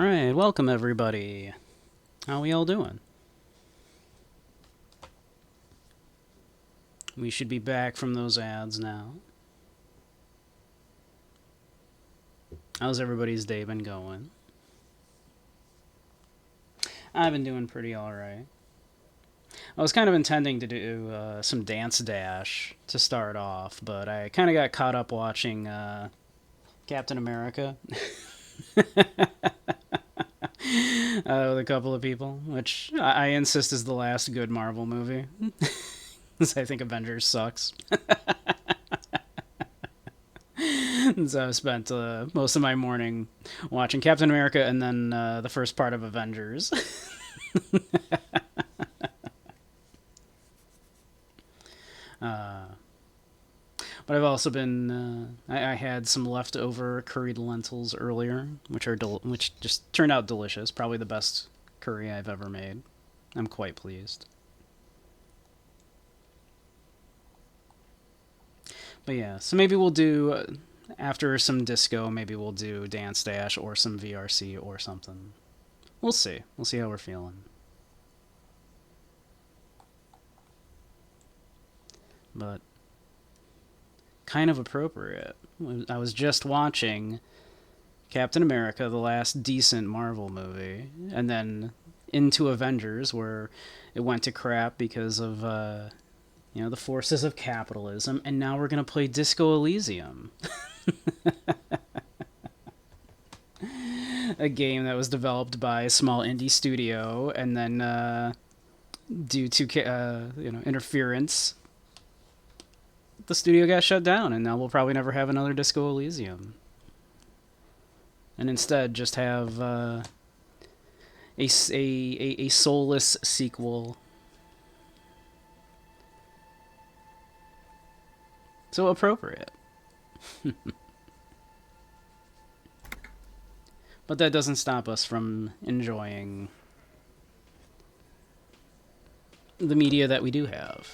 Alright, welcome everybody. How we all doing? We should be back from those ads now. How's everybody's day been going? I've been doing pretty alright. I was kind of intending to do some Dance Dash to start off, but I kind of got caught up watching Captain America with a couple of people, which I insist is the last good Marvel movie. Because I think Avengers sucks. And so I've spent most of my morning watching Captain America and then the first part of Avengers. But I've also been I had some leftover curried lentils earlier, which just turned out delicious. Probably the best curry I've ever made. I'm quite pleased. But yeah, so maybe we'll do after some disco. Maybe we'll do Dance Dash or some VRC or something. We'll see. We'll see how we're feeling. But kind of appropriate. I was just watching Captain America, the last decent Marvel movie, and then into Avengers, where it went to crap because of the forces of capitalism, and now we're gonna play Disco Elysium, a game that was developed by a small indie studio, and then due to interference, the studio got shut down, and now we'll probably never have another Disco Elysium. And instead, just have a soulless sequel. So appropriate. But that doesn't stop us from enjoying the media that we do have.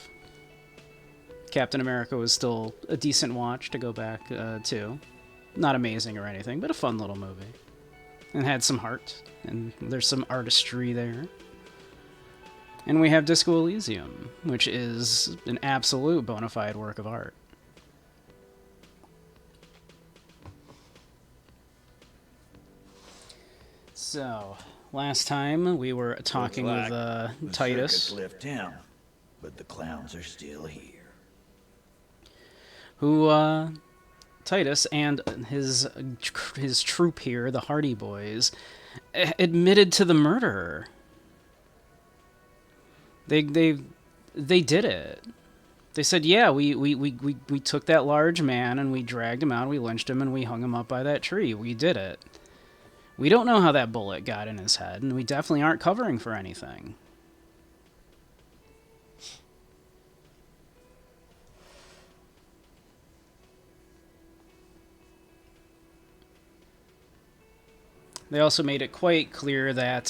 Captain America was still a decent watch to go back to. Not amazing or anything, but a fun little movie. And had some heart, and there's some artistry there. And we have Disco Elysium, which is an absolute bona fide work of art. So, last time we were talking with Titus. Left town, but the clowns are still here. Who Titus and his troop here, the Hardy Boys, admitted to the murder. They did it. They said, yeah, we took that large man and we dragged him out, we lynched him, and we hung him up by that tree. We did it. We don't know how that bullet got in his head, and we definitely aren't covering for anything. They also made it quite clear that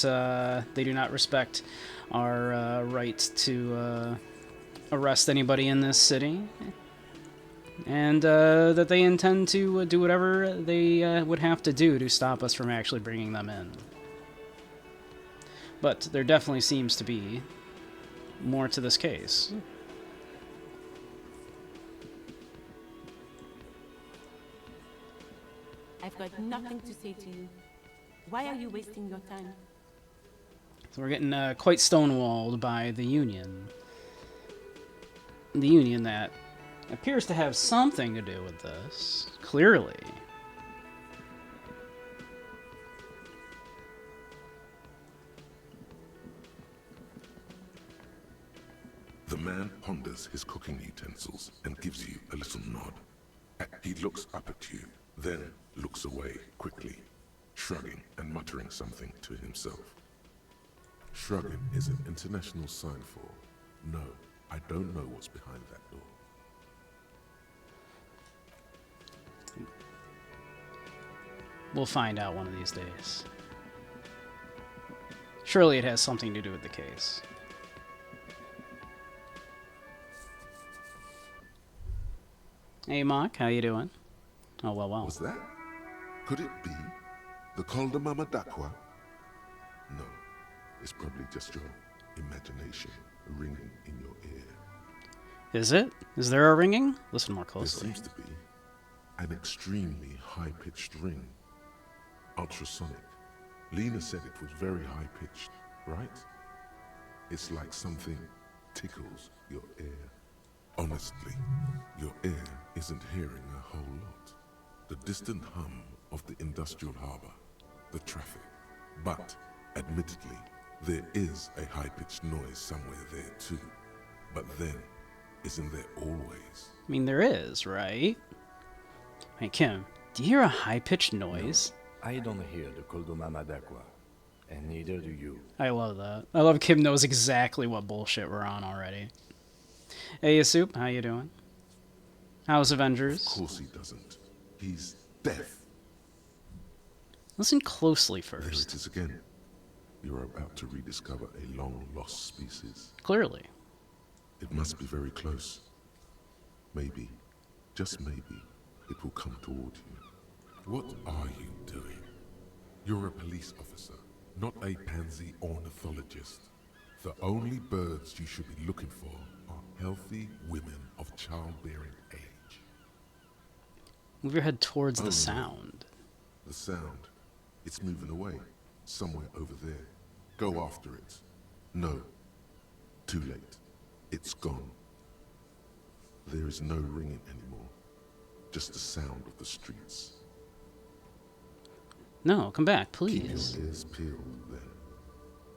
they do not respect our right to arrest anybody in this city, and that they intend to do whatever they would have to do to stop us from actually bringing them in. But there definitely seems to be more to this case. I've got nothing to say to you. Why are you wasting your time? So we're getting quite stonewalled by the Union. The Union that appears to have something to do with this, clearly. The man ponders his cooking utensils and gives you a little nod. He looks up at you, then looks away quickly, shrugging and muttering something to himself. Shrugging is an international sign for, no, I don't know what's behind that door. We'll find out one of these days. Surely it has something to do with the case. Hey, Mock, how you doing? Oh, well. Was that? Could it be? The Col de Mama Dakwa? No, it's probably just your imagination ringing in your ear. Is it? Is there a ringing? Listen more There closely. seems to be an extremely high-pitched ring. Ultrasonic. Lena said it was very high-pitched, right? It's like something tickles your ear. Honestly, your ear isn't hearing a whole lot. The distant hum of the industrial harbor, the traffic. But, admittedly, there is a high-pitched noise somewhere there too. But then, isn't there always? I mean, there is, right? Hey, Kim, do you hear a high-pitched noise? I don't hear the Koldomama d'Aqua, and neither do you. I love that. I love Kim knows exactly what bullshit we're on already. Hey, Yasup, how you doing? How's Avengers? Of course he doesn't. He's deaf. Listen closely There first. it is again. You're about to rediscover a long-lost species. Clearly. It must be very close. Maybe, just maybe, it will come toward you. What are you doing? You're a police officer, not a pansy ornithologist. The only birds you should be looking for are healthy women of childbearing age. Move your head towards Oh, the no. sound. The sound. It's moving away. Somewhere over there. Go after it. No. Too late. It's gone. There is no ringing anymore. Just the sound of the streets. No, come back, Keep please. your ears peeled, then.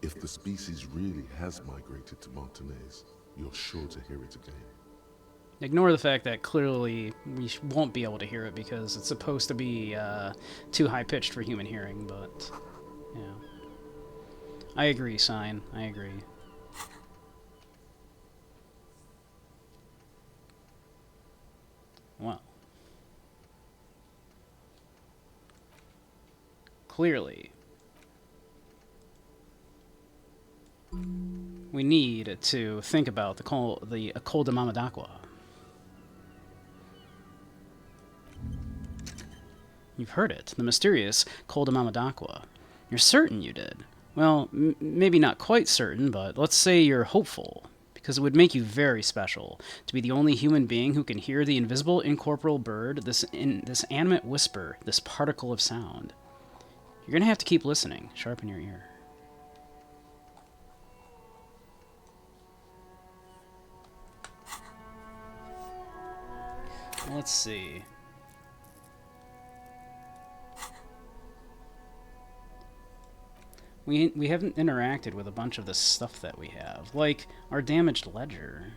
If the species really has migrated to Martinez, you're sure to hear it again. Ignore the fact that clearly we won't be able to hear it because it's supposed to be too high-pitched for human hearing, but, yeah. I agree, Sign. I agree. Well. Clearly. We need to think about the Col de Mamadaqua. You've heard it. The mysterious Col de Mamadaqua. You're certain you did. Well, maybe not quite certain, but let's say you're hopeful. Because it would make you very special to be the only human being who can hear the invisible incorporeal bird, this animate whisper, this particle of sound. You're going to have to keep listening. Sharpen your ear. Let's see. We haven't interacted with a bunch of the stuff that we have, like our damaged ledger.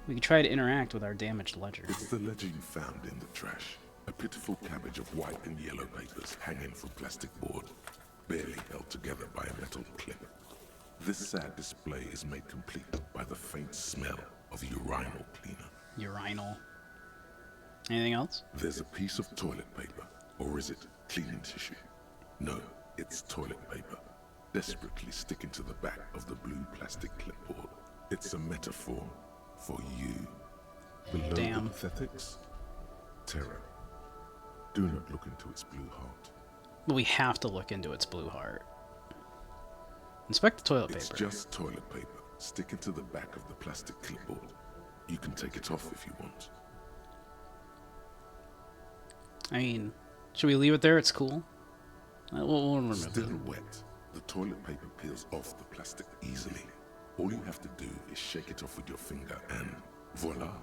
We could try to interact with our damaged ledger. It's the ledger you found in the trash. A pitiful cabbage of white and yellow papers hanging from plastic board, barely held together by a metal clip. This sad display is made complete by the faint smell of urinal cleaner. Urinal. Anything else? There's a piece of toilet paper, or is it cleaning tissue? No, it's toilet paper, desperately sticking to the back of the blue plastic clipboard. It's a metaphor for you. Below Damn. the pathetics, terror. Do not look into its blue heart. But we have to look into its blue heart. Inspect the toilet It's paper. just toilet paper, sticking to the back of the plastic clipboard. You can take it off if you want. I mean, should we leave it there? It's cool. We'll remember Still that. wet, the toilet paper peels off the plastic easily. All you have to do is shake it off with your finger and voila!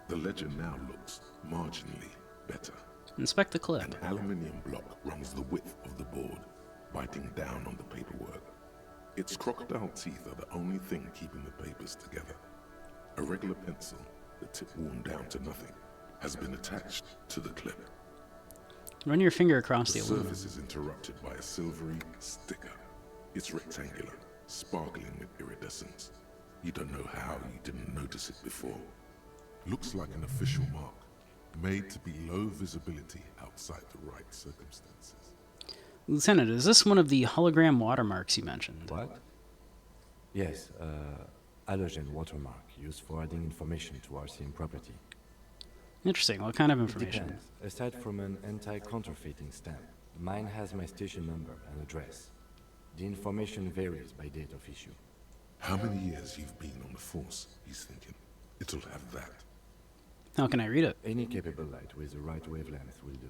The ledger now looks marginally better. Inspect the clip. An aluminium block runs the width of the board, biting down on the paperwork. Its crocodile teeth are the only thing keeping the papers together. A regular pencil, the tip worn down to nothing, has been attached to the clip. Run your finger across The the aluminum. surface is interrupted by a silvery sticker. It's rectangular, sparkling with iridescence. You don't know how you didn't notice it before. Looks like an official mark, made to be low visibility outside the right circumstances. Lieutenant, is this one of the hologram watermarks you mentioned? What? Yes, halogen watermark used for adding information to RCM property. Interesting. What kind of It information? depends. Aside from an anti-counterfeiting stamp, Mine has my station number and address. The information varies by date of issue. How many years you've been on the Force, he's thinking. It'll have that. How can I read it? Any capable light with the right wavelength will do.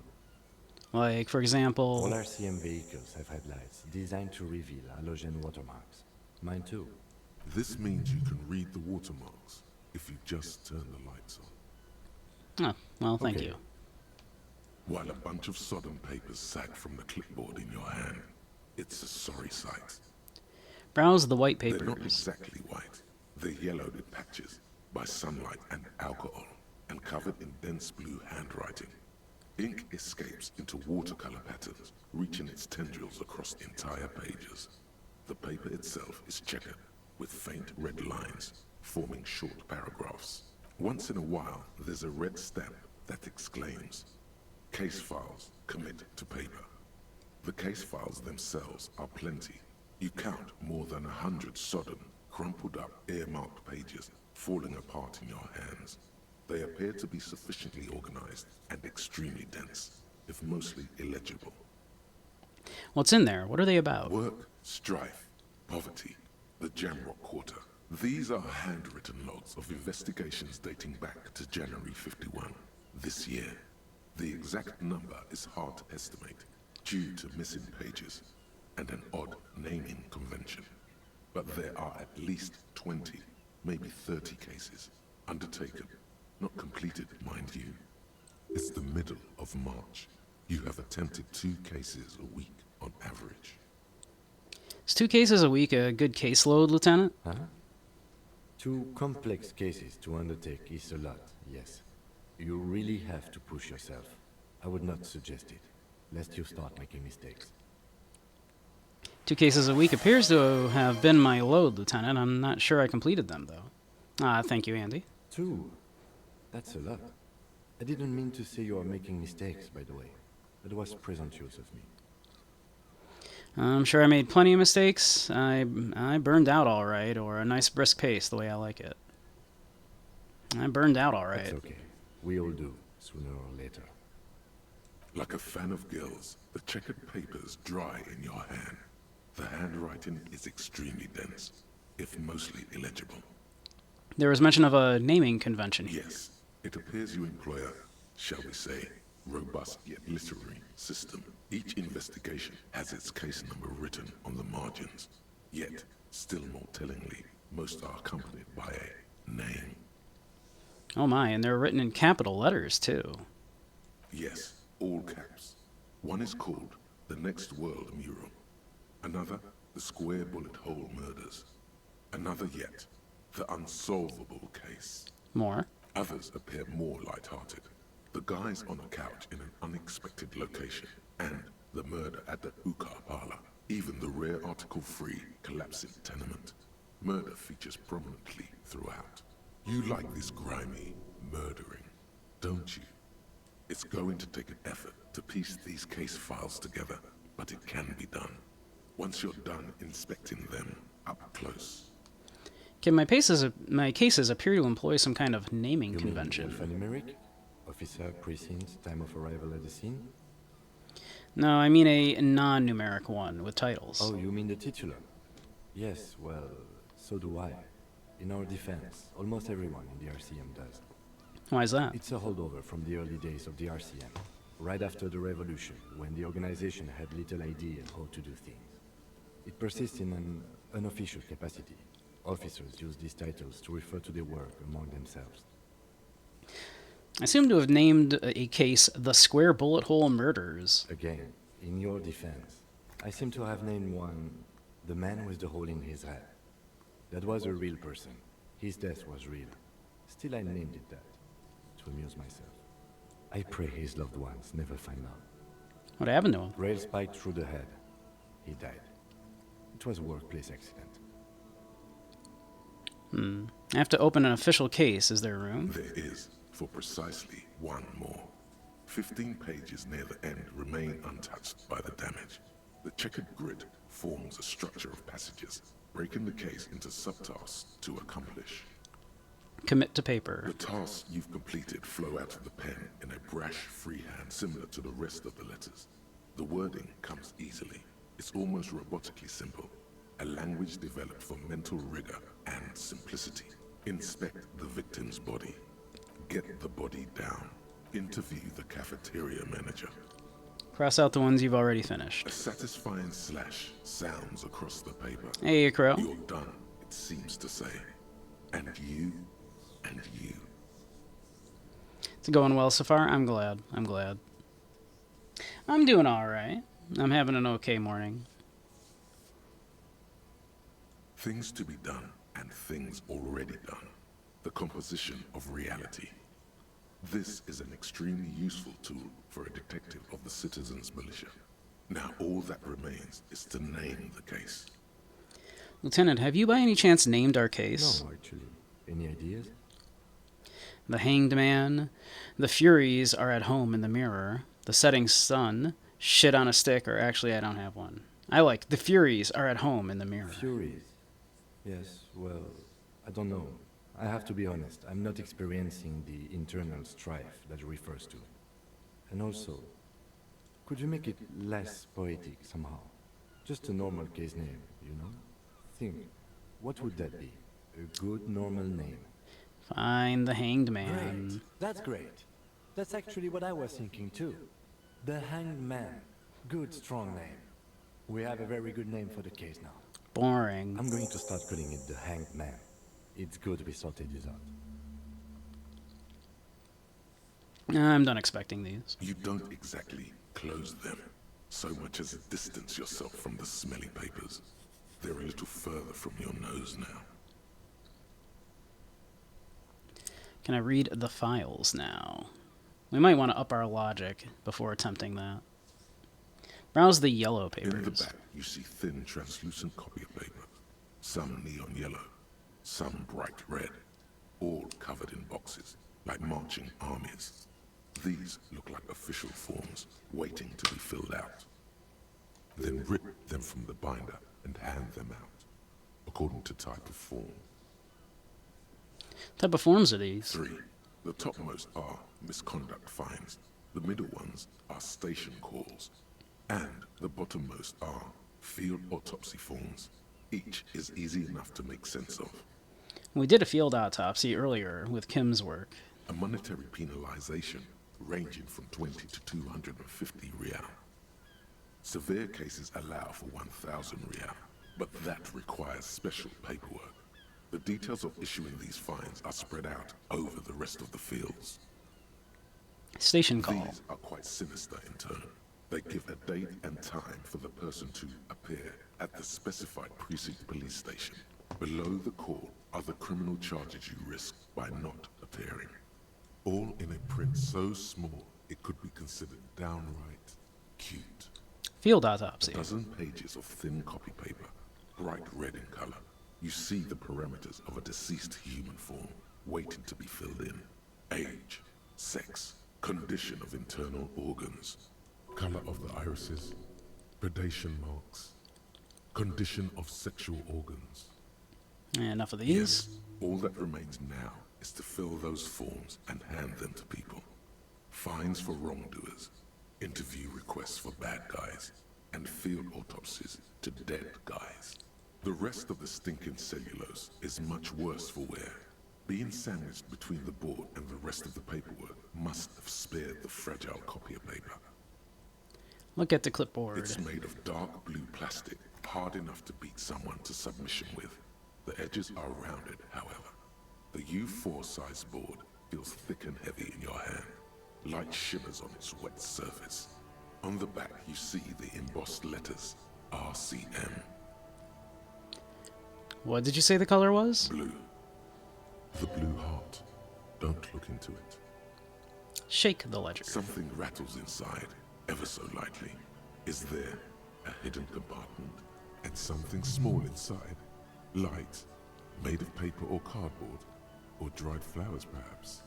Like, for All example... RCM vehicles have had lights designed to reveal halogen watermarks. Mine too. This means you can read the watermarks if you just turn the lights on. Oh, well, thank Okay. you. While a bunch of sodden papers sag from the clipboard in your hand, it's a sorry sight. Browse the white They're not papers. exactly white. They're yellowed in patches by sunlight and alcohol, and covered in dense blue handwriting. Ink escapes into watercolor patterns, reaching its tendrils across entire pages. The paper itself is checkered, with faint red lines, forming short paragraphs. Once in a while, there's a red stamp that exclaims, "Case files, commit to paper." The case files themselves are plenty. You count more than 100 sodden, crumpled up, earmarked pages falling apart in your hands. They appear to be sufficiently organized and extremely dense, if mostly illegible. What's in there? What are they about? Work, strife, poverty, the Jamrock Quarter. These are handwritten logs of investigations dating back to January 51, this year. The exact number is hard to estimate due to missing pages and an odd naming convention. But there are at least 20, maybe 30 cases undertaken, not completed, mind you. It's the middle of March. You have attempted 2 cases a week on average. Is 2 cases a week a good caseload, Lieutenant? Huh? 2 complex cases to undertake is a lot, yes. You really have to push yourself. I would not suggest it, lest you start making mistakes. 2 cases a week appears to have been my load, Lieutenant. I'm not sure I completed them, though. Thank you, Andy. 2? That's a lot. I didn't mean to say you are making mistakes, by the way. That was presumptuous of me. I'm sure I made plenty of mistakes. I burned out all right, or a nice brisk pace, the way I like it. I burned out all right. That's okay. We all do, sooner or later. Like a fan of gills, the checkered papers dry in your hand. The handwriting is extremely dense, if mostly illegible. There was mention of a naming convention here. Yes, it appears you employ a, shall we say, robust yet literary system. Each investigation has its case number written on the margins. Yet, still more tellingly, most are accompanied by a name. Oh my, and they're written in capital letters, too. Yes, all caps. One is called The Next World Mural. Another, The Square Bullet Hole Murders. Another yet, The Unsolvable Case. More. Others appear more light-hearted. The guys on a couch in an unexpected location, and the murder at the hookah parlor. Even the rare article-free collapsing tenement. Murder features prominently throughout. You like this grimy murdering, don't you? It's going to take an effort to piece these case files together, but it can be done. Once you're done inspecting them up close. Okay, my cases appear to employ some kind of naming You convention. mean alphanumeric? Officer, precinct, time of arrival at the scene? No, I mean a non-numeric one with titles. Oh, you mean the titular? Yes, well, so do I. In our defense, almost everyone in the RCM does. Why is that? It's a holdover from the early days of the RCM, right after the revolution, when the organization had little idea how to do things. It persists in an unofficial capacity. Officers use these titles to refer to their work among themselves. I seem to have named a case The Square Bullet Hole Murders. Again, in your defense, I seem to have named one The Man with the Hole in His Head. That was a real person. His death was real. Still, I named it that, to amuse myself. I pray his loved ones never find out. What happened to him? Rail spiked through the head. He died. It was a workplace accident. I have to open an official case. Is there room? There is, for precisely one more. 15 pages near the end remain untouched by the damage. The checkered grid forms a structure of passages, breaking the case into subtasks to accomplish. Commit to paper. The tasks you've completed flow out of the pen in a brash freehand similar to the rest of the letters. The wording comes easily. It's almost robotically simple. A language developed for mental rigor and simplicity. Inspect the victim's body. Get the body down. Interview the cafeteria manager. Cross out the ones you've already finished. A satisfying slash sounds across the paper. Hey, Crow. You're done, it seems to say. And you, and you. It's going well so far. I'm glad. I'm glad. I'm doing all right. I'm having an okay morning. Things to be done and things already done. The composition of reality. This is an extremely useful tool for a detective of the citizens' militia. Now all that remains is to name the case. Lieutenant, have you by any chance named our case? No, actually. Any ideas? The Hanged Man. The Furies are at home in the mirror. The Setting Sun. Shit on a stick, or actually I don't have one. I like The Furies are at home in the mirror. Furies. Yes, well, I don't know. I have to be honest, I'm not experiencing the internal strife that it refers to. And also, could you make it less poetic somehow? Just a normal case name, you know? Think, what would that be? A good normal name. Fine, The Hanged Man. Great, that's great. That's actually what I was thinking too. The Hanged Man. Good, strong name. We have a very good name for the case now. Boring. I'm going to start calling it the Hanged Man. It's good we sorted this out. I'm done expecting these. You don't exactly close them, so much as distance yourself from the smelly papers. They're a little further from your nose now. Can I read the files now? We might want to up our logic before attempting that. Browse the yellow papers. In the back, you see thin, translucent copy of paper. Some neon yellow, some bright red, all covered in boxes, like marching armies. These look like official forms, waiting to be filled out. Then rip them from the binder and hand them out, according to type of form. What type of forms are these? 3. The topmost are misconduct fines. The middle ones are station calls. And the bottommost are field autopsy forms. Each is easy enough to make sense of. We did a field autopsy earlier with Kim's work. A monetary penalization ranging from 20 to 250 real. Severe cases allow for 1,000 real, but that requires special paperwork. The details of issuing these fines are spread out over the rest of the fields. Station call. These are quite sinister in turn. They give a date and time for the person to appear at the specified precinct police station. Below the call are the criminal charges you risk by not appearing. All in a print so small it could be considered downright cute. Field autopsy. 12 pages of thin copy paper, bright red in color. You see the parameters of a deceased human form waiting to be filled in. Age, sex, condition of internal organs, color of the irises, predation marks, condition of sexual organs. Enough of these. Yes, all that remains now is to fill those forms and hand them to people. Fines for wrongdoers, interview requests for bad guys, and field autopsies to dead guys. The rest of the stinking cellulose is much worse for wear. Being sandwiched between the board and the rest of the paperwork must have spared the fragile copy of paper. Look at the clipboard. It's made of dark blue plastic, hard enough to beat someone to submission with. The edges are rounded, however. The U4 size board feels thick and heavy in your hand. Light shimmers on its wet surface. On the back, you see the embossed letters, RCM. What did you say the color was? Blue. The blue heart. Don't look into it. Shake the ledger. Something rattles inside, ever so lightly. Is there a hidden compartment? And something small inside? Light, made of paper or cardboard, or dried flowers perhaps.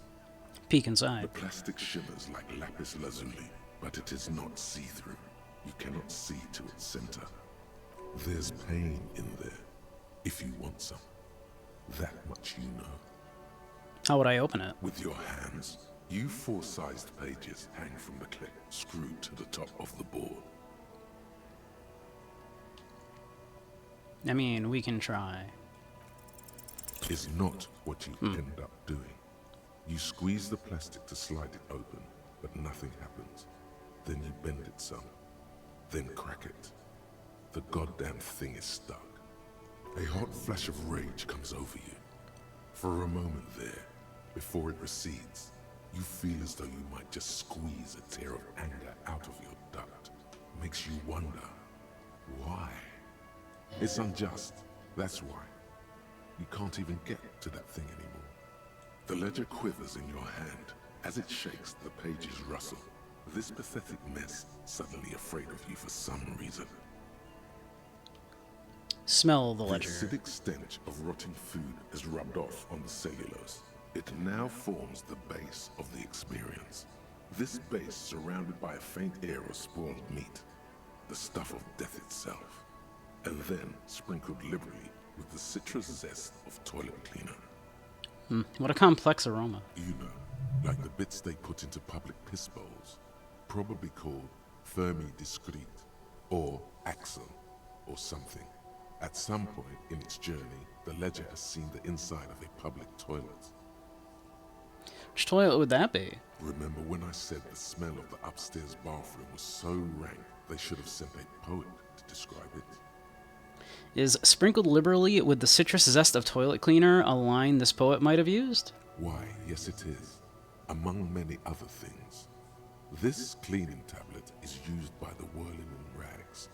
Peek The inside. plastic shimmers like lapis lazuli, but it is not see-through. You cannot see to its center. There's pain in there, if you want some. That much you know. How would I open it? With your hands, U4-sized pages hang from the clip screwed to the top of the board. I mean, we can try. Is not what you end up doing. You squeeze the plastic to slide it open, but nothing happens. Then you bend it some, then crack it. The goddamn thing is stuck. A hot flash of rage comes over you. For a moment there, before it recedes, you feel as though you might just squeeze a tear of anger out of your duct. Makes you wonder, why? It's unjust, that's why. You can't even get to that thing anymore. The ledger quivers in your hand. As it shakes, the pages rustle. This pathetic mess suddenly afraid of you for some reason. Smell the The ledger. acidic stench of rotting food has rubbed off on the cellulose. It now forms the base of the experience. This base surrounded by a faint air of spoiled meat, the stuff of death itself, and then sprinkled liberally with the citrus zest of toilet cleaner. What a complex aroma. You know, like the bits they put into public piss bowls, probably called Fermi Discrete, or Axel, or something. At some point in its journey, the ledger has seen the inside of a public toilet. Which toilet would that be? Remember when I said the smell of the upstairs bathroom was so rank, they should have sent a poet to describe it? Is sprinkled liberally with the citrus zest of toilet cleaner a line this poet might have used? Why, yes it is. Among many other things. This cleaning tablet is used by the whirling in rags.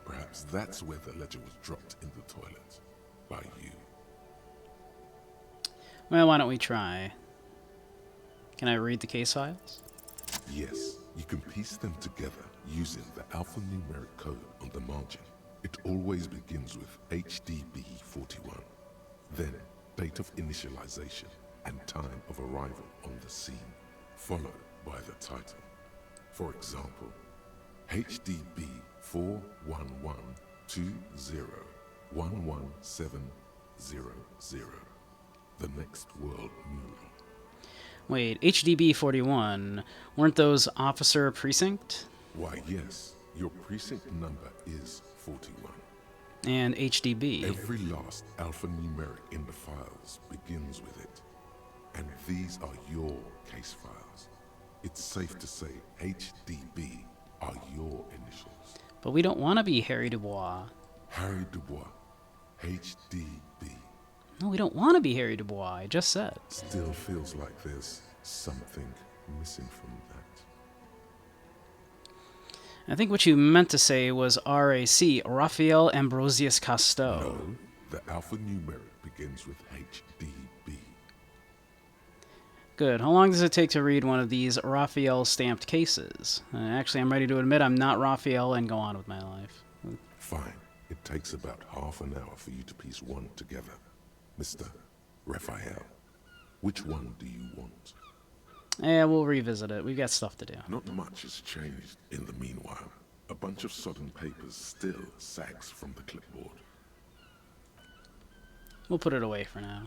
Perhaps that's where the ledger was dropped in the toilet. By you. Well, why don't we try? Can I read the case files? Yes, you can piece them together using the alphanumeric code on the margin. It always begins with HDB41, then date of initialization and time of arrival on the scene, followed by the title. For example, HDB 41120111700, the next world mural. Wait, HDB 41, weren't those officer precinct? Why, yes, your precinct number is 41. And HDB. Every last alphanumeric in the files begins with it. And these are your case files. It's safe to say HDB are your initials. But we don't want to be Harry Dubois. Harry Dubois, HDB. No, we don't want to be Harry Dubois, I just said. Still feels like there's something missing from that. I think what you meant to say was RAC, Raphael Ambrosius Cousteau. No, the alphanumeric begins with HDB. Good. How long does it take to read one of these Raphael stamped cases? Actually, I'm ready to admit I'm not Raphael and go on with my life. Fine. It takes about half an hour for you to piece one together. Mr. Raphael, which one do you want? Yeah, we'll revisit it. We've got stuff to do. Not much has changed in the meanwhile. A bunch of sodden papers still sags from the clipboard. We'll put it away for now.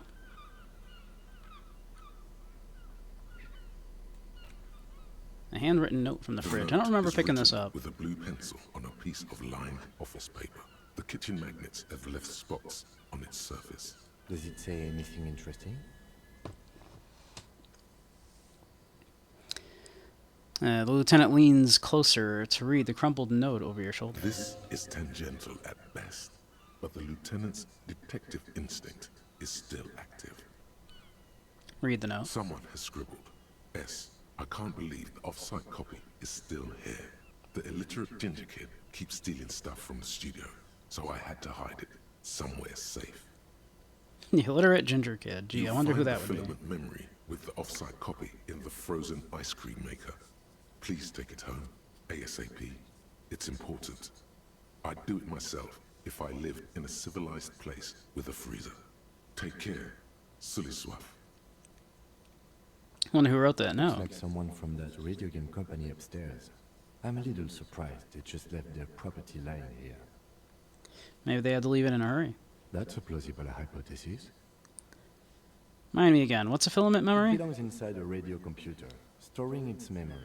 A handwritten note from the fridge. I don't remember picking this up. With a blue pencil on a piece of lined office paper. The kitchen magnets have left spots on its surface. Does it say anything interesting? The lieutenant leans closer to read the crumpled note over your shoulder. This is tangential at best, but the lieutenant's detective instinct is still active. Read the note. Someone has scribbled, S. I can't believe the off-site copy is still here. The illiterate ginger kid keeps stealing stuff from the studio, so I had to hide it somewhere safe. The illiterate ginger kid. Gee, I wonder who that would be. Filament memory with the off-site copy in the frozen ice cream maker. Please take it home, ASAP. It's important. I'd do it myself if I lived in a civilized place with a freezer. Take care, Sully Swaff. Wonder who wrote that Looks note. like someone from that radio game company upstairs. I'm a little surprised they just left their property lying here. Maybe they had to leave it in a hurry. That's a plausible hypothesis. Mind me again, what's a filament It memory? belongs inside a radio computer, storing its memory.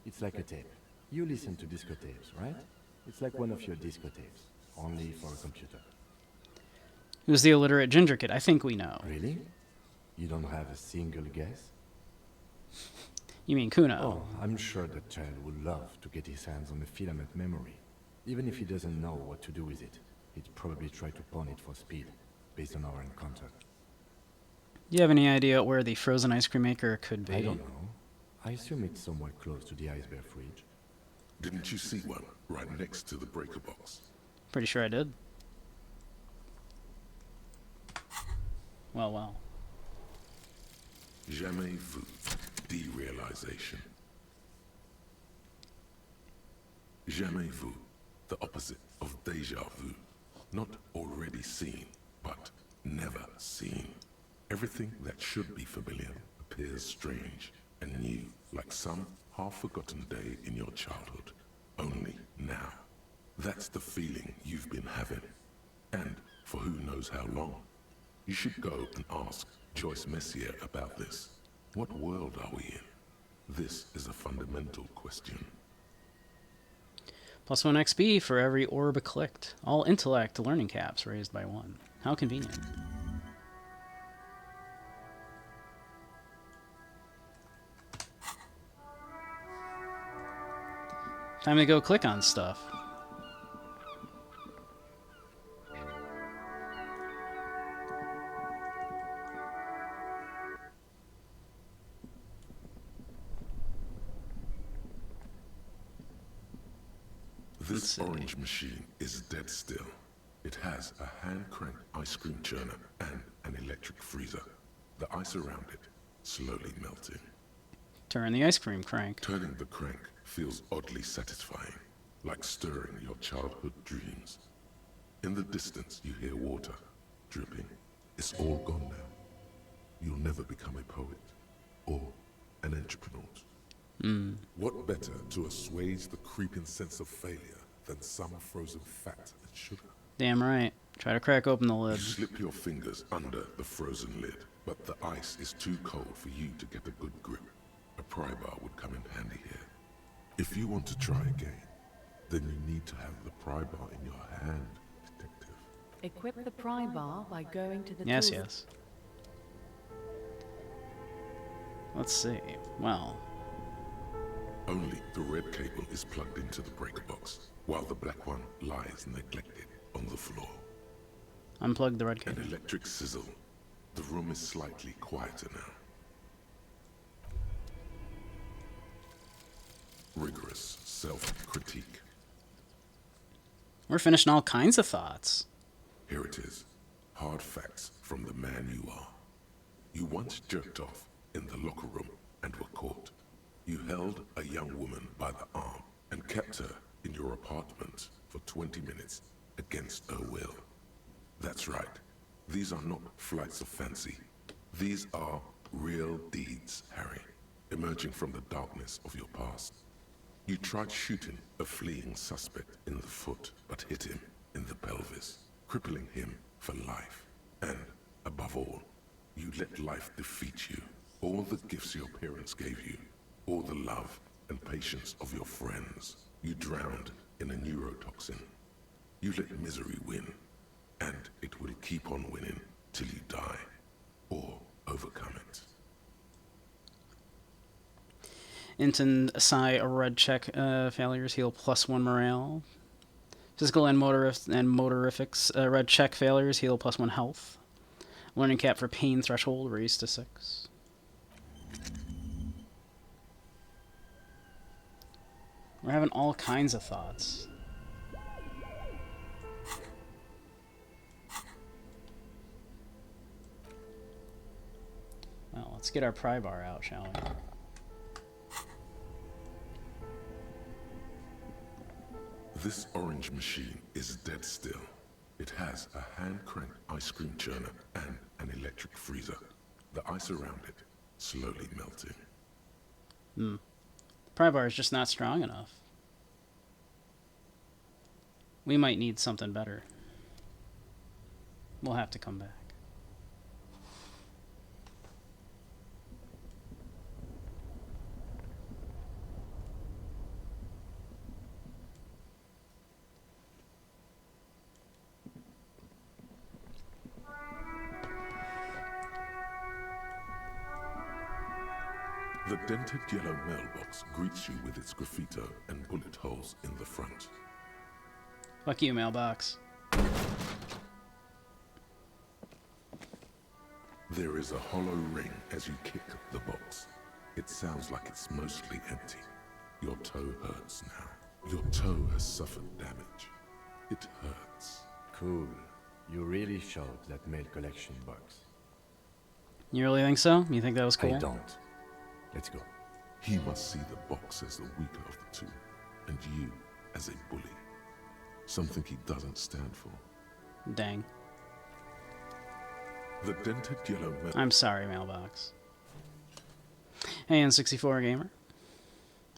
It's like a tape. You listen to disco tapes, right? It's like one of your disco tapes, only for a computer. Who's the illiterate ginger kid? I think we know. Really? You don't have a single guess? You mean Kuno? Oh, I'm sure that child would love to get his hands on a filament memory. Even if he doesn't know what to do with it, he'd probably try to pawn it for speed, based on our encounter. Do you have any idea where the frozen ice cream maker could be? I don't know. I assume it's somewhere close to the iceberg fridge. Didn't you see one right next to the breaker box? Pretty sure I did. Well, well. Jamais vu. Derealization. Jamais vu. The opposite of déjà vu. Not already seen, but never seen. Everything that should be familiar appears strange and new, like some half-forgotten day in your childhood. Only now. That's the feeling you've been having. And for who knows how long. You should go and ask Joyce Messier about this. What world are we in? This is a fundamental question. +1 XP for every orb clicked. All intellect learning caps raised by 1. How convenient. Time to go click on stuff. This orange machine is dead still. It has a hand-cranked ice cream churner and an electric freezer. The ice around it slowly melting. Turn the ice cream crank. Turning the crank feels oddly satisfying, like stirring your childhood dreams. In the distance you hear water dripping. It's all gone now. You'll never become a poet or an entrepreneur. What better to assuage the creeping sense of failure than some frozen fat and sugar? Damn right. Try to crack open the You lid. slip your fingers under the frozen lid, but the ice is too cold for you to get a good grip. A pry bar would come in handy here. If you want to try again, then you need to have the pry bar in your hand, detective. Equip the pry bar by going to the Yes, tools. yes. Let's see. Well, Only the red cable is plugged into the breaker box, while the black one lies neglected on the floor. unplug the red An cable. electric sizzle. The room is slightly quieter now. Rigorous self-critique. We're finishing all kinds of thoughts. Here it is. Hard facts from the man you are. You once jerked off in the locker room and were caught. You held a young woman by the arm and kept her in your apartment for 20 minutes against her will. That's right. These are not flights of fancy. These are real deeds, Harry, emerging from the darkness of your past. You tried shooting a fleeing suspect in the foot, but hit him in the pelvis, crippling him for life. And, above all, you let life defeat you. All the gifts your parents gave you, all the love and patience of your friends, you drowned in a neurotoxin. You let misery win, and it will keep on winning till you die, or overcome it. Inton Psi red check failures heal +1 morale. Physical and motorifics red check failures heal +1 health. Learning cap for pain threshold raised to 6. We're having all kinds of thoughts. Well, let's get our pry bar out, shall we? This orange machine is dead still. It has a hand-cranked ice cream churner and an electric freezer. The ice around it slowly melting. Pry bar is just not strong enough. We might need something better. We'll have to come back. The dented yellow mailbox greets you with its graffito and bullet holes in the front. Fuck you, mailbox. There is a hollow ring as you kick the box. It sounds like it's mostly empty. Your toe hurts now. Your toe has suffered damage. It hurts. Cool. You really showed that mail collection box. You really think so? You think that was cool? I don't. Let's go. He must see the box as the weaker of the two, and you as a bully. Something he doesn't stand for. Dang. The dented yellow I'm sorry, mailbox. Hey, N64 gamer.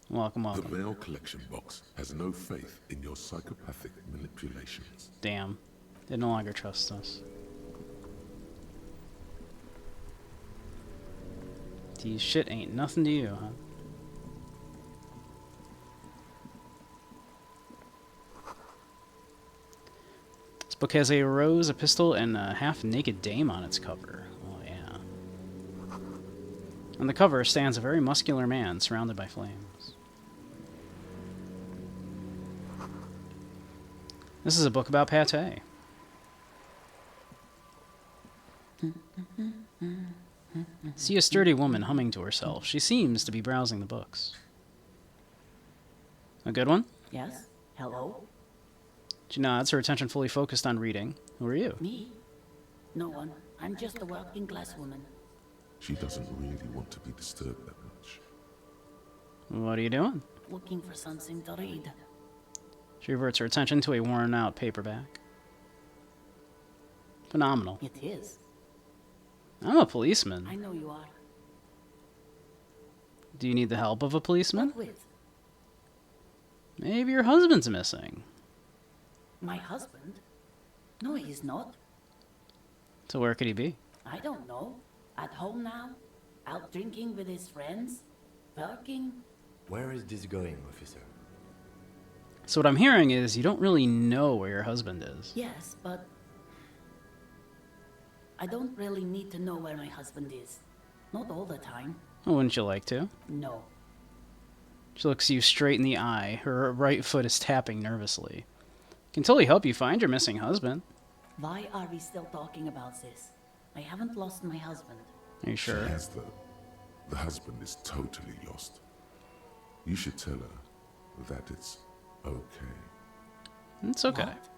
Welcome, The welcome. mail collection box has no faith in your psychopathic manipulations. Damn. They no longer trust us. These shit ain't nothing to you, huh? This book has a rose, a pistol, and a half-naked dame on its cover. Oh, yeah. On the cover stands a very muscular man surrounded by flames. This is a book about pate. See a sturdy woman humming to herself. She seems to be browsing the books. A good one? Yes? Hello? She nods, her attention fully focused on reading. Who are you? Me? No one. I'm just a working class woman. She doesn't really want to be disturbed that much. What are you doing? Looking for something to read. She reverts her attention to a worn-out paperback. Phenomenal. It is. I'm a policeman. I know you are. Do you need the help of a policeman? What with? Maybe your husband's missing. My husband? No, he's not. So where could he be? I don't know. At home now? Out drinking with his friends? Working? Where is this going, officer? So what I'm hearing is you don't really know where your husband is. Yes, but I don't really need to know where my husband is. Not all the time. Oh, wouldn't you like to? No. She looks you straight in the eye. Her right foot is tapping nervously. Can totally help you find your missing husband. Why are we still talking about this? I haven't lost my husband. Are you sure? She has, though. The husband is totally lost. You should tell her that it's okay. It's okay. What?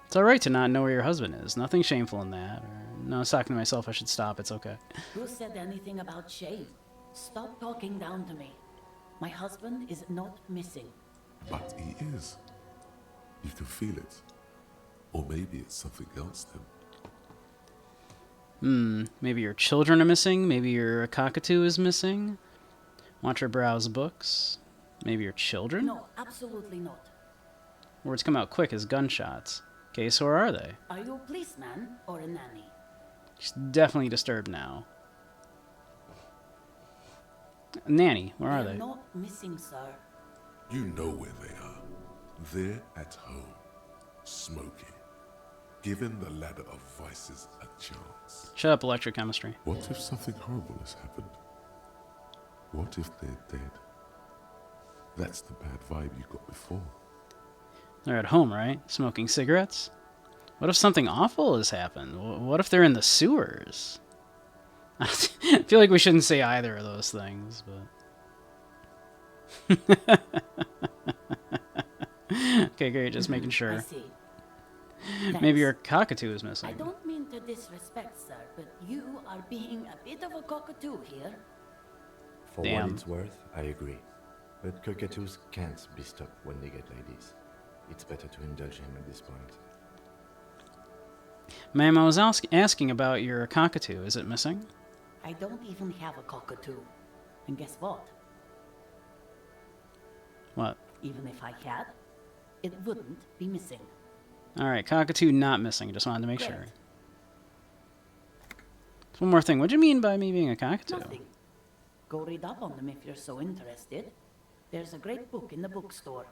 It's alright to not know where your husband is. Nothing shameful in that. Or, no, I was talking to myself. I should stop. It's okay. Who said anything about shame? Stop talking down to me. My husband is not missing. But he is. You can feel it. Or maybe it's something else then. Maybe your children are missing. Maybe your cockatoo is missing. Want her browse books. Maybe your children? No, absolutely not. Words come out quick as gunshots. Okay, so where are they? Are you a policeman or a nanny? She's definitely disturbed now. Nanny, where are They're they? not missing, sir. You know where they are. They're at home, smoking, giving the ladder of vices a chance. Shut up, electrochemistry. What if something horrible has happened? What if they're dead? That's the bad vibe you got before. They're at home, right? Smoking cigarettes? What if something awful has happened? What if they're in the sewers? I feel like we shouldn't say either of those things, but... Okay, great, just making I sure. see. Maybe Thanks. your cockatoo is missing. I don't mean to disrespect, sir, but you are being a bit of a cockatoo here. For Damn. what it's worth, I agree. But cockatoos can't be stopped when they get like this. It's better to indulge him at this point. Ma'am, I was asking about your cockatoo. Is it missing? I don't even have a cockatoo. And guess what? What? Even if I had, it wouldn't be missing. Alright, cockatoo not missing. Just wanted to make Great. sure. One more thing. What do you mean by me being a cockatoo? Nothing. Go read up on them if you're so interested. There's a great book in the bookstore.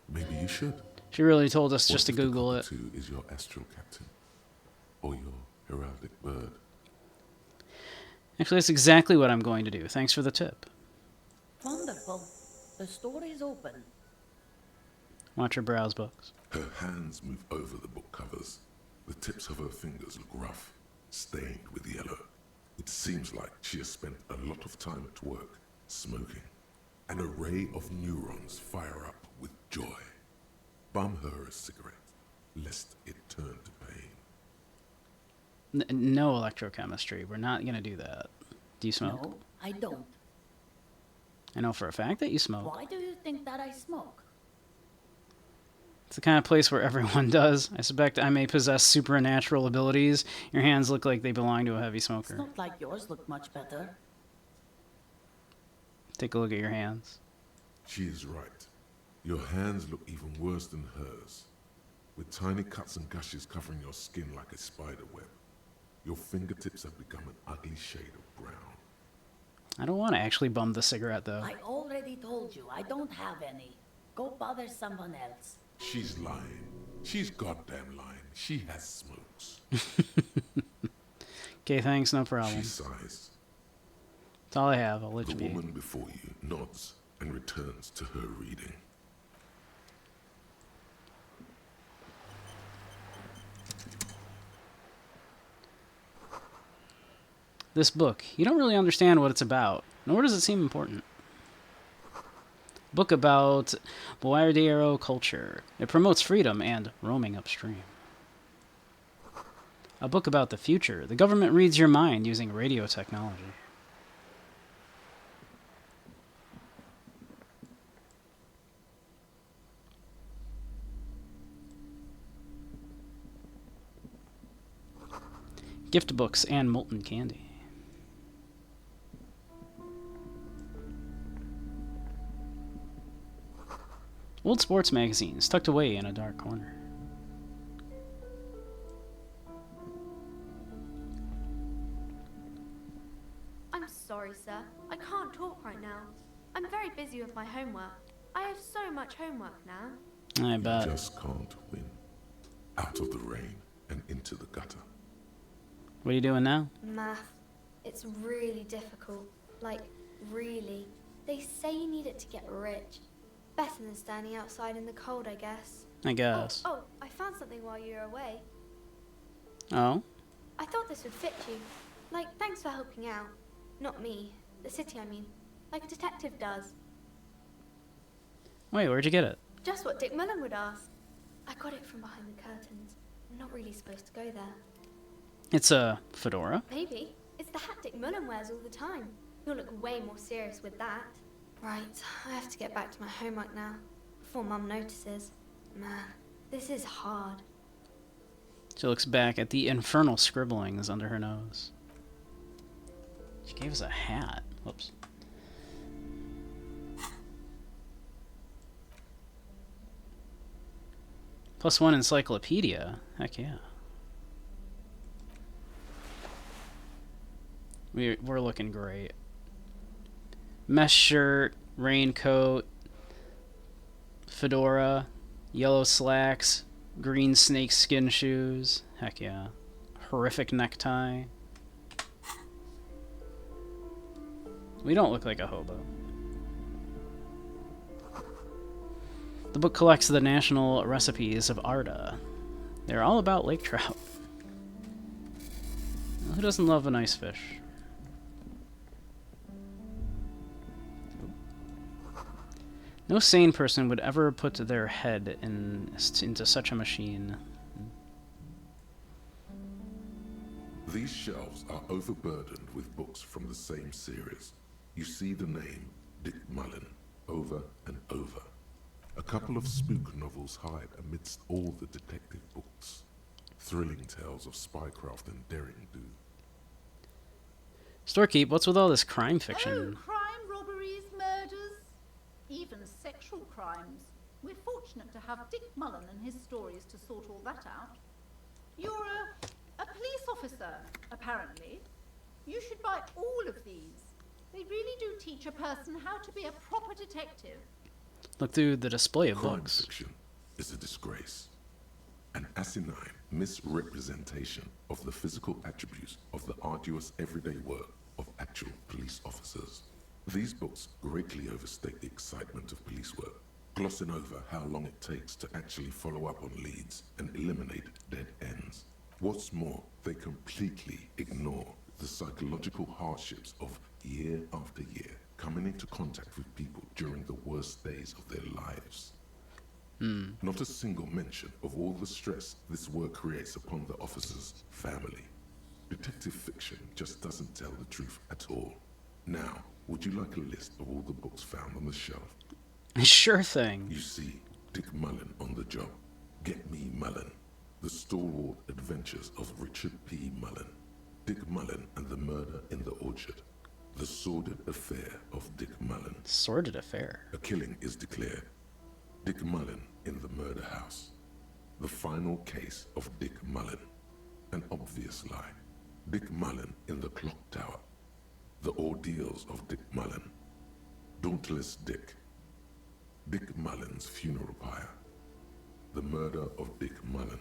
Maybe you should. She really told us What just to if the Google it. cockatoo is your astral captain? Or your heraldic bird? Actually, that's exactly what I'm going to do. Thanks for the tip. Wonderful. The store is open. Watch her browse books. Her hands move over the book covers. The tips of her fingers look rough, stained with yellow. It seems like she has spent a lot of time at work, smoking. An array of neurons fire up with joy. Bum her a cigarette, lest it turn to pain. No electrochemistry. We're not going to do that. Do you smoke? No, I don't. I know for a fact that you smoke. Why do you think that I smoke? It's the kind of place where everyone does. I suspect I may possess supernatural abilities. Your hands look like they belong to a heavy It's smoker. not like yours look much better. Take a look at your hands. She is right. Your hands look even worse than hers, with tiny cuts and gushes covering your skin like a spider web. Your fingertips have become an ugly shade of brown. I don't want to actually bum the cigarette, though. I already told you I don't have any. Go bother someone else. She's lying. She's goddamn lying. She has smokes. Okay, thanks, no problem. She sighs. That's all I have. I'll let The you be. woman before you nods and returns to her reading. This book, you don't really understand what it's about, nor does it seem important. Book about Boyardero culture. It promotes freedom and roaming upstream. A book about the future. The government reads your mind using radio technology. Gift books and molten candy. Old sports magazines tucked away in a dark corner. I'm sorry, sir. I can't talk right now. I'm very busy with my homework. I have so much homework now. I bet. Just can't win. Out of the rain and into the gutter. What are you doing now? Math. It's really difficult. Like, really. They say you need it to get rich. Better than standing outside in the cold, I guess. I guess. Oh, I found something while you were away. Oh? I thought this would fit you. Like, thanks for helping out. Not me. The city, I mean. Like a detective does. Wait, where'd you get it? Just what Dick Mullen would ask. I got it from behind the curtains. I'm not really supposed to go there. It's a fedora. Maybe. It's the hat Dick Mullen wears all the time. You'll look way more serious with that. Right, I have to get back to my homework now, before Mum notices. Man, this is hard. She looks back at the infernal scribblings under her nose. She gave us a hat. Whoops. +1 encyclopedia. Heck yeah. We're looking great. Mesh shirt, raincoat, fedora, yellow slacks, green snake skin shoes. Heck yeah. Horrific necktie. We don't look like a hobo. The book collects the national recipes of Arda. They're all about lake trout. Who doesn't love a nice fish? No sane person would ever put their head into such a machine. These shelves are overburdened with books from the same series. You see the name Dick Mullen over and over. A couple of spook novels hide amidst all the detective books. Thrilling tales of spycraft and daring do. Storekeep, what's with all this crime fiction? Oh, crime, robberies, murders, even sexual crimes. We're fortunate to have Dick Mullen and his stories to sort all that out. You're a police officer, apparently. You should buy all of these. They really do teach a person how to be a proper detective. Look through the display of Crime books. fiction is a disgrace. An asinine misrepresentation of the physical attributes of the arduous everyday work of actual police officers. These books greatly overstate the excitement of police work, glossing over how long it takes to actually follow up on leads and eliminate dead ends. What's more, they completely ignore the psychological hardships of year after year coming into contact with people during the worst days of their lives. Not a single mention of all the stress this work creates upon the officer's family. Detective fiction just doesn't tell the truth at all. Now, would you like a list of all the books found on the shelf? Sure thing. You see Dick Mullen on the job. Get Me Mullen. The Stalwart Adventures of Richard P. Mullen. Dick Mullen and the Murder in the Orchard. The Sordid Affair of Dick Mullen. Sordid affair. A killing is declared. Dick Mullen in the murder house. The final case of Dick Mullen. An obvious lie. Dick Mullen in the clock tower. The ordeals of Dick Mullen. Dauntless Dick. Dick Mullen's funeral pyre. The murder of Dick Mullen.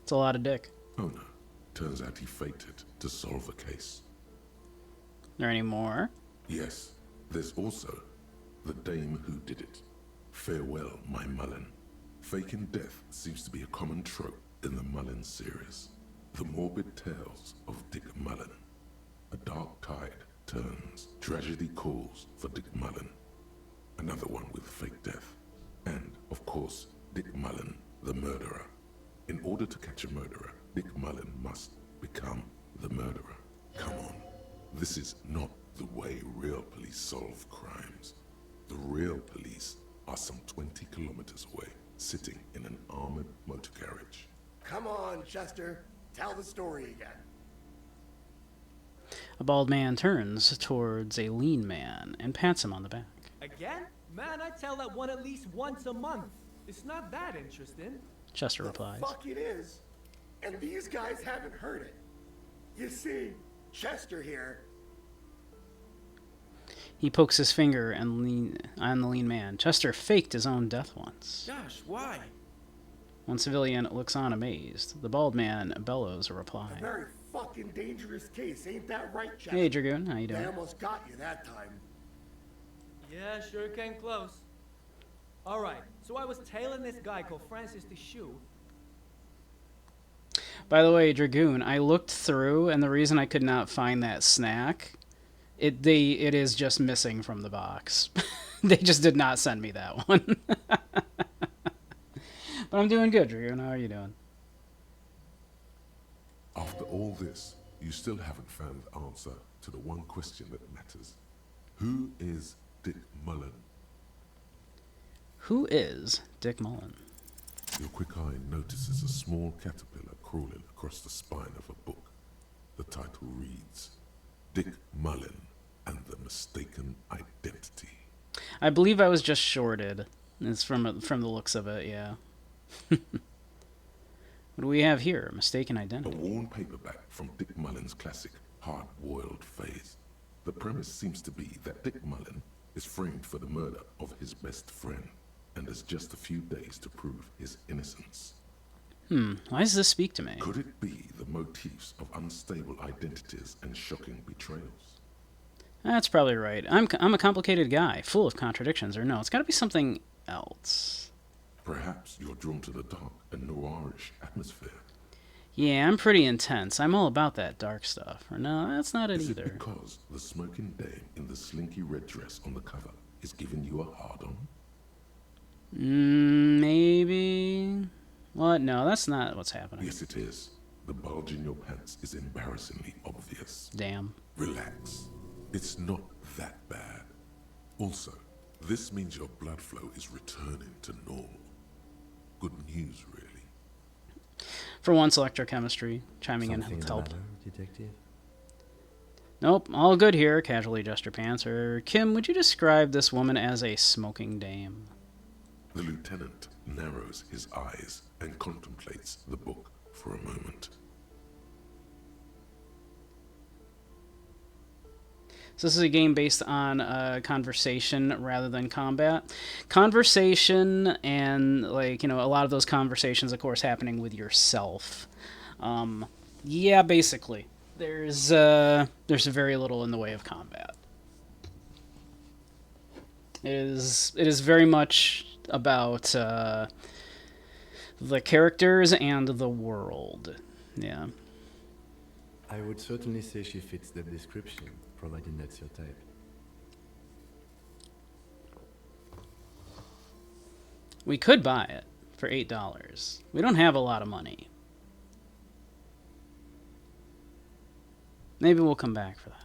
It's a lot of dick. Oh no. Turns out he faked it to solve a case. There any more? Yes. There's also The Dame Who Did It. Farewell, My Mullen. Faking death seems to be a common trope in the Mullen series. The morbid tales of Dick Mullen. A dark tide turns. Tragedy calls for Dick Mullen. Another one with fake death. And, of course, Dick Mullen, the murderer. In order to catch a murderer, Dick Mullen must become the murderer. Come on. This is not the way real police solve crimes. The real police are some 20 kilometers away, sitting in an armored motor carriage. Come on, Chester. Tell the story again. A bald man turns towards a lean man and pats him on the back. Again? Man, I tell that one at least once a month. It's not that interesting. Chester replies. Fuck it is. And these guys haven't heard it. You see, Chester here. He pokes his finger on the lean man. Chester faked his own death once. Gosh, why? One civilian looks on amazed. The bald man bellows a reply. A very fucking dangerous case, ain't that right, Chester? Hey, Dragoon, how you doing? They almost got you that time. Yeah, sure came close. Alright, so I was tailing this guy called Francis the Shoe. By the way, Dragoon, I looked through, and the reason I could not find that snack, it is just missing from the box. They just did not send me that one. But I'm doing good, Dragoon. How are you doing? After all this, you still haven't found the answer to the one question that matters. Who is Dick Mullen? Who is Dick Mullen? Your quick eye notices a small caterpillar crawling across the spine of a book. The title reads, Dick Mullen and the Mistaken Identity. I believe I was just shorted. It's from the looks of it, yeah. What do we have here? Mistaken A Identity. worn paperback from Dick Mullen's classic Hard-Boiled Phase. The premise seems to be that Dick Mullen is framed for the murder of his best friend and has just a few days to prove his innocence. Why does this speak to me? Could it be the motifs of unstable identities and shocking betrayals? That's probably right. I'm a complicated guy, full of contradictions, or no, it's got to be something else. Perhaps you're drawn to the dark and noirish atmosphere. Yeah, I'm pretty intense. I'm all about that dark stuff. Or no, that's not it Is either. it because the smoking dame in the slinky red dress on the cover is giving you a hard-on? Maybe. What? No, that's not what's happening. Yes, it is. The bulge in your pants is embarrassingly obvious. Damn. Relax. It's not that bad. Also, this means your blood flow is returning to normal. Good news, really. For once, electrochemistry chiming Something in the help. matter, detective? Nope, all good here. Casually adjust your pants. Or Kim, would you describe this woman as a smoking dame? The lieutenant narrows his eyes and contemplates the book for a moment. So this is a game based on conversation rather than combat. Conversation and, like, you know, a lot of those conversations, of course, happening with yourself. Yeah, basically. there's very little in the way of combat. It is very much about the characters and the world. Yeah. I would certainly say she fits the description, providing that's your type. We could buy it for $8. We don't have a lot of money. Maybe we'll come back for that.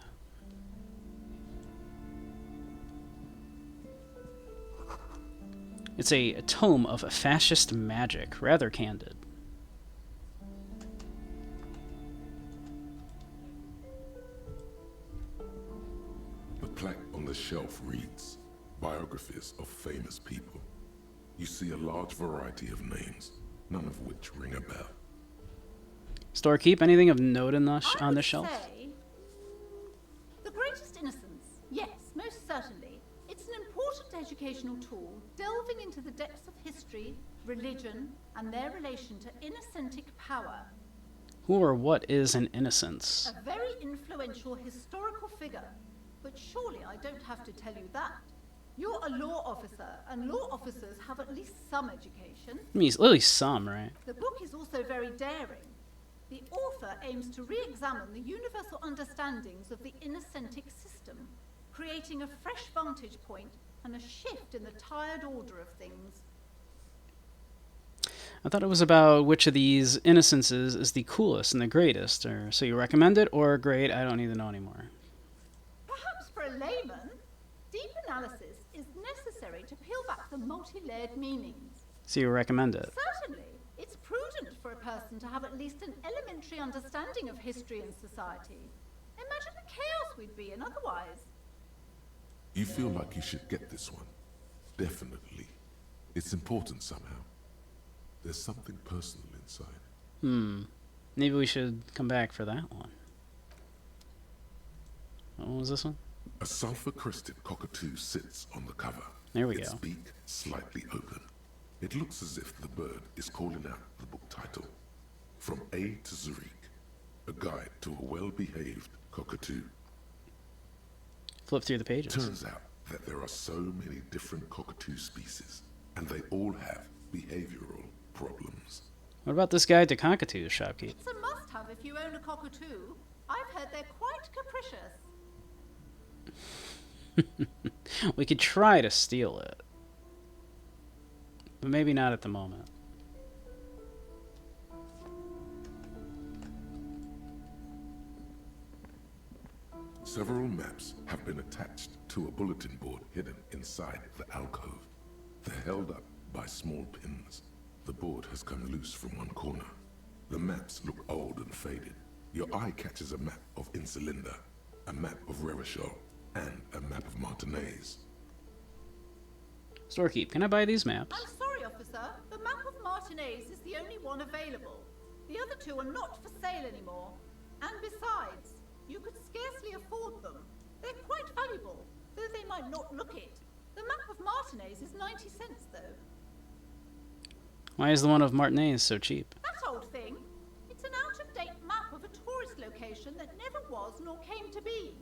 It's a tome of fascist magic, rather candid. The plaque on the shelf reads, Biographies of Famous People. You see a large variety of names, none of which ring a bell. Storekeep, anything of note on the shelf? Say, the greatest innocence. Yes, most certainly. It's an important educational tool, delving into the depths of history, religion, and their relation to innocentic power. Who or what is an innocence? A very influential historical figure. But surely I don't have to tell you that. You're a law officer, and law officers have at least some education. I mean, at least some, right? The book is also very daring. The author aims to re-examine the universal understandings of the innocentic system, creating a fresh vantage point and a shift in the tired order of things. I thought it was about which of these innocences is the coolest and the greatest, or so you recommend it, or great, I don't need to know anymore. Perhaps for a layman, deep analysis is necessary to peel back the multi-layered meanings. So you recommend it? Certainly. It's prudent for a person to have at least an elementary understanding of history and society. Imagine the chaos we'd be in otherwise. You feel like you should get this one. Definitely. It's important somehow. There's something personal inside. Maybe we should come back for that one. What was this one? A sulfur-crested cockatoo sits on the cover. There we its go. beak slightly open. It looks as if the bird is calling out the book title. From A to Zurich, a guide to a well-behaved cockatoo. Flip through the pages. Turns out that there are so many different cockatoo species, and they all have behavioral problems. What about this guide to cockatoos, shopkeep? It's a must-have if you own a cockatoo. I've heard they're quite capricious. We could try to steal it. But maybe not at the moment. Several maps have been attached to a bulletin board hidden inside the alcove. They're held up by small pins. The board has come loose from one corner. The maps look old and faded. Your eye catches a map of Insulinda, a map of Revachol, and a map of Martinez. Storekeep, can I buy these maps? I'm sorry, officer. The map of Martinez is the only one available. The other two are not for sale anymore. And besides, you could scarcely afford them. They're quite valuable, though they might not look it. The map of Martinez is 90 cents, though. Why is the one of Martinez so cheap? That old thing. It's an out-of-date map of a tourist location that never was nor came to be.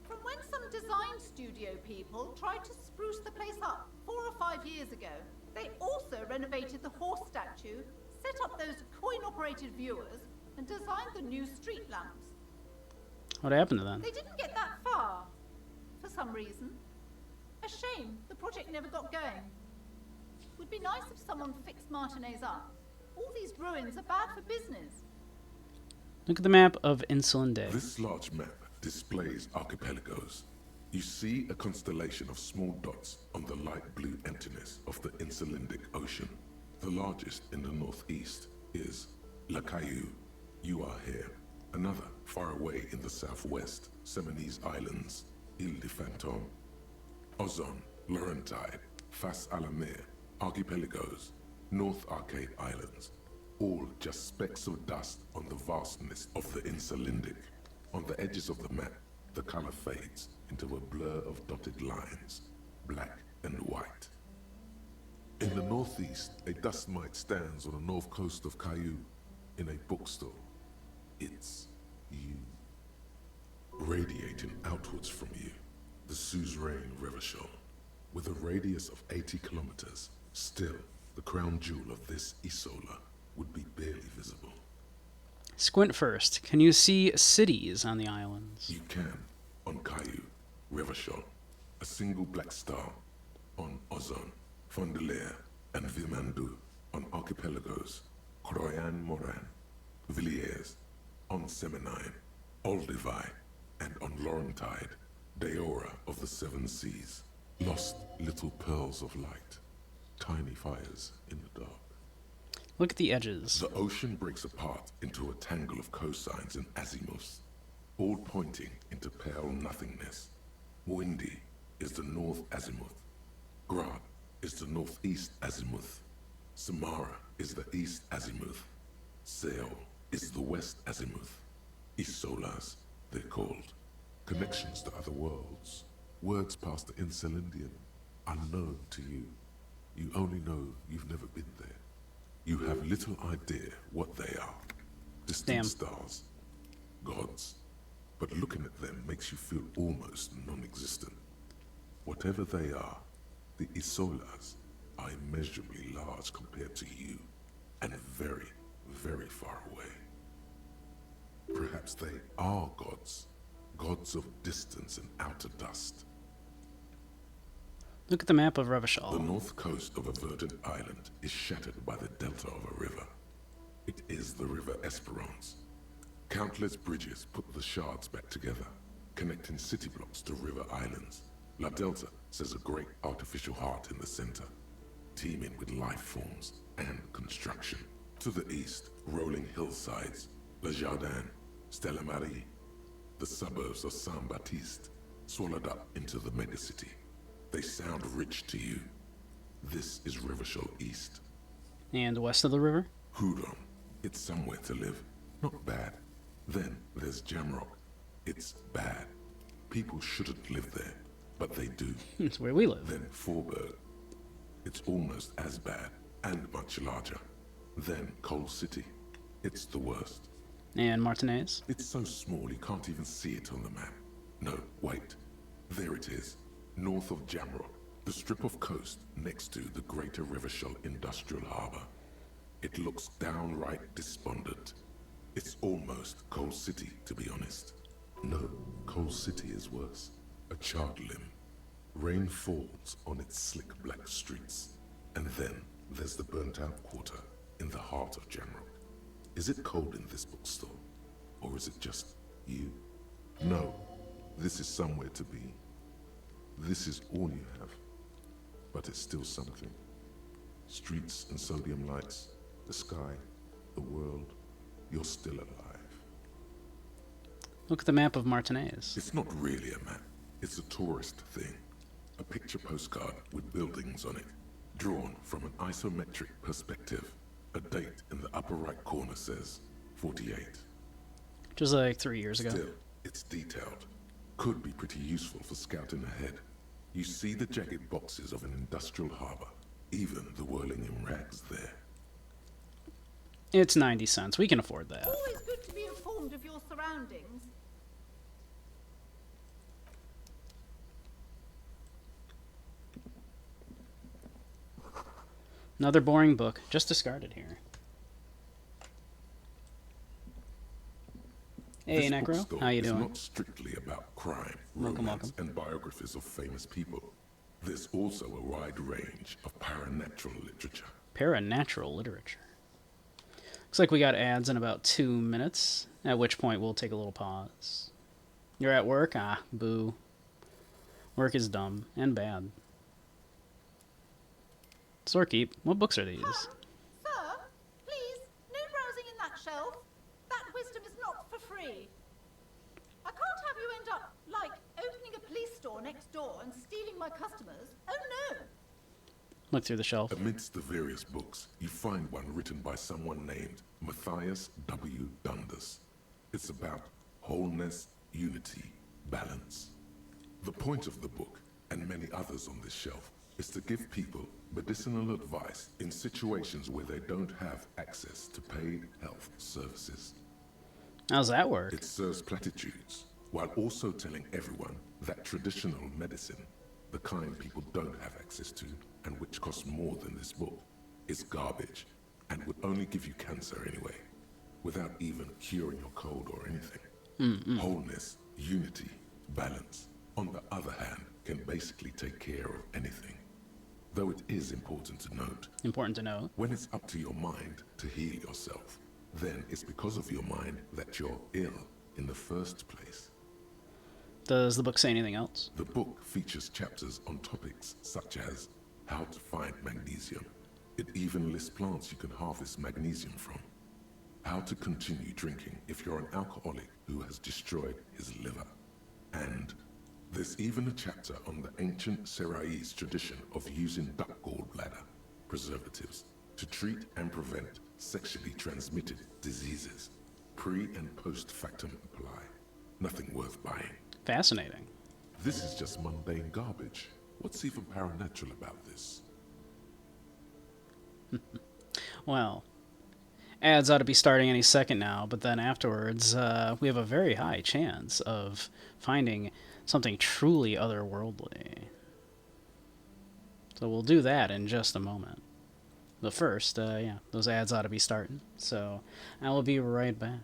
From when some design studio people tried to spruce the place up 4 or 5 years ago. They also renovated the horse statue, set up those coin-operated viewers, and designed the new street lamps. What happened to them? They didn't get that far, for some reason. A shame the project never got going. Would be nice if someone fixed Martinez up. All these ruins are bad for business. Look at the map of Insulinde. This large map displays archipelagos. You see a constellation of small dots on the light blue emptiness of the Insulindic Ocean. The largest in the northeast is La Caillou. You are here. Another, far away in the southwest, Seminese Islands, Ile de Fantôme, Ozon, Laurentide, Fas a la Mer, Archipelagos, North Arcade Islands, all just specks of dust on the vastness of the Insulindic. On the edges of the map, the color fades into a blur of dotted lines, black and white. In the northeast, a dust mite stands on the north coast of Caillou in a bookstore. It's you. Radiating outwards from you, the suzerain Revachol, with a radius of 80 kilometers, still, the crown jewel of this Isola would be barely visible. Squint first. Can you see cities on the islands? You can, on Caillou, Revachol, a single black star, on Ozon, Fondelier, and Vilmandu, on archipelagos, Croyan Moran, Villiers, on Semenine, Olduvai, and on Laurentide, Deora of the Seven Seas, lost little pearls of light, tiny fires in the dark. Look at the edges. The ocean breaks apart into a tangle of cosines and azimuths, all pointing into pale nothingness. Windy is the north azimuth. Grad is the northeast azimuth. Samara is the east azimuth. Seol is the west azimuth. Isolas, they're called. Connections to other worlds. Words past the Insulindian, unknown to you. You only know you've never been there. You have little idea what they are. Distant stars, gods. But looking at them makes you feel almost non-existent. Whatever they are, the Isolas are immeasurably large compared to you, and very, very far away. Perhaps they are gods, gods of distance and outer dust. Look at the map of Revachol. The north coast of a verdant island is shattered by the delta of a river. It is the River Esperance. Countless bridges put the shards back together, connecting city blocks to river islands. La Delta says a great artificial heart in the center, teeming with life forms and construction. To the east, rolling hillsides, Le Jardin, Stella Marie, the suburbs of Saint-Baptiste, swallowed up into the megacity. They sound rich to you. This is Revachol East. And west of the river? Hudon. It's somewhere to live. Not bad. Then there's Jamrock. It's bad. People shouldn't live there, but they do. It's where we live. Then Forberg. It's almost as bad, and much larger. Then Coal City. It's the worst. And Martinez? It's so small you can't even see it on the map. No, wait. There it is. North of Jamrock, the strip of coast next to the Greater Revachol Industrial Harbor. It looks downright despondent. It's almost Coal City, to be honest. No, Coal City is worse. A charred limb. Rain falls on its slick black streets. And then there's the burnt-out quarter in the heart of Jamrock. Is it cold in this bookstore? Or is it just you? No, this is somewhere to be. This is all you have. But it's still something. Streets and sodium lights, the sky, the world. You're still alive. Look at the map of Martinez. It's not really a map. It's a tourist thing. A picture postcard with buildings on it, drawn from an isometric perspective. A date in the upper right corner says 48. Which was like 3 years ago. Still, it's detailed. Could be pretty useful for scouting ahead. You see the jagged boxes of an industrial harbor, even the whirling in rags there. It's 90 cents. We can afford that. Always good to be informed of your surroundings. Another boring book. Just discarded here. Hey, This Necro. bookstore How you is doing? not strictly about crime, Welcome, romance, welcome. and biographies of famous people. There's also a wide range of paranatural literature. Paranatural literature. Looks like we got ads in about 2 minutes, at which point we'll take a little pause. You're at work? Ah, boo. Work is dumb and bad. Storekeep, what books are these? Sir, please, no browsing in that shelf. That wisdom is not for free. I can't have you end up, like, opening a police store next door and stealing my customers. Oh no! Look through the shelf. Amidst the various books, you find one written by someone named Matthias W. Dundas. It's about wholeness, unity, balance. The point of the book, and many others on this shelf, is to give people medicinal advice in situations where they don't have access to paid health services. How's that work? It serves platitudes, while also telling everyone that traditional medicine, the kind people don't have access to and which costs more than this book, is garbage and would only give you cancer anyway, without even curing your cold or anything. Wholeness, unity, balance, on the other hand, can basically take care of anything. Though it is important to note, when it's up to your mind to heal yourself, then it's because of your mind that you're ill in the first place. Does the book say anything else? The book features chapters on topics such as how to find magnesium. It even lists plants you can harvest magnesium from. How to continue drinking if you're an alcoholic who has destroyed his liver. And there's even a chapter on the ancient Seraïs tradition of using duck gallbladder preservatives to treat and prevent sexually transmitted diseases. Pre and post factum apply. Nothing worth buying. Fascinating. This is just mundane garbage. What's even paranatural about this? Well, ads ought to be starting any second now, but then afterwards, we have a very high chance of finding something truly otherworldly. So we'll do that in just a moment. But first, yeah, those ads ought to be starting. So I will be right back.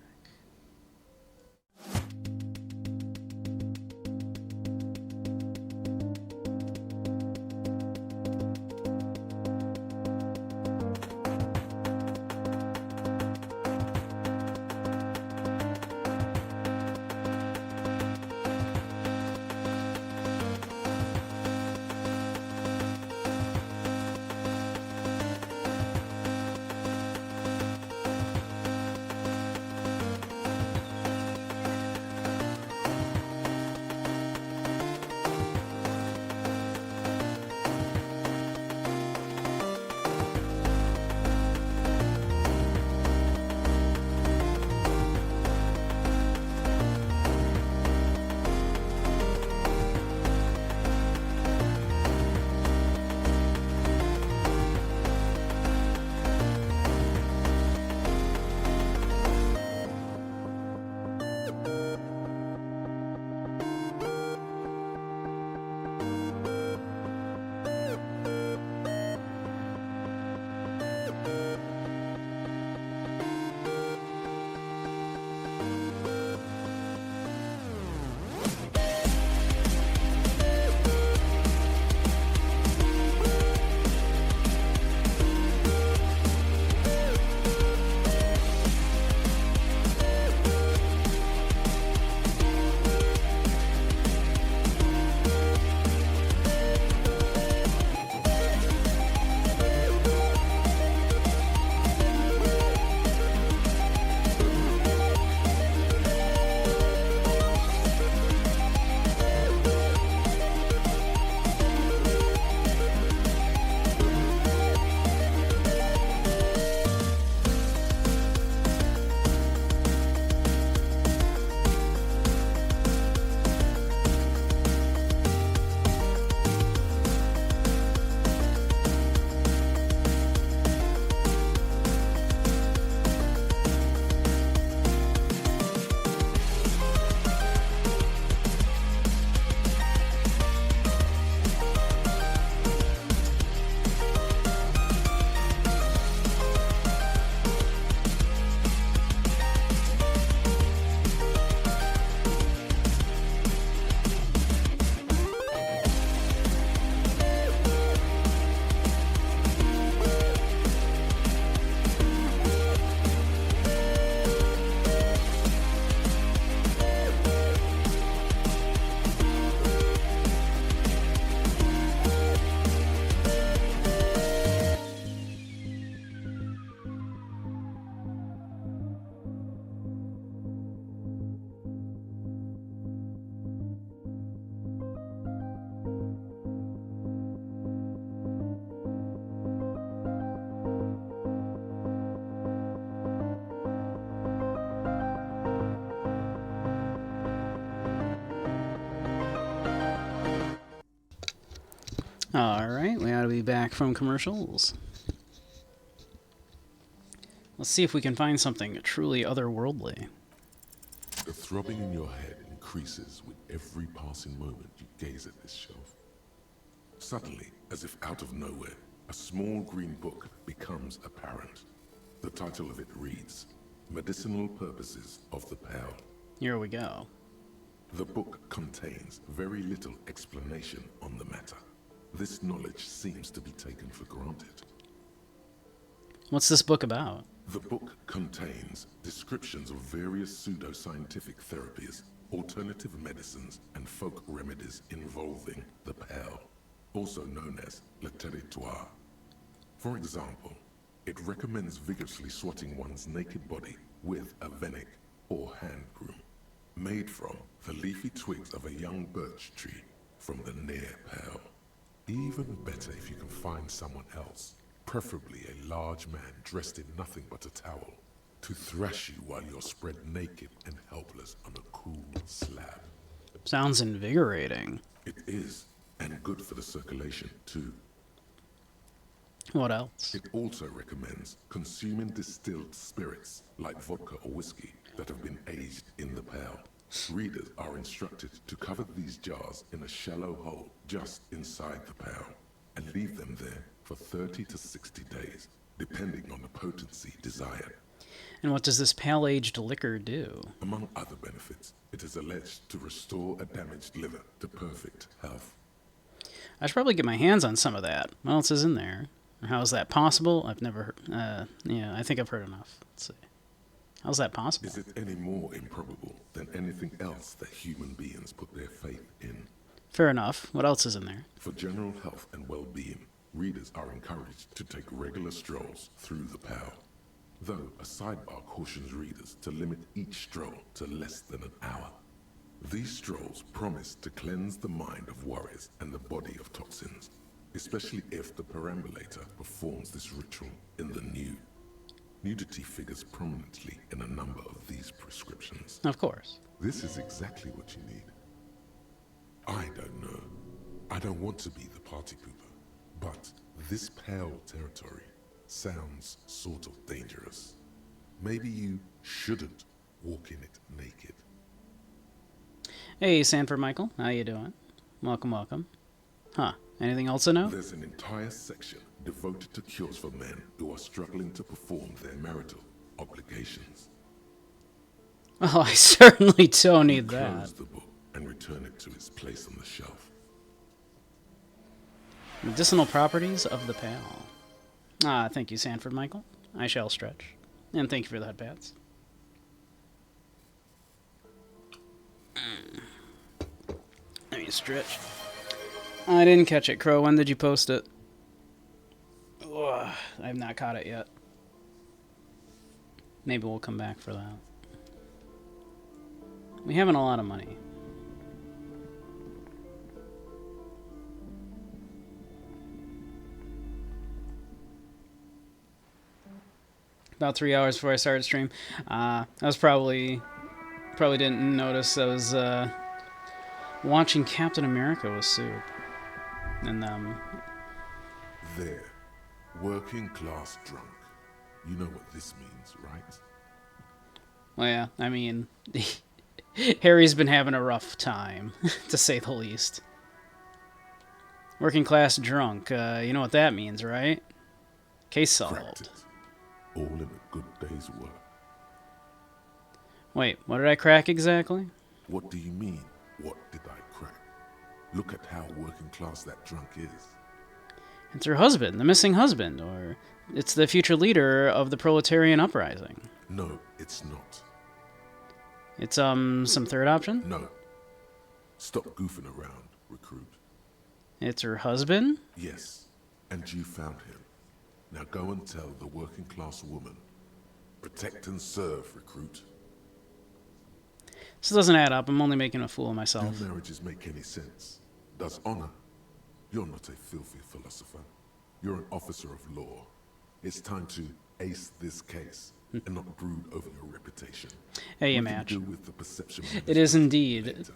Alright, we ought to be back from commercials. Let's see if we can find something truly otherworldly. The throbbing in your head increases with every passing moment you gaze at this shelf. Suddenly, as if out of nowhere, a small green book becomes apparent. The title of it reads, Medicinal Purposes of the Pearl. Here we go. The book contains very little explanation on the matter. This knowledge seems to be taken for granted. What's this book about? The book contains descriptions of various pseudoscientific therapies, alternative medicines, and folk remedies involving the pearl, also known as le territoire. For example, it recommends vigorously swatting one's naked body with a venek or hand broom, made from the leafy twigs of a young birch tree from the near pearl. Even better if you can find someone else, preferably a large man dressed in nothing but a towel, to thrash you while you're spread naked and helpless on a cool slab. Sounds invigorating. It is, and good for the circulation too. What else? It also recommends consuming distilled spirits like vodka or whiskey that have been aged in the pearl. Readers are instructed to cover these jars in a shallow hole just inside the pearl and leave them there for 30 to 60 days, depending on the potency desired. And what does this pale-aged liquor do? Among other benefits, it is alleged to restore a damaged liver to perfect health. I should probably get my hands on some of that. What else is in there? How is that possible? I've never heard... yeah, I think I've heard enough. Let's see. How's that possible? Is it any more improbable than anything else that human beings put their faith in? Fair enough. What else is in there? For general health and well-being, readers are encouraged to take regular strolls through the pearl, though a sidebar cautions readers to limit each stroll to less than an hour. These strolls promise to cleanse the mind of worries and the body of toxins, especially if the perambulator performs this ritual in the nude. Nudity figures prominently in a number of these prescriptions. Of course. This is exactly what you need. I don't know. I don't want to be the party pooper, but this pale territory sounds sort of dangerous. Maybe you shouldn't walk in it naked. Hey, Sanford Michael. How you doing? Welcome, welcome. Huh. Anything else to know? There's an entire section devoted to cures for men who are struggling to perform their marital obligations. Oh, I certainly don't need that. Close the book and return it to its place on the shelf. Medicinal properties of the pale. Ah, thank you, Sanford Michael. I shall stretch. And thank you for the head pats. Let me stretch. I didn't catch it, Crow. When did you post it? Ugh, I have not caught it yet. Maybe we'll come back for that. We haven't a lot of money. About 3 hours before I started stream. I was probably didn't notice I was watching Captain America with Soup. And There. Working class drunk. You know what this means, right? well, yeah, I mean, Harry's been having a rough time, to say the least. Working class drunk, you know what that means, right? Case Cracked solved. it. All in a good day's work. Wait, what did I crack exactly? What do you mean, what did I crack? Look at how working class that drunk is. It's her husband, the missing husband, or it's the future leader of the proletarian uprising. No, it's not. It's, some third option? No. Stop goofing around, recruit. It's her husband? Yes, and you found him. Now go and tell the working class woman. Protect and serve, recruit. This doesn't add up. I'm only making a fool of myself. Do marriages make any sense? Does honor? You're not a filthy philosopher. You're an officer of law. It's time to ace this case and not brood over your reputation. Hey, We can match. deal with the perception of It this is indeed later.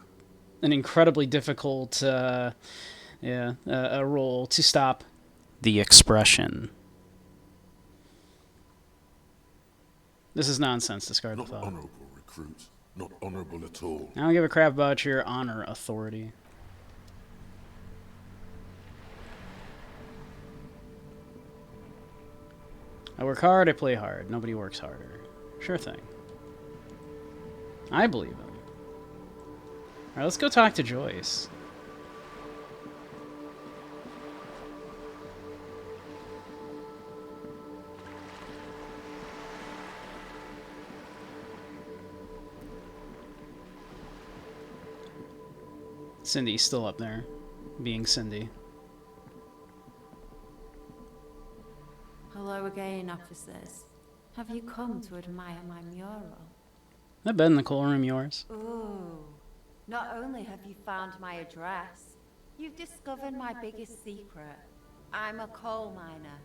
an incredibly difficult, a role to stop the expression. This is nonsense. Discard the Not thought. honorable, recruit. Not honorable at all. I don't give a crap about your honor, authority. I work hard, I play hard. Nobody works harder. Sure thing. I believe him. Alright, let's go talk to Joyce. Cindy's still up there, being Cindy. Hello again, officers. Have you come to admire my mural? That bed in the coal room yours? Ooh. Not only have you found my address, you've discovered my biggest secret. I'm a coal miner.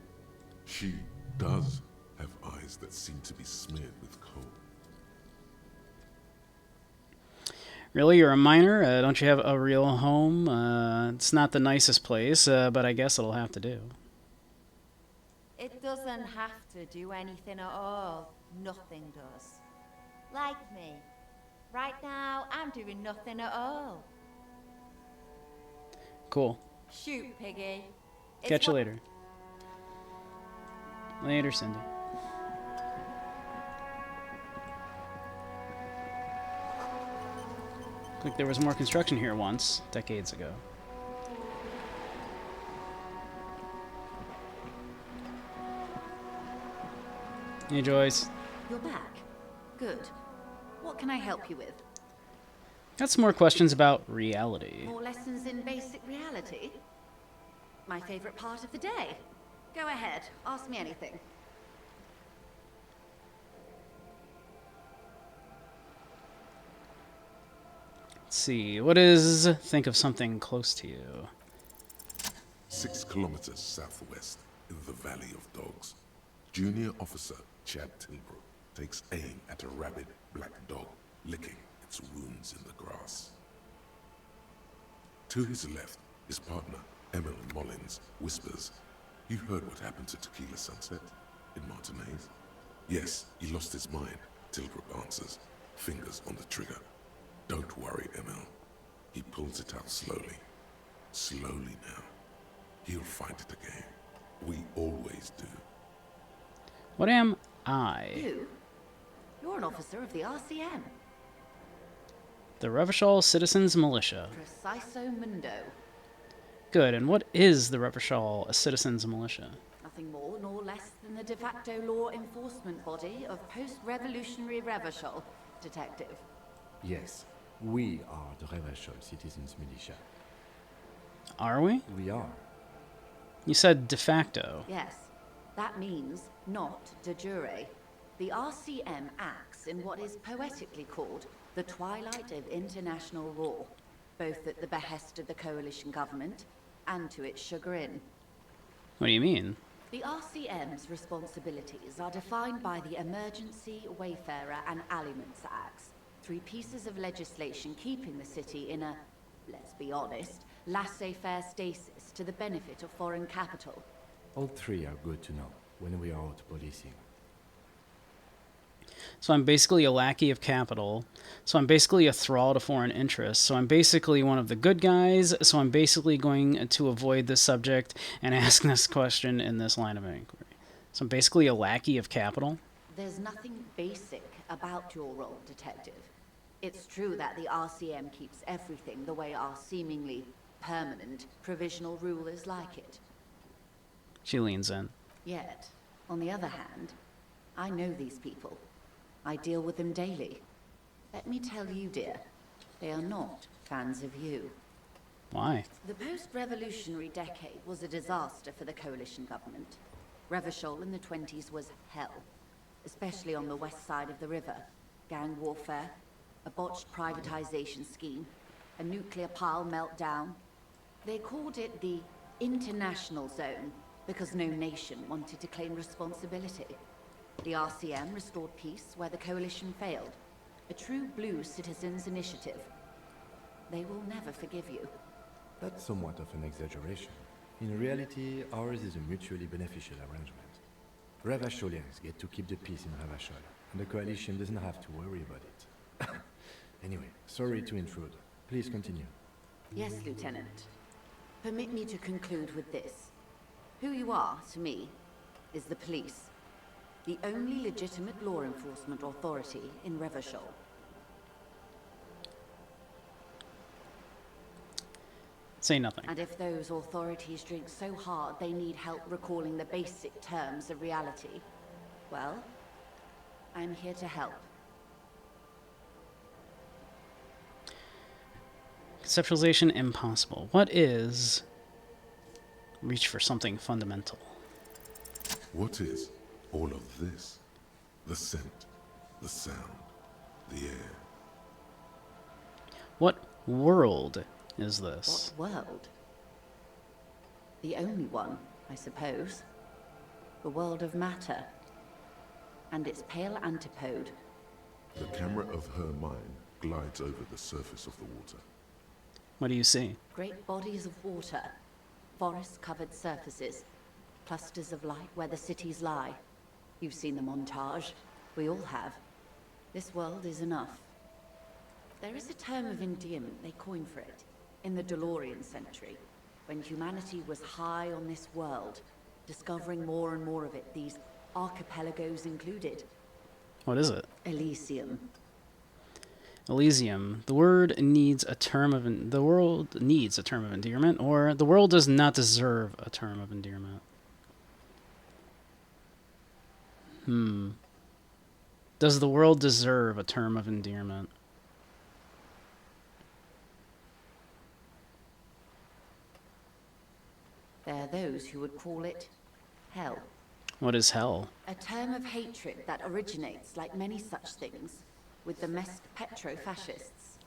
She does have eyes that seem to be smeared with coal. Really, you're a miner? Don't you have a real home? It's not the nicest place, but I guess it'll have to do. It doesn't have to do anything at all. Nothing does. Like me. Right now, I'm doing nothing at all. Cool. Shoot, piggy. Catch you later. Later, Cindy. Looked like there was more construction here once, decades ago. Hey, Joyce. You're back. Good. What can I help you with? Got some more questions about reality. More lessons in basic reality? My favorite part of the day. Go ahead, ask me anything. Let's see, what is think of something close to you? 6 kilometers southwest in the Valley of Dogs, Junior Officer Chad Tilbrook takes aim at a rabid black dog licking its wounds in the grass. To his left, his partner, Emil Mullins, whispers, "You heard what happened to Tequila Sunset in Martinez?" "Yes, he lost his mind," Tilbrook answers, fingers on the trigger. "Don't worry, Emil." He pulls it out slowly. Slowly now. He'll find it again. We always do. What am I? You? You're an officer of the RCM. The Revachol Citizens Militia. Preciso mundo. Good, and what is the Revachol Citizens Militia? Nothing more nor less than the de facto law enforcement body of post-revolutionary Revachol, Detective. Yes, we are the Revachol Citizens Militia. Are we? We are. You said de facto. Yes, that means not de jure. The RCM acts in what is poetically called the twilight of international law, both at the behest of the coalition government and to its chagrin. What do you mean? The RCM's responsibilities are defined by the Emergency, Wayfarer and Aliments Acts, 3 pieces of legislation keeping the city in a, let's be honest, laissez-faire stasis to the benefit of foreign capital. All 3 are good to know when we are out policing. So I'm basically a lackey of capital. So I'm basically a thrall to foreign interests. So I'm basically one of the good guys. So I'm basically going to avoid this subject and ask this question in this line of inquiry. So I'm basically a lackey of capital. There's nothing basic about your role, Detective. It's true that the RCM keeps everything the way our seemingly permanent provisional rulers like it. She leans in. Yet, on the other hand, I know these people. I deal with them daily. Let me tell you, dear, they are not fans of you. Why? The post-revolutionary decade was a disaster for the coalition government. Revachol in the 20s was hell, especially on the west side of the river. Gang warfare, a botched privatization scheme, a nuclear pile meltdown. They called it the international zone because no nation wanted to claim responsibility. The RCM restored peace where the coalition failed. A true blue citizens' initiative. They will never forgive you. That's somewhat of an exaggeration. In reality, ours is a mutually beneficial arrangement. Revacholians get to keep the peace in Revachol, and the coalition doesn't have to worry about it. Anyway, sorry to intrude. Please continue. Yes, Lieutenant. Permit me to conclude with this. Who you are, to me, is the police. The only legitimate law enforcement authority in Revachol. Say nothing. And if those authorities drink so hard they need help recalling the basic terms of reality, well, I'm here to help. Conceptualization impossible. What is... Reach for something fundamental. What is all of this? The scent, the sound, the air. What world is this? What world? The only one, I suppose. The world of matter. And its pale antipode. The camera of her mind glides over the surface of the water. What do you see? Great bodies of water. Forest-covered surfaces. Clusters of light where the cities lie. You've seen the montage. We all have. This world is enough. There is a term of endearment they coined for it. In the DeLorean century, when humanity was high on this world, discovering more and more of it, these archipelagos included. What is it? Elysium. Elysium. The world needs a term of endearment, or the world does not deserve a term of endearment. Does the world deserve a term of endearment? There are those who would call it hell. What is hell? A term of hatred that originates, like many such things, with the petro-fascists.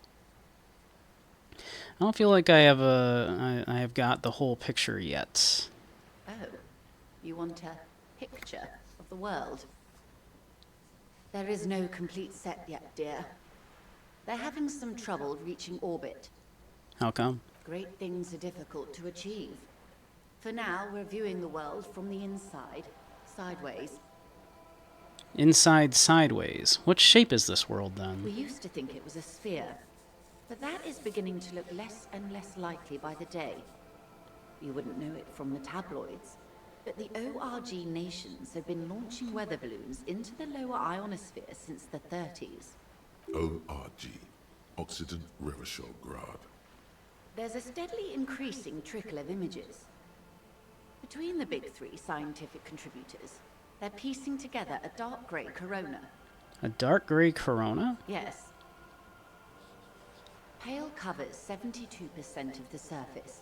I don't feel like I have got the whole picture yet. Oh, you want a picture of the world? There is no complete set yet, dear. They're having some trouble reaching orbit. How come? Great things are difficult to achieve. For now, we're viewing the world from the inside, sideways. Inside sideways. What shape is this world, then? We used to think it was a sphere, but that is beginning to look less and less likely by the day. You wouldn't know it from the tabloids, but the ORG nations have been launching weather balloons into the lower ionosphere since the 30s. ORG, Occident Revachol Grad. There's a steadily increasing trickle of images. Between the big three scientific contributors, they're piecing together a dark grey corona. A dark gray corona? Yes. Pale covers 72% of the surface.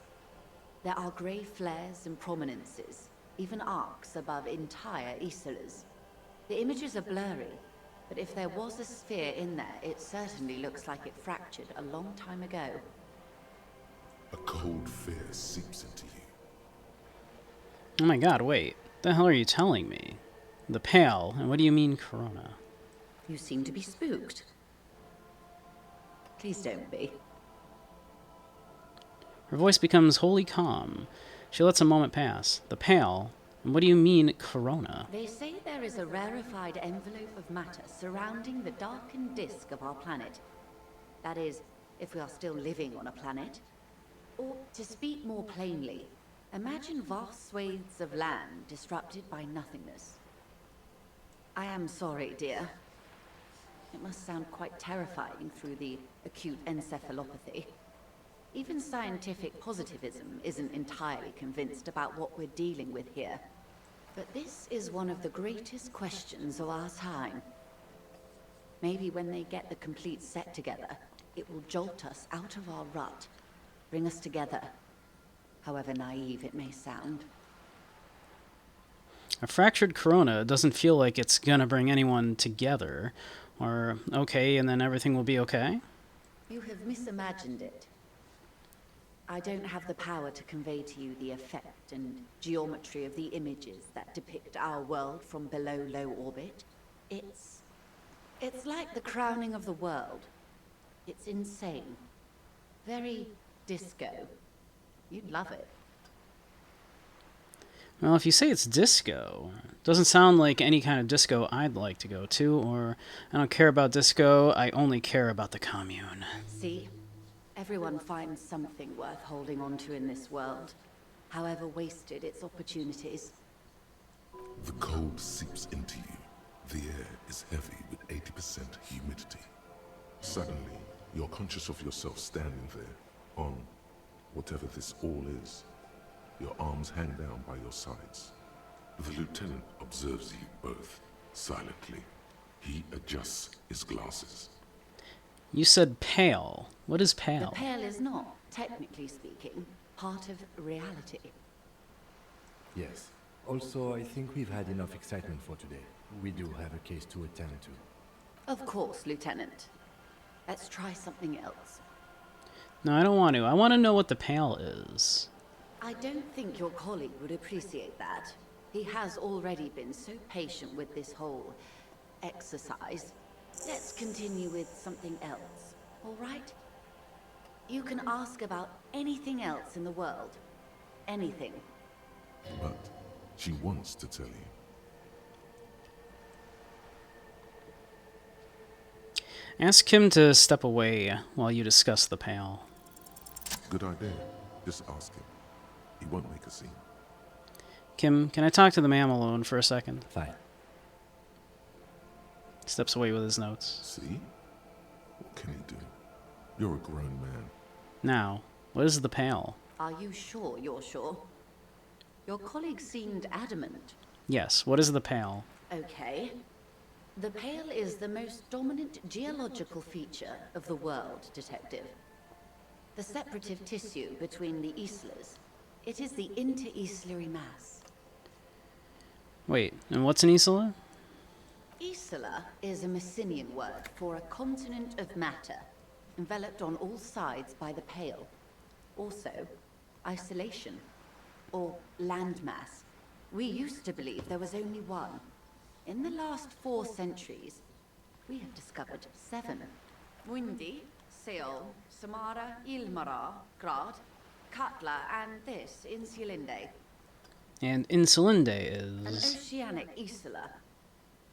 There are grey flares and prominences, even arcs above entire isolas. The images are blurry, but if there was a sphere in there, it certainly looks like it fractured a long time ago. A cold fear seeps into you. Oh my god, wait. The hell are you telling me? The pale, and what do you mean corona? You seem to be spooked. Please don't be. Her voice becomes wholly calm. She lets a moment pass. The pale, and what do you mean corona? They say there is a rarefied envelope of matter surrounding the darkened disk of our planet. That is, if we are still living on a planet. Or, to speak more plainly, imagine vast swathes of land disrupted by nothingness. I am sorry, dear. It must sound quite terrifying through the acute encephalopathy. Even scientific positivism isn't entirely convinced about what we're dealing with here. But this is one of the greatest questions of our time. Maybe when they get the complete set together, it will jolt us out of our rut, bring us together, however naive it may sound. A fractured corona doesn't feel like it's gonna bring anyone together. Or, okay, and then everything will be okay? You have misimagined it. I don't have the power to convey to you the effect and geometry of the images that depict our world from below low orbit. It's like the crowning of the world. It's insane. Very disco. You'd love it. Well, if you say it's disco, doesn't sound like any kind of disco I'd like to go to, or I don't care about disco, I only care about the commune. See? Everyone finds something worth holding on to in this world, however wasted its opportunities. The cold seeps into you. The air is heavy with 80% humidity. Suddenly, you're conscious of yourself standing there, on whatever this all is. Your arms hang down by your sides. The lieutenant observes you both, silently. He adjusts his glasses. You said pale. What is The pale? Pale is not, technically speaking, part of reality. Yes. Also, I think we've had enough excitement for today. We do have a case to attend to. Of course, Lieutenant. Let's try something else. No, I don't want to. I want to know what the pale is. I don't think your colleague would appreciate that. He has already been so patient with this whole exercise. Let's continue with something else, all right? You can ask about anything else in the world. Anything. But she wants to tell you. Ask him to step away while you discuss the pale. Good idea. Just ask him. He won't make a scene. Kim, can I talk to the ma'am alone for a second? Fine. Steps away with his notes. See? What can he do? You're a grown man. Now, what is the pale? Are you sure you're sure? Your colleague seemed adamant. Yes, what is the pale? Okay. The Pale is the most dominant geological feature of the world, Detective. The separative tissue between the islas. It is the inter-islary mass. Wait, and what's an isla? Isla is a Messinian word for a continent of matter, enveloped on all sides by the Pale. Also, isolation, or landmass. We used to believe there was only one. In the last 4 centuries, we have discovered 7. Muindi, Seol, Samara, Ilmara, Grad, Katla, and this, Insulinde. And Insulinde An is... oceanic isla.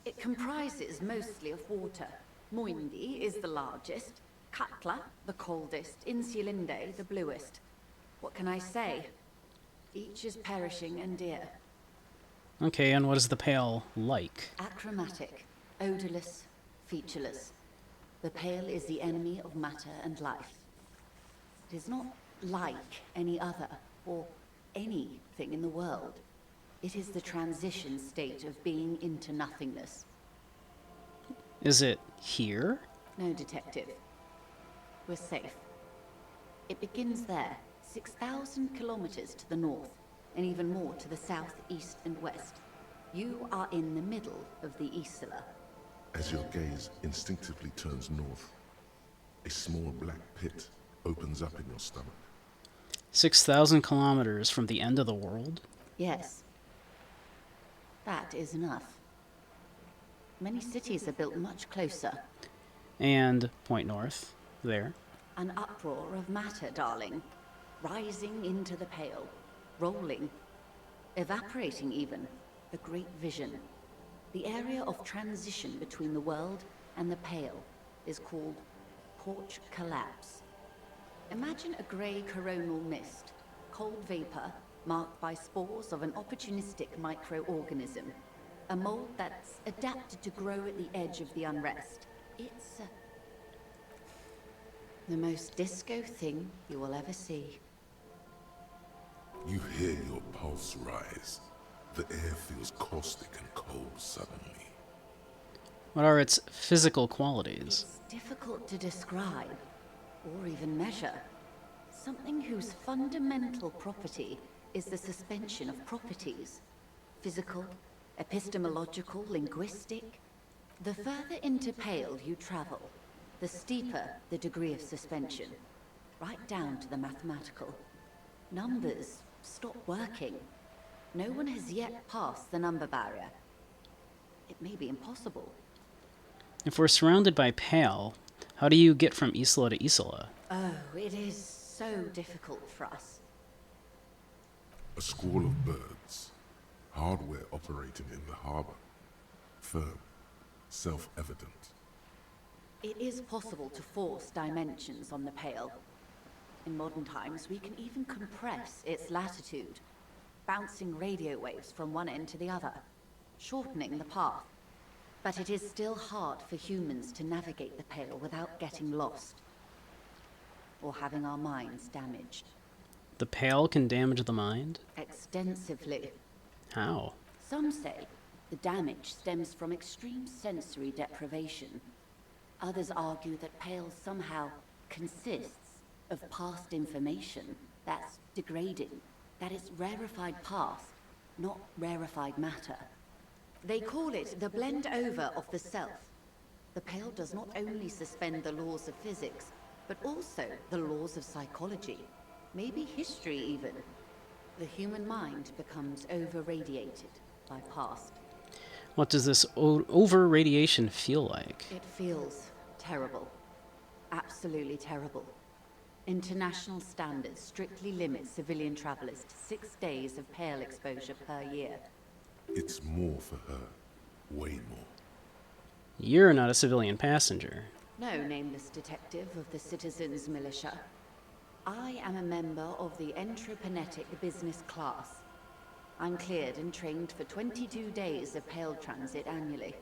It comprises mostly of water. Muindi is the largest, Katla the coldest, Insulinde the bluest. What can I say? Each is perishing and dear. Okay, and what is the pale like? Achromatic, odorless, featureless. The Pale is the enemy of matter and life. It is not like any other, or anything in the world. It is the transition state of being into nothingness. Is it here? No, Detective. We're safe. It begins there, 6,000 kilometers to the north, and even more to the south, east, and west. You are in the middle of the Isla. As your gaze instinctively turns north, a small black pit opens up in your stomach. 6,000 kilometers from the end of the world? Yes. That is enough. Many cities are built much closer. And point north, there. An uproar of matter, darling. Rising into the Pale. Rolling. Evaporating even. The Great Vision. The area of transition between the world and the Pale is called Porch Collapse. Imagine a grey coronal mist. Cold vapor marked by spores of an opportunistic microorganism. A mold that's adapted to grow at the edge of the unrest. It's the most disco thing you will ever see. You hear your pulse rise. The air feels caustic and cold suddenly. What are its physical qualities? It's difficult to describe, or even measure. Something whose fundamental property is the suspension of properties. Physical, epistemological, linguistic. The further into Pale you travel, the steeper the degree of suspension, right down to the mathematical. Numbers stop working. No one has yet passed the number barrier. It may be impossible. If we're surrounded by Pale, how do you get from Isla to Isla? Oh, it is so difficult for us. A squall of birds, Hardware operating in the harbor. Firm. Self-evident. It is possible to force dimensions on the Pale. In modern times, we can even compress its latitude, bouncing radio waves from one end to the other, shortening the path. But it is still hard for humans to navigate the Pale without getting lost, or having our minds damaged. The Pale can damage the mind? Extensively. How? Some say the damage stems from extreme sensory deprivation. Others argue that Pale somehow consists of past information that's degrading, that it's rarefied past, not rarefied matter. They call it the blend over of the self. The Pale does not only suspend the laws of physics, but also the laws of psychology, maybe history even. The human mind becomes over-radiated by past. What does this over-radiation feel like? It feels terrible. Absolutely terrible. International standards strictly limit civilian travelers to 6 days of Pale exposure per year. It's more for her. Way more. You're not a civilian passenger. No nameless detective of the Citizens Militia. I am a member of the Entreprenetic Business Class. I'm cleared and trained for 22 days of Pale transit annually.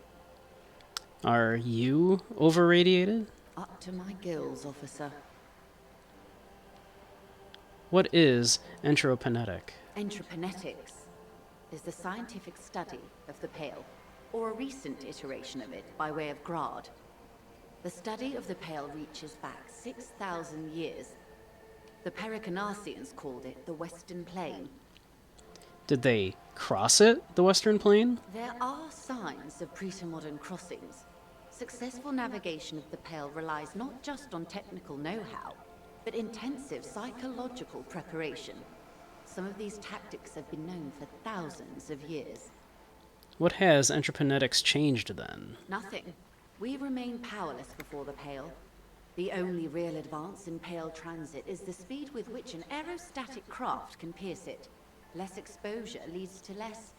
Are you over-radiated? Up to my gills, officer. What is entropinetic? Entreprenetics is the scientific study of the Pale, or a recent iteration of it by way of Grad. The study of the Pale reaches back 6,000 years. The Pericarnassians called it the Western Plain. Did they cross it, the Western Plain? There are signs of pre-modern crossings. Successful navigation of the Pale relies not just on technical know-how, but intensive psychological preparation. Some of these tactics have been known for thousands of years. What has entreprenetics changed then? Nothing. We remain powerless before the Pale. The only real advance in Pale transit is the speed with which an aerostatic craft can pierce it. Less exposure leads to less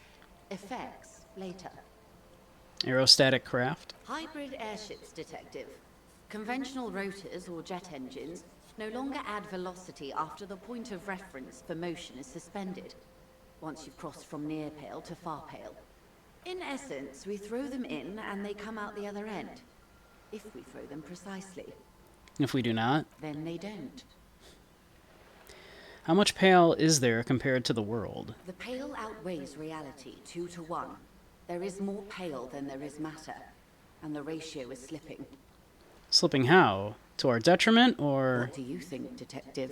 effects later. Aerostatic craft? Hybrid airships, Detective. Conventional rotors or jet engines no longer add velocity after the point of reference for motion is suspended, once you've crossed from near Pale to far Pale. In essence, we throw them in and they come out the other end. If we throw them precisely. If we do not? Then they don't. How much Pale is there compared to the world? The Pale outweighs reality 2 to 1. There is more Pale than there is matter, and the ratio is slipping. Slipping how? To our detriment, or...? What do you think, Detective?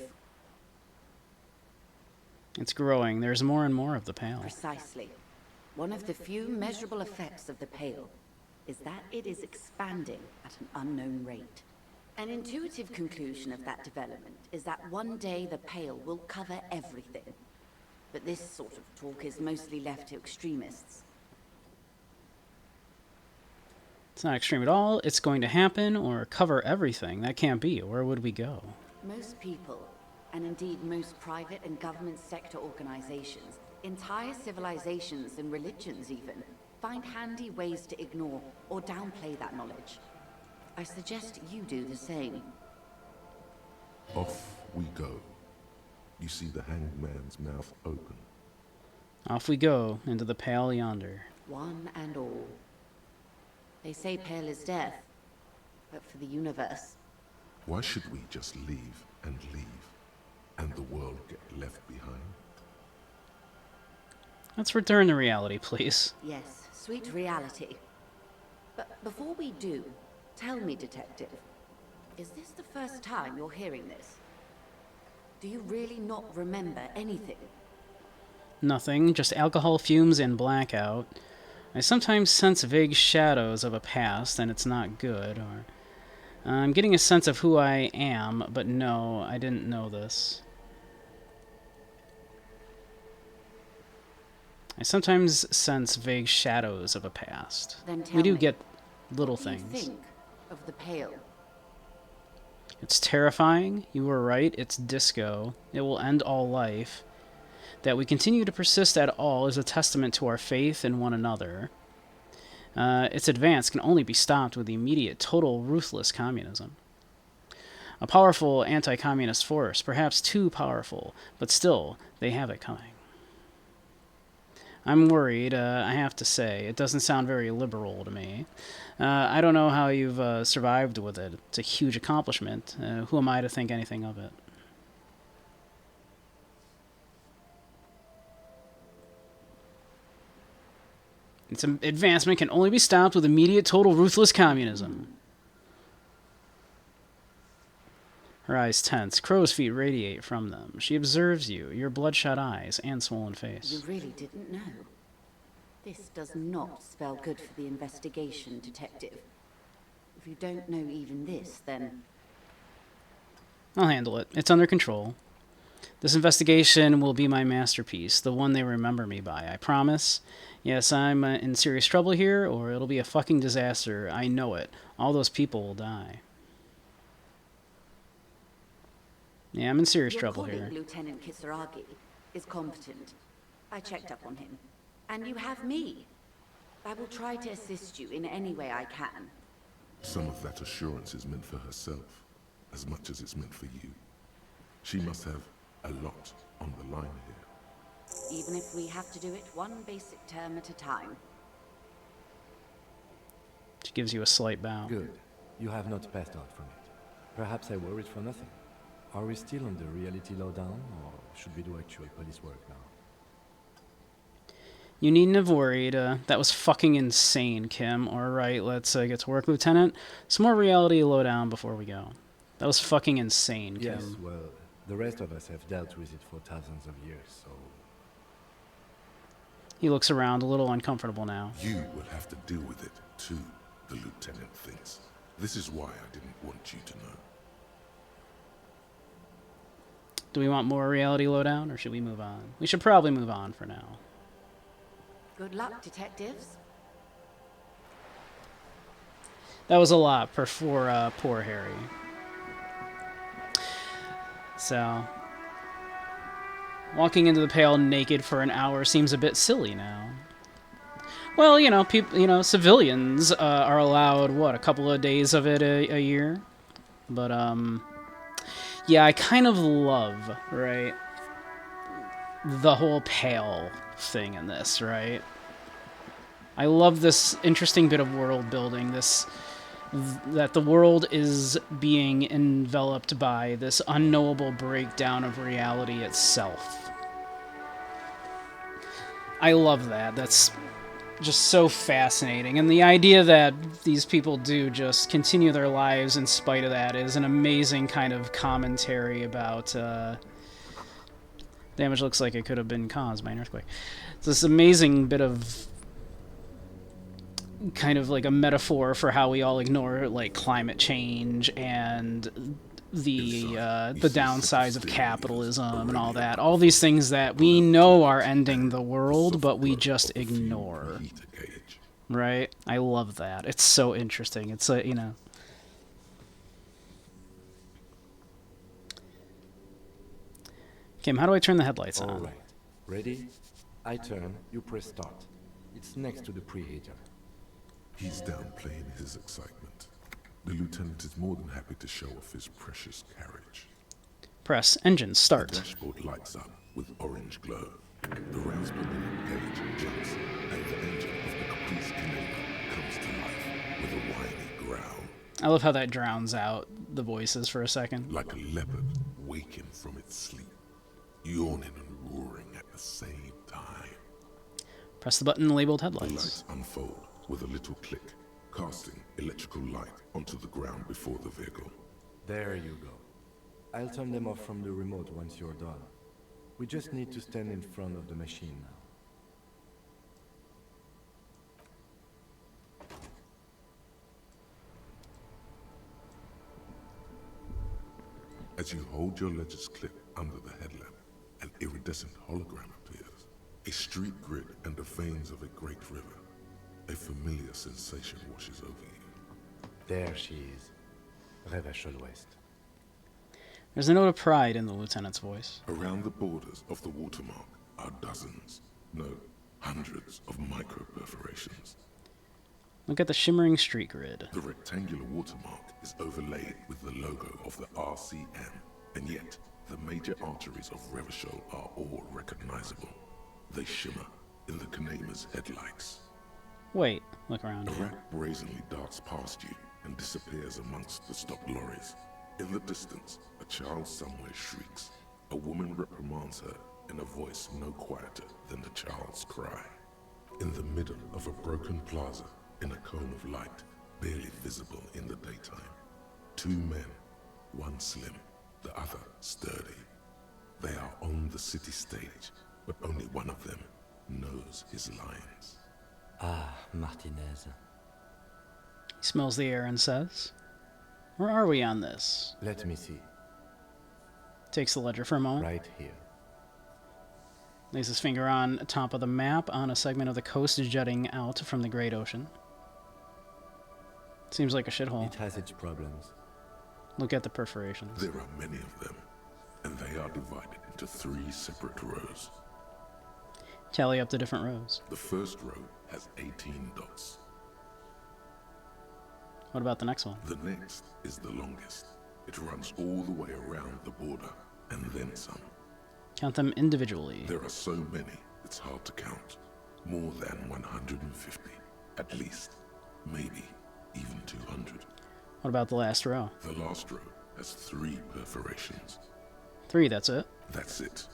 It's growing. There's more and more of the Pale. Precisely. One of the few measurable effects of the Pale is that it is expanding at an unknown rate. An intuitive conclusion of that development is that one day the Pale will cover everything. But this sort of talk is mostly left to extremists. It's not extreme at all. It's going to happen or cover everything. That can't be. Where would we go? Most people, and indeed most private and government sector organizations, entire civilizations and religions even, find handy ways to ignore or downplay that knowledge. I suggest you do the same. Off we go. You see the hanged man's mouth open. Off we go, into the Pale yonder. One and all. They say Pale is death, but for the universe. Why should we just leave, and the world get left behind? Let's return to reality, please. Yes, sweet reality. But before we do, tell me, Detective, is this the first time you're hearing this? Do you really not remember anything? Nothing, just alcohol fumes and blackout. I sometimes sense vague shadows of a past, and it's not good, or... I'm getting a sense of who I am, but no, I didn't know this. I sometimes sense vague shadows of a past. Then tell We do me, get little what do you things. think of the Pale? It's terrifying. You were right. It's disco. It will end all life. That we continue to persist at all is a testament to our faith in one another. Its advance can only be stopped with the immediate, total, ruthless communism. A powerful anti-communist force, perhaps too powerful, but still, they have it coming. I'm worried, I have to say. It doesn't sound very liberal to me. I don't know how you've survived with it. It's a huge accomplishment. Who am I to think anything of it? Its advancement can only be stopped with immediate, total, ruthless communism. Her eyes tense. Crow's feet radiate from them. She observes you, your bloodshot eyes and swollen face. You really didn't know. This does not spell good for the investigation, Detective. If you don't know even this, then... I'll handle it. It's under control. This investigation will be my masterpiece, the one they remember me by, I promise. Yes, I'm in serious trouble here, or it'll be a fucking disaster. I know it. All those people will die. Yeah, I'm in serious trouble here. Lieutenant Kisaragi is competent. I checked up on him. And you have me. I will try to assist you in any way I can. Some of that assurance is meant for herself, as much as it's meant for you. She must have a lot on the line here. Even if we have to do it one basic term at a time. She gives you a slight bow. Good. You have not passed out from it. Perhaps I worried for nothing. Are we still on the reality lowdown, or should we do actual police work now? You needn't have worried. That was fucking insane, Kim. Alright, let's get to work, Lieutenant. Some more reality lowdown before we go. That was fucking insane, Kim. Yes, well, the rest of us have dealt with it for thousands of years, so... He looks around, a little uncomfortable now. You will have to deal with it, too, the Lieutenant thinks. This is why I didn't want you to know. Do we want more reality lowdown, or should we move on? We should probably move on for now. Good luck, detectives. That was a lot for poor Harry. So, walking into the Pale naked for an hour seems a bit silly now. Well, you know, civilians are allowed, what, a couple of days of it a year? But, yeah, I kind of love, right, the whole Pale thing in this, right? I love this interesting bit of world building, that the world is being enveloped by this unknowable breakdown of reality itself. I love that. That's just so fascinating. And the idea that these people do just continue their lives in spite of that is an amazing kind of commentary about damage looks like it could have been caused by an earthquake. It's this amazing bit of kind of like a metaphor for how we all ignore like climate change and the downsides of capitalism and all that. All these things that we know are ending the world, but we just ignore. Right? I love that. It's so interesting. It's you know. Kim, how do I turn the headlights on? All right. Ready? I turn, you press start. It's next to the preheater. He's downplaying his excitement. The Lieutenant is more than happy to show off his precious carriage. Press engine start. The dashboard lights up with orange glow. The rouse propeller gauge jumps, and the engine of the Caprice Canela comes to life with a whiny growl. I love how that drowns out the voices for a second. Like a leopard waking from its sleep, yawning and roaring at the same time. Press the button labeled The headlights. lights unfold with a little click, casting electrical light onto the ground before the vehicle. There you go. I'll turn them off from the remote once you're done. We just need to stand in front of the machine now. As you hold your ledger's clip under the headlamp, an iridescent hologram appears. A street grid and the veins of a great river. A familiar sensation washes over you. There she is. Revachol West. There's a note of pride in the lieutenant's voice. Around the borders of the watermark, Look at the shimmering street grid. The rectangular watermark is overlaid with the logo of the RCM, and yet the major arteries of Revachol are all recognizable. They shimmer in the Kanema's headlights. Wait, look around. A rat brazenly darts past you and disappears amongst the stopped lorries. In the distance, a child somewhere shrieks. A woman reprimands her in a voice no quieter than the child's cry. In the middle of a broken plaza, in a cone of light, barely visible in the daytime, two men, one slim, the other sturdy. They are on the city stage, but only one of them knows his lines. Ah, Martinez. He smells the air and says, "Where are we on this?" Let me see. Takes the ledger for a moment. Right here. Lays his finger on top of the map on a segment of the coast jutting out from the great ocean. Seems like a shithole. It has its problems. Look at the perforations. There are many of them, and they are divided into 3 separate rows. Tally up the different rows. The first row has 18 dots. What about the next one? The next is the longest. It runs all the way around the border, and then some. Count them individually. There are so many, it's hard to count. More than 150, at least. Maybe even 200. What about the last row? The last row has 3 perforations. 3, that's it? That's it.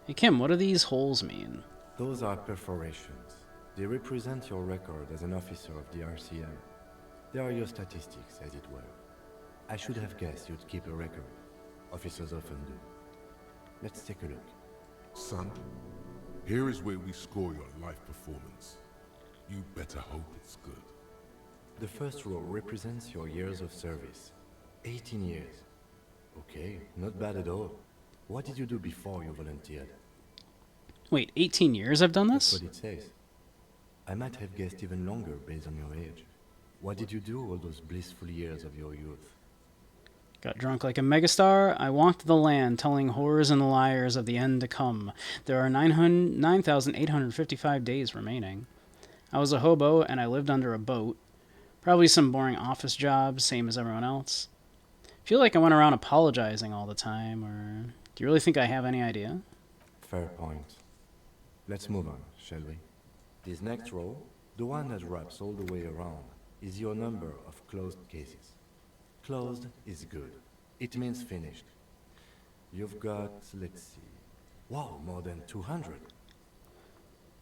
Hey Kim, what do these holes mean? Those are perforations. They represent your record as an officer of the RCM. They are your statistics, as it were. I should have guessed you'd keep a record. Officers often do. Let's take a look. Son, here is where we score your life performance. You better hope it's good. The first row represents your years of service. 18 years. Okay, not bad at all. What did you do before you volunteered? Wait, 18 years I've done this? That's what it says. I might have guessed even longer based on your age. What did you do all those blissful years of your youth? Got drunk like a megastar. I walked the land, telling horrors and liars of the end to come. There are 9,855 days remaining. I was a hobo, and I lived under a boat. Probably some boring office jobs, same as everyone else. Feel like I went around apologizing all the time, or do you really think I have any idea? Fair point. Let's move on, shall we? This next row, the one that wraps all the way around, is your number of closed cases. Closed is good. It means finished. You've got, let's see, wow, more than 200. Is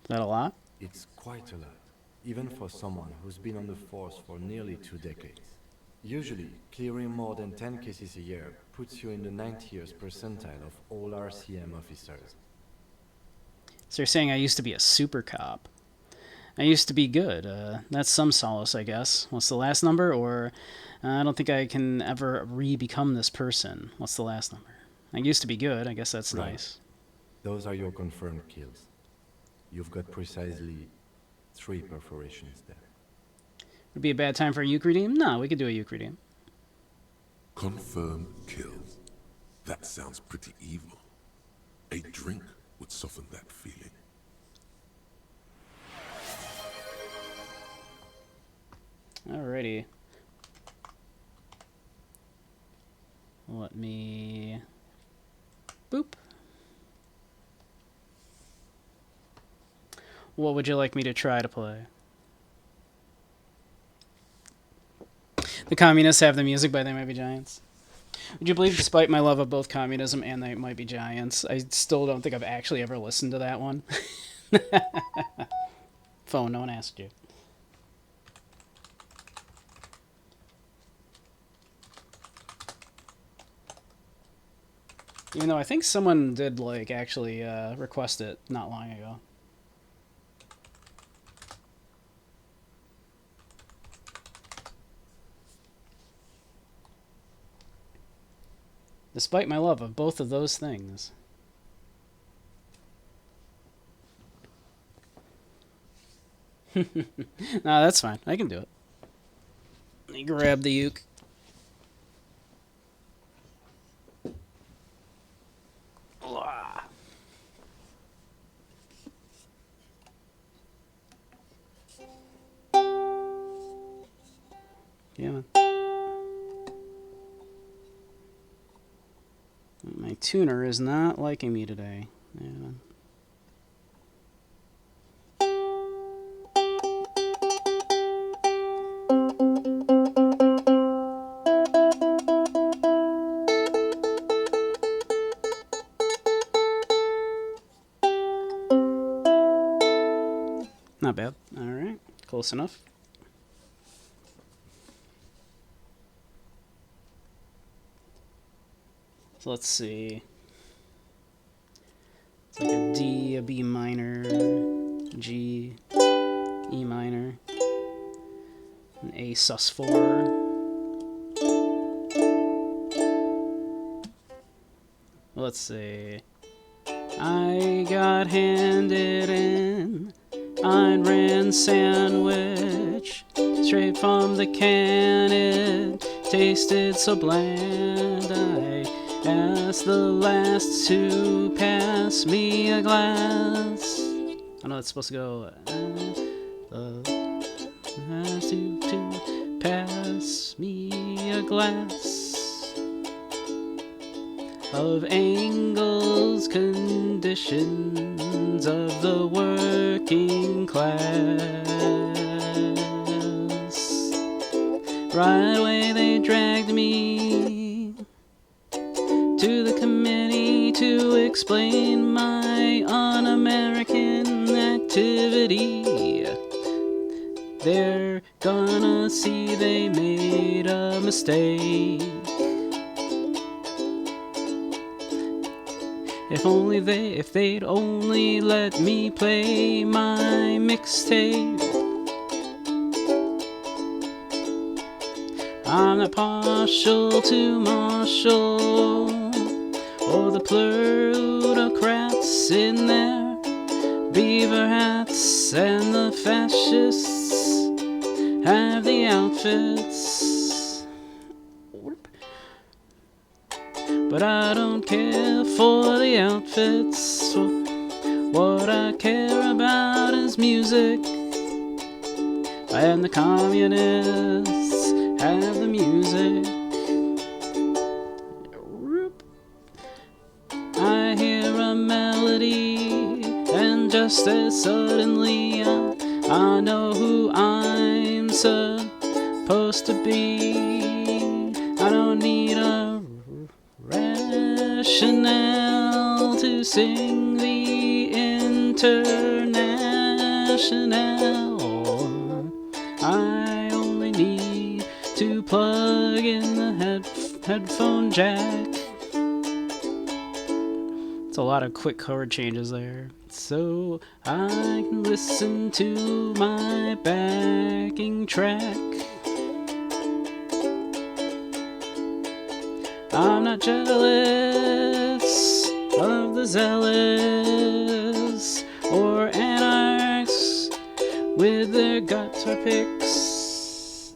that a lot? It's quite a lot, even for someone who's been on the force for nearly 2 decades. Usually, clearing more than 10 cases a year puts you in the 90th percentile of all RCM officers. So you're saying I used to be a super cop. I used to be good. That's some solace, I guess. What's the last number? Or I don't think I can ever re-become this person. What's the last number? I used to be good. I guess that's Right. nice. Those are your confirmed kills. You've got precisely 3 perforations there. Would it be a bad time for a uke redeem? No, we could do a uke redeem. Confirmed kills. That sounds pretty evil. A drink would soften that feeling. Alrighty. Let me... Boop. What would you like me to try to play? The Communists Have the Music by They Might Be Giants. Would you believe, despite my love of both communism and They Might Be Giants, I still don't think I've actually ever listened to that one? Phone, no one asked you. Even though I think someone did, like, actually request it not long ago. Despite my love of both of those things. No, that's fine. I can do it. Let me grab the uke. Yeah, man. My tuner is not liking me today. Yeah, man. Not bad. Alright, close enough. So let's see. It's like a D, a B minor, G, E minor, an A sus4. Let's see. I got handed an Ayn Rand sandwich straight from the can. It tasted so bland. I asked the last to pass me a glass. I know it's supposed to go. Last to pass me a glass of Engels' conditions of the working class. Right away they dragged me to the committee to explain my un-American activity. They're gonna see they made a mistake. If they'd only let me play my mixtape. I'm not partial to Marshall or the plutocrats in their beaver hats, and the fascists have the outfits. But I don't care for the outfits. What I care about is music, and the communists have the music. I hear a melody, and just as suddenly I know who I'm supposed to be. I don't need a rationale to sing the International. I only need to plug in the headphone jack. It's a lot of quick chord changes there, so I can listen to my backing track. I'm not jealous of the zealous or anarchs with their guitar picks,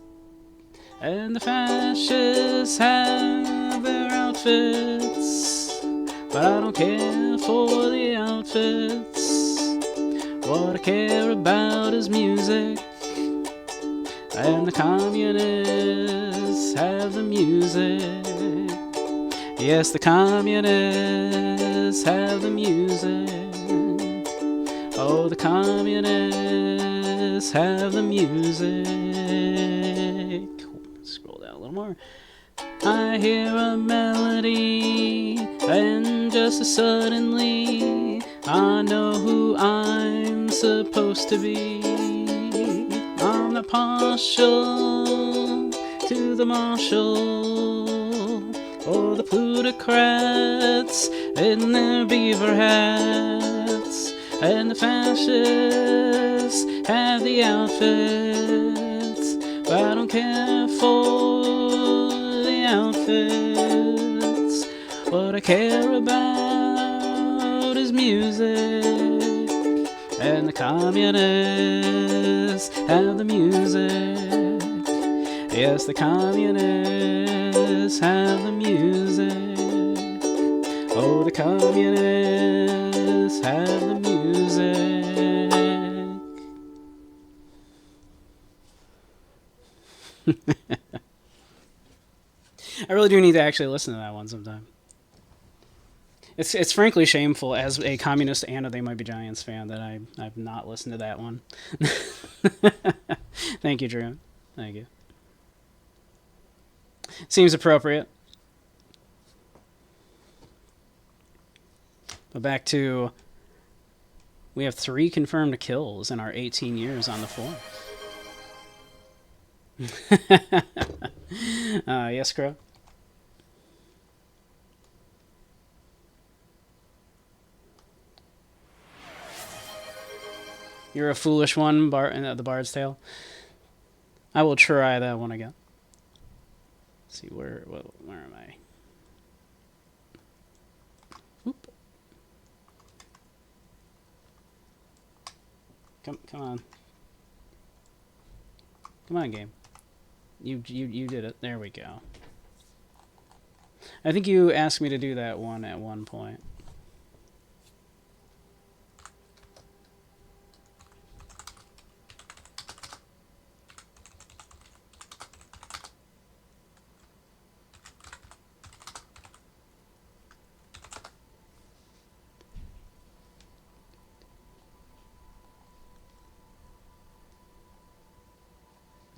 and the fascists have their outfits, but I don't care for the outfits. What I care about is music, and the communists have the music. Yes, the communists have the music. Oh, the communists have the music. Scroll down a little more. I hear a melody, and just as suddenly I know who I'm supposed to be. I'm not partial to the Marshall or the plutocrats in their beaver hats, and the fascists have the outfits, but I don't care for the outfits. What I care about is music, and the communists have the music. Yes, the communists have the music. Oh, the communists have the music. I really do need to actually listen to that one sometime. It's frankly shameful as a communist and a They Might Be Giants fan that I've not listened to that one. Thank you, Drew. Thank you. Seems appropriate. But back to, we have 3 confirmed kills in our 18 years on the force. Yes, Crow? You're a foolish one, the Bard's Tale. I will try that one again. Let's see, where am I? Oop. Come on. Come on, game. You did it. There we go. I think you asked me to do that one at one point.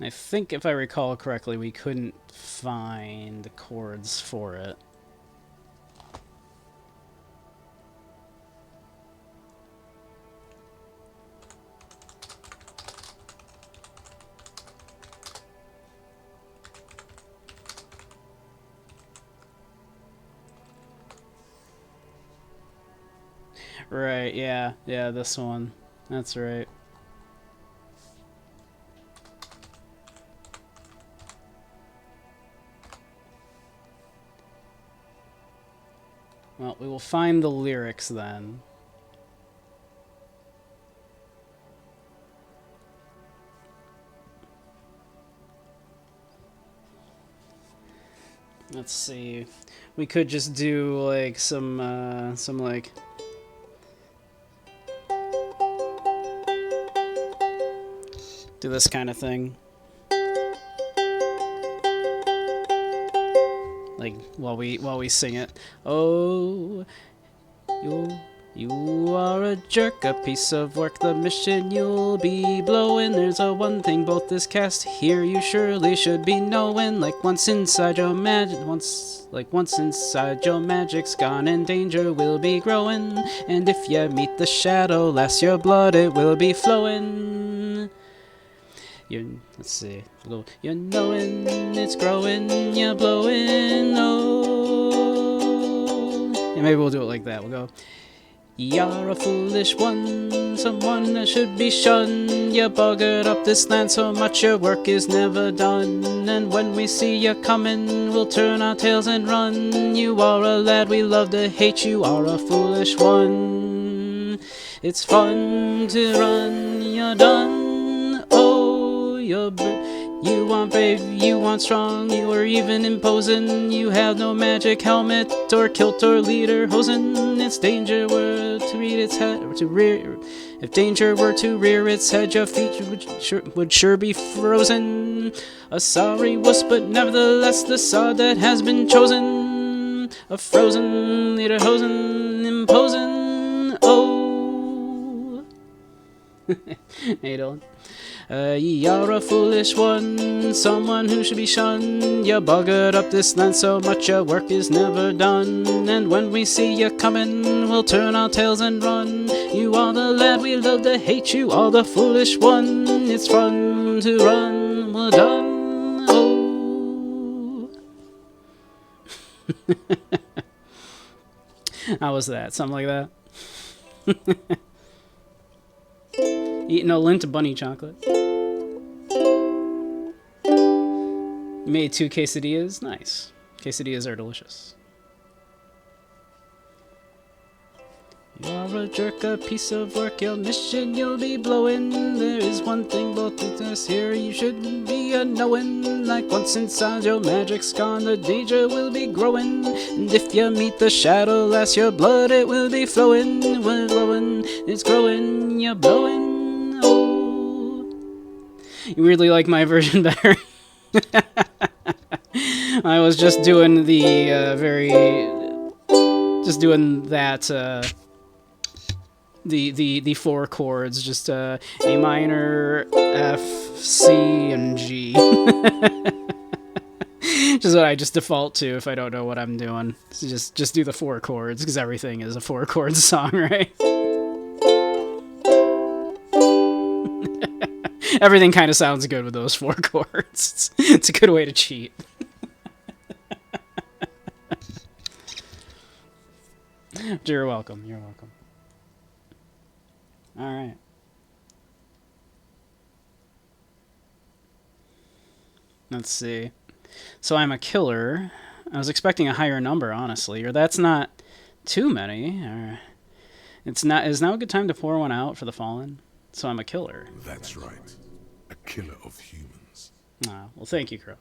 I think, if I recall correctly, we couldn't find the chords for it. Right, yeah, this one. That's right. Well, we will find the lyrics then. Let's see. We could just do like some like do this kind of thing. Like while we sing it. Oh, you are a jerk, a piece of work, the mission you'll be blowing. There's a one thing both this cast here you surely should be knowing. Like once inside your magic's gone and danger will be growing. And if you meet the shadow, lass your blood it will be flowing. Let's see. You're knowing it's growing, you're blowing, oh. Yeah, maybe we'll do it like that. We'll go, you're a foolish one, someone that should be shunned. You buggered up this land so much your work is never done. And when we see you coming, we'll turn our tails and run. You are a lad we love to hate, you are a foolish one. It's fun to run, you're done, oh. You aren't brave, you aren't strong, you are even imposing. You have no magic helmet or kilt or leader hosen. It's danger were to rear its head, or to rear. If danger were to rear its head, your feet would sure be frozen. A sorry wuss, but nevertheless the sod that has been chosen. A frozen leader hosen, imposing. Oh. Hey, Dylan. You're a foolish one, someone who should be shunned. You buggered up this land so much your work is never done. And when we see you coming, we'll turn our tails and run. You are the lad we love to hate, you are the foolish one. It's fun to run, we're done, oh. How was that? Something like that? Eating a Lindt bunny chocolate. You made 2 quesadillas? Nice. Quesadillas are delicious. You're a jerk, a piece of work, your mission you'll be blowing. There is one thing both of us here you shouldn't be a-knowing. Like once inside your magic's gone, the danger will be growing. And if you meet the shadow, lass, your blood it will be flowing. We're glowing, it's growing, you're blowing, oh. You weirdly like my version better. I was just doing the just doing that the four chords, just A minor, F, C, and G. Which is what I just default to if I don't know what I'm doing. So just do the four chords, because everything is a four chord song, right? Everything kind of sounds good with those four chords. It's a good way to cheat. You're welcome. You're welcome. All right. Let's see. So I'm a killer. I was expecting a higher number, honestly, or that's not too many. Or it's not. Is now a good time to pour one out for the fallen? So I'm a killer. That's right. A killer of humans. Ah, well, thank you, Crow.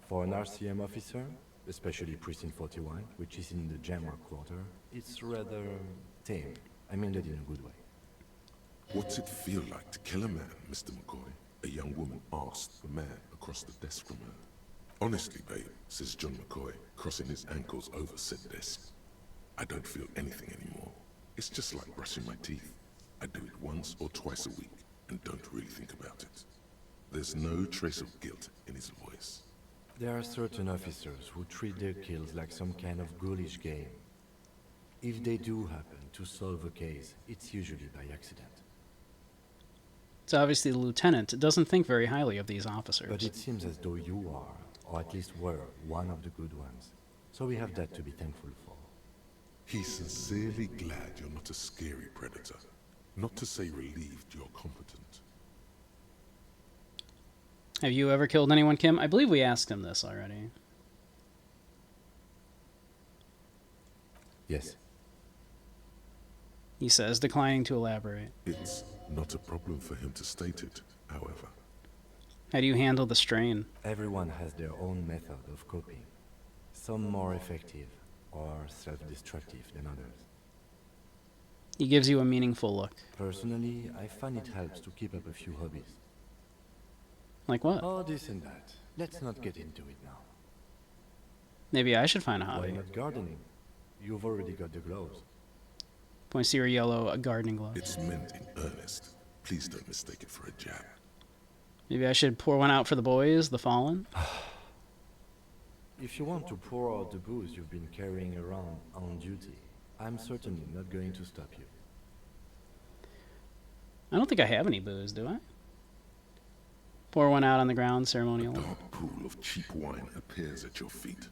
For an RCM officer, especially Precinct 41, which is in the Jamrock Quarter, it's rather tame. I mean that in a good way. What's it feel like to kill a man, Mr. McCoy? A young woman asked the man across the desk from her. Honestly, babe, says John McCoy, crossing his ankles over said desk. I don't feel anything anymore. It's just like brushing my teeth. I do it once or twice a week and don't really think about it. There's no trace of guilt in his voice. There are certain officers who treat their kills like some kind of ghoulish game. If they do happen to solve a case, it's usually by accident. It's obviously the lieutenant doesn't think very highly of these officers. But it seems as though you are, or at least were, one of the good ones. So we have that to be thankful for. He's sincerely glad you're not a scary predator. Not to say relieved you're competent. Have you ever killed anyone, Kim? I believe we asked him this already. Yes. He says, declining to elaborate. It's not a problem for him to state it, however. How do you handle the strain? Everyone has their own method of coping. Some more effective or self-destructive than others. He gives you a meaningful look. Personally, I find it helps to keep up a few hobbies. Like what? Oh, this and that. Let's not get into it now. Maybe I should find a Why hobby. not gardening? You've already got the gloves. Points to your yellow gardening glove. It's meant in earnest. Please don't mistake it for a jab. Maybe I should pour one out for the boys, the fallen? If you want to pour out the booze you've been carrying around on duty, I'm certainly not going to stop you. I don't think I have any booze, do I? Pour one out on the ground ceremonially. A dark pool of cheap wine appears at your feet.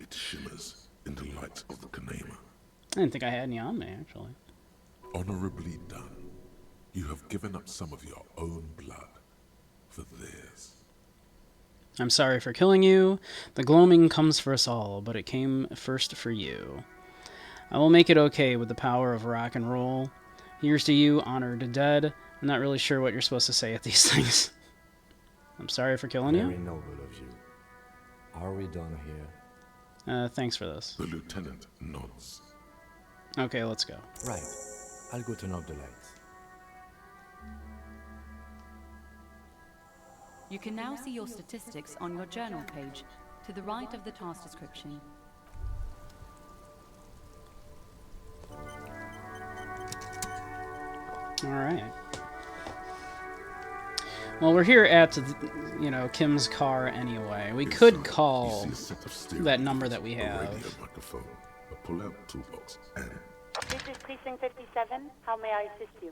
It shimmers in the light of the Kanema. I didn't think I had any on me, actually. Honorably done. You have given up some of your own blood for theirs. I'm sorry for killing you. The gloaming comes for us all, but it came first for you. I will make it okay with the power of rock and roll. Here's to you, honored dead. I'm not really sure what you're supposed to say at these things. I'm sorry for killing Very you. noble of you. Are we done here? Thanks for this. The lieutenant nods. Okay, let's go. Right. I'll go turn off the lights. You can now see your statistics on your journal page, to the right of the task description. Alright. Well, we're here at, Kim's car anyway. We could call that number that we have. A radio microphone, a pull-out toolbox, and... This is Precinct 57. How may I assist you?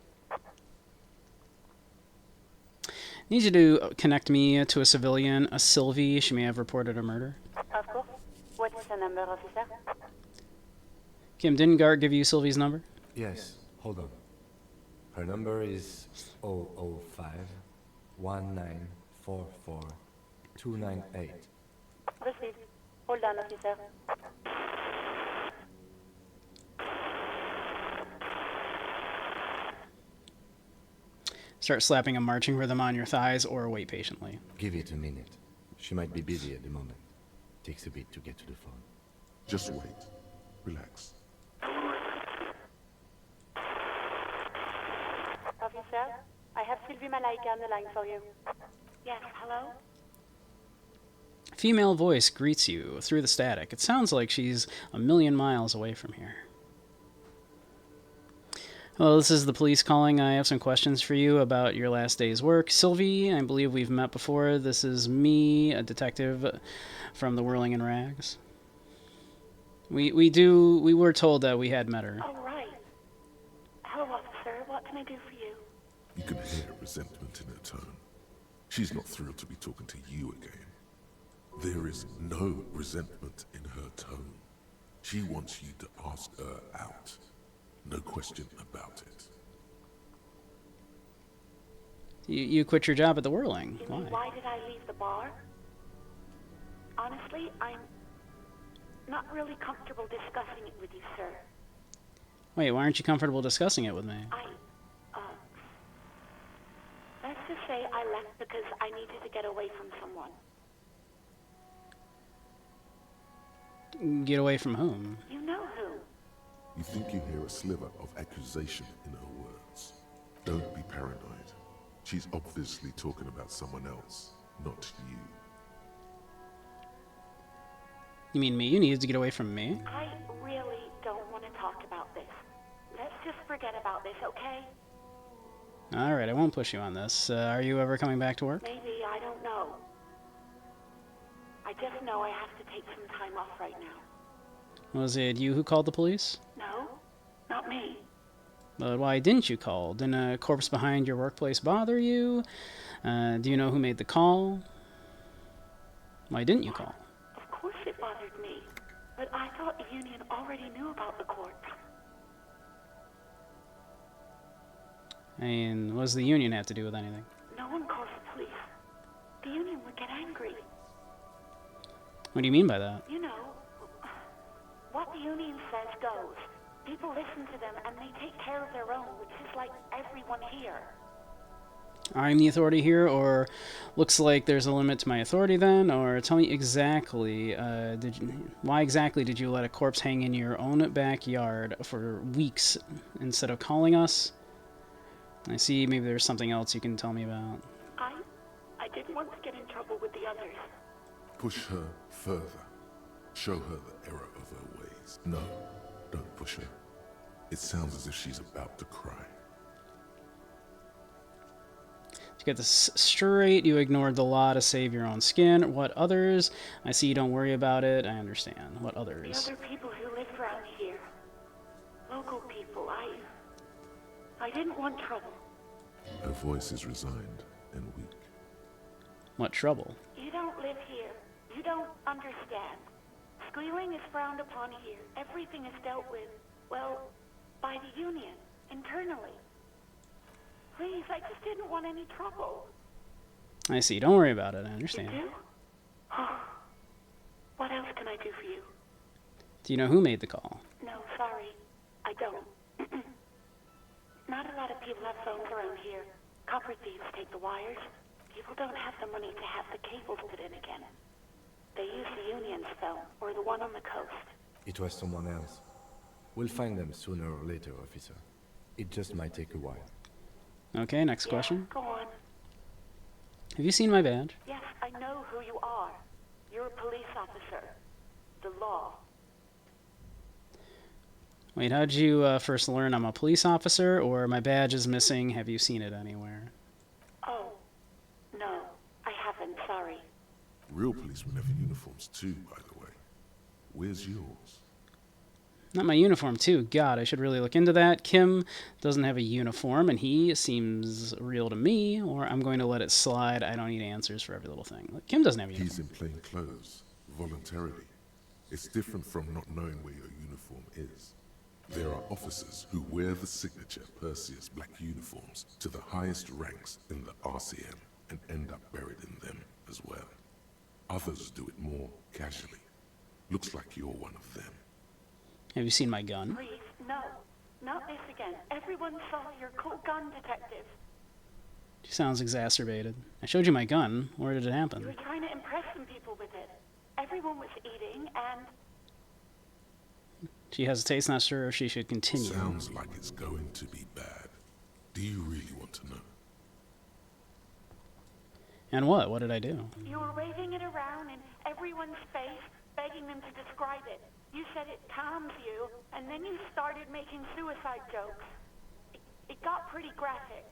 Need you to connect me to a civilian, a Sylvie. She may have reported a murder. Of course. What is the number, officer? Kim, didn't Gart give you Sylvie's number? Yes, hold on. Her number is 005 1944 298. Received. Hold on, officer. Start slapping a marching rhythm on your thighs or wait patiently. Give it a minute. She might be busy at the moment. Takes a bit to get to the phone. Just wait. Relax. Officer, I have Sylvie Malaika on the line for you. Yes, hello? Female voice greets you through the static. It sounds like she's a million miles away from here. Hello, this is the police calling. I have some questions for you about your last day's work. Sylvie, I believe we've met before. This is me, a detective from the Whirling in Rags. We were told that we had met her. Oh, right. Hello, officer. What can I do for you? You can hear resentment in her tone. She's not thrilled to be talking to you again. There is no resentment in her tone. She wants you to ask her out. No question about it. You quit your job at the Whirling. You mean, why did I leave the bar? Honestly, I'm not really comfortable discussing it with you, sir. Wait, why aren't you comfortable discussing it with me? Let's just say I left because I needed to get away from someone. Get away from whom? You know who. You think you hear a sliver of accusation in her words. Don't be paranoid. She's obviously talking about someone else, not you. You mean me? You needed to get away from me? I really don't want to talk about this. Let's just forget about this, okay? Alright, I won't push you on this. Are you ever coming back to work? Maybe, I don't know. I just know I have to take some time off right now. Was it you who called the police? No, not me. But why didn't you call? Didn't a corpse behind your workplace bother you? Do you know who made the call? Why didn't you call? Of course it bothered me, but I thought the union already knew about the corpse. I mean, what does the union have to do with anything? No one calls the police. The union would get angry. What do you mean by that? You know, what the union says goes. People listen to them and they take care of their own, which is like everyone here. I'm the authority here, or looks like there's a limit to my authority then, or tell me exactly, why exactly did you let a corpse hang in your own backyard for weeks instead of calling us? I see maybe there's something else you can tell me about. I didn't want to get in trouble with the others. Push her further. Show her the error of her ways. No, don't push her. It sounds as if she's about to cry. To get this straight, you ignored the law to save your own skin. What others? I see you don't worry about it. I understand. What others? The other people who live around here. Local people. I didn't want trouble. Her voice is resigned and weak. What trouble? You don't live here. You don't understand. Squealing is frowned upon here. Everything is dealt with, well, by the union, internally. Please, I just didn't want any trouble. I see. Don't worry about it. I understand. You do? Oh. What else can I do for you? Do you know who made the call? No, sorry. I don't. Not a lot of people have phones around here. Copper thieves take the wires. People don't have the money to have the cables put in again. They use the union's phone, or the one on the coast. It was someone else. We'll find them sooner or later, officer. It just might take a while. Okay, next question. Go on. Have you seen my badge? Yes, I know who you are. You're a police officer. The law. Wait, how'd you first learn I'm a police officer, or my badge is missing? Have you seen it anywhere? Oh, no, I haven't, sorry. Real policemen have uniforms too, by the way. Where's yours? Not my uniform, too. God, I should really look into that. Kim doesn't have a uniform, and he seems real to me, or I'm going to let it slide. I don't need answers for every little thing. Look, Kim doesn't have a uniform. He's in plain clothes, voluntarily. It's different from not knowing where your uniform is. There are officers who wear the signature Perseus black uniforms to the highest ranks in the RCM and end up buried in them as well. Others do it more casually. Looks like you're one of them. Have you seen my gun? Please, no. Not this again. Everyone saw your cool gun, detective. She sounds exacerbated. I showed you my gun. Where did it You happen? were trying to impress some people with it. Everyone was eating, and... She hesitates, not sure if she should continue. Sounds like it's going to be bad. Do you really want to know? And what? What did I do? You were waving it around in everyone's face, begging them to describe it. You said it calms you, and then you started making suicide jokes. It got pretty graphic.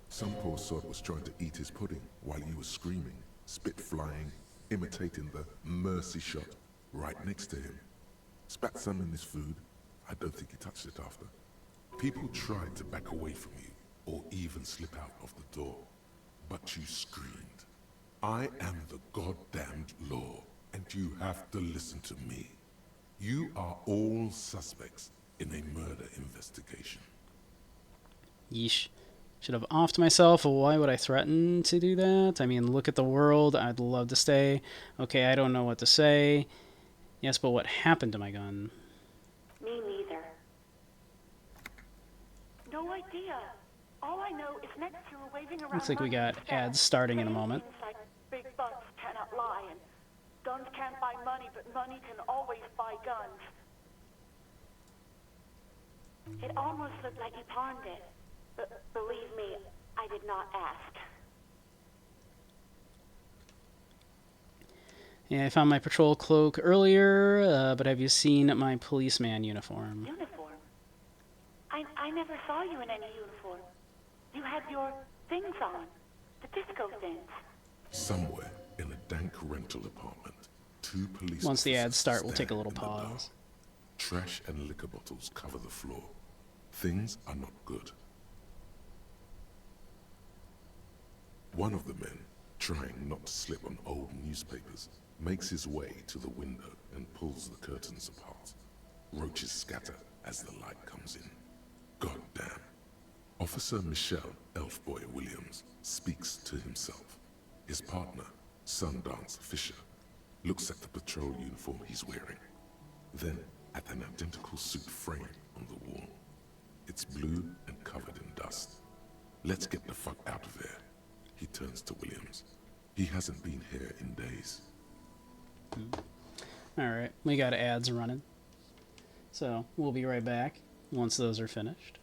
Some poor sod was trying to eat his pudding while you were screaming, spit flying, imitating the mercy shot right next to him. Spat some in his food. I don't think he touched it after. People tried to back away from you, or even slip out of the door. But you screamed. I am the goddamned law, and you have to listen to me. You are all suspects in a murder investigation. Yeesh. Should have offed myself. Why would I threaten to do that? I mean, look at the world. I'd love to stay. Okay, I don't know what to say. Yes, but what happened to my gun? Me neither. No idea. All I know is next you were waving around. Looks like we got ads starting in a moment. Like big bucks cannot lie, and guns can't buy money, but money can always buy guns. It almost looked like you pawned it, but believe me, I did not ask. Yeah, I found my patrol cloak earlier, but have you seen my policeman uniform? Uniform? I never saw you in any uniform. You had your things on, the disco things. Somewhere in a dank rental apartment, two police Once the ads officers start, we'll take a stand little in the dark. pause. Trash and liquor bottles cover the floor. Things are not good. One of the men, trying not to slip on old newspapers, makes his way to the window and pulls the curtains apart. Roaches scatter as the light comes in. God damn. Officer Michelle Elfboy Williams speaks to himself. His partner, Sundance Fisher, looks at the patrol uniform he's wearing, then at an identical suit frame on the wall. It's blue and covered in dust. Let's get the fuck out of there. He turns to Williams. He hasn't been here in days. Alright, we got ads running. So, we'll be right back once those are finished.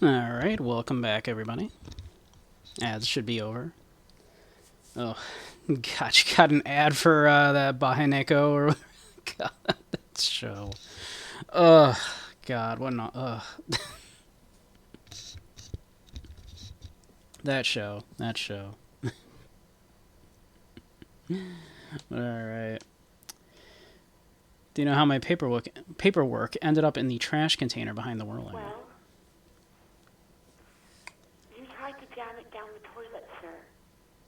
Alright, welcome back everybody. Ads should be over. Oh, God, she got an ad for that Bahaneko or God, that show. Ugh, God, what not? Ugh. That show. Alright. Do you know how my paperwork ended up in the trash container behind the whirling? Well, you tried to jam it down the toilet, sir,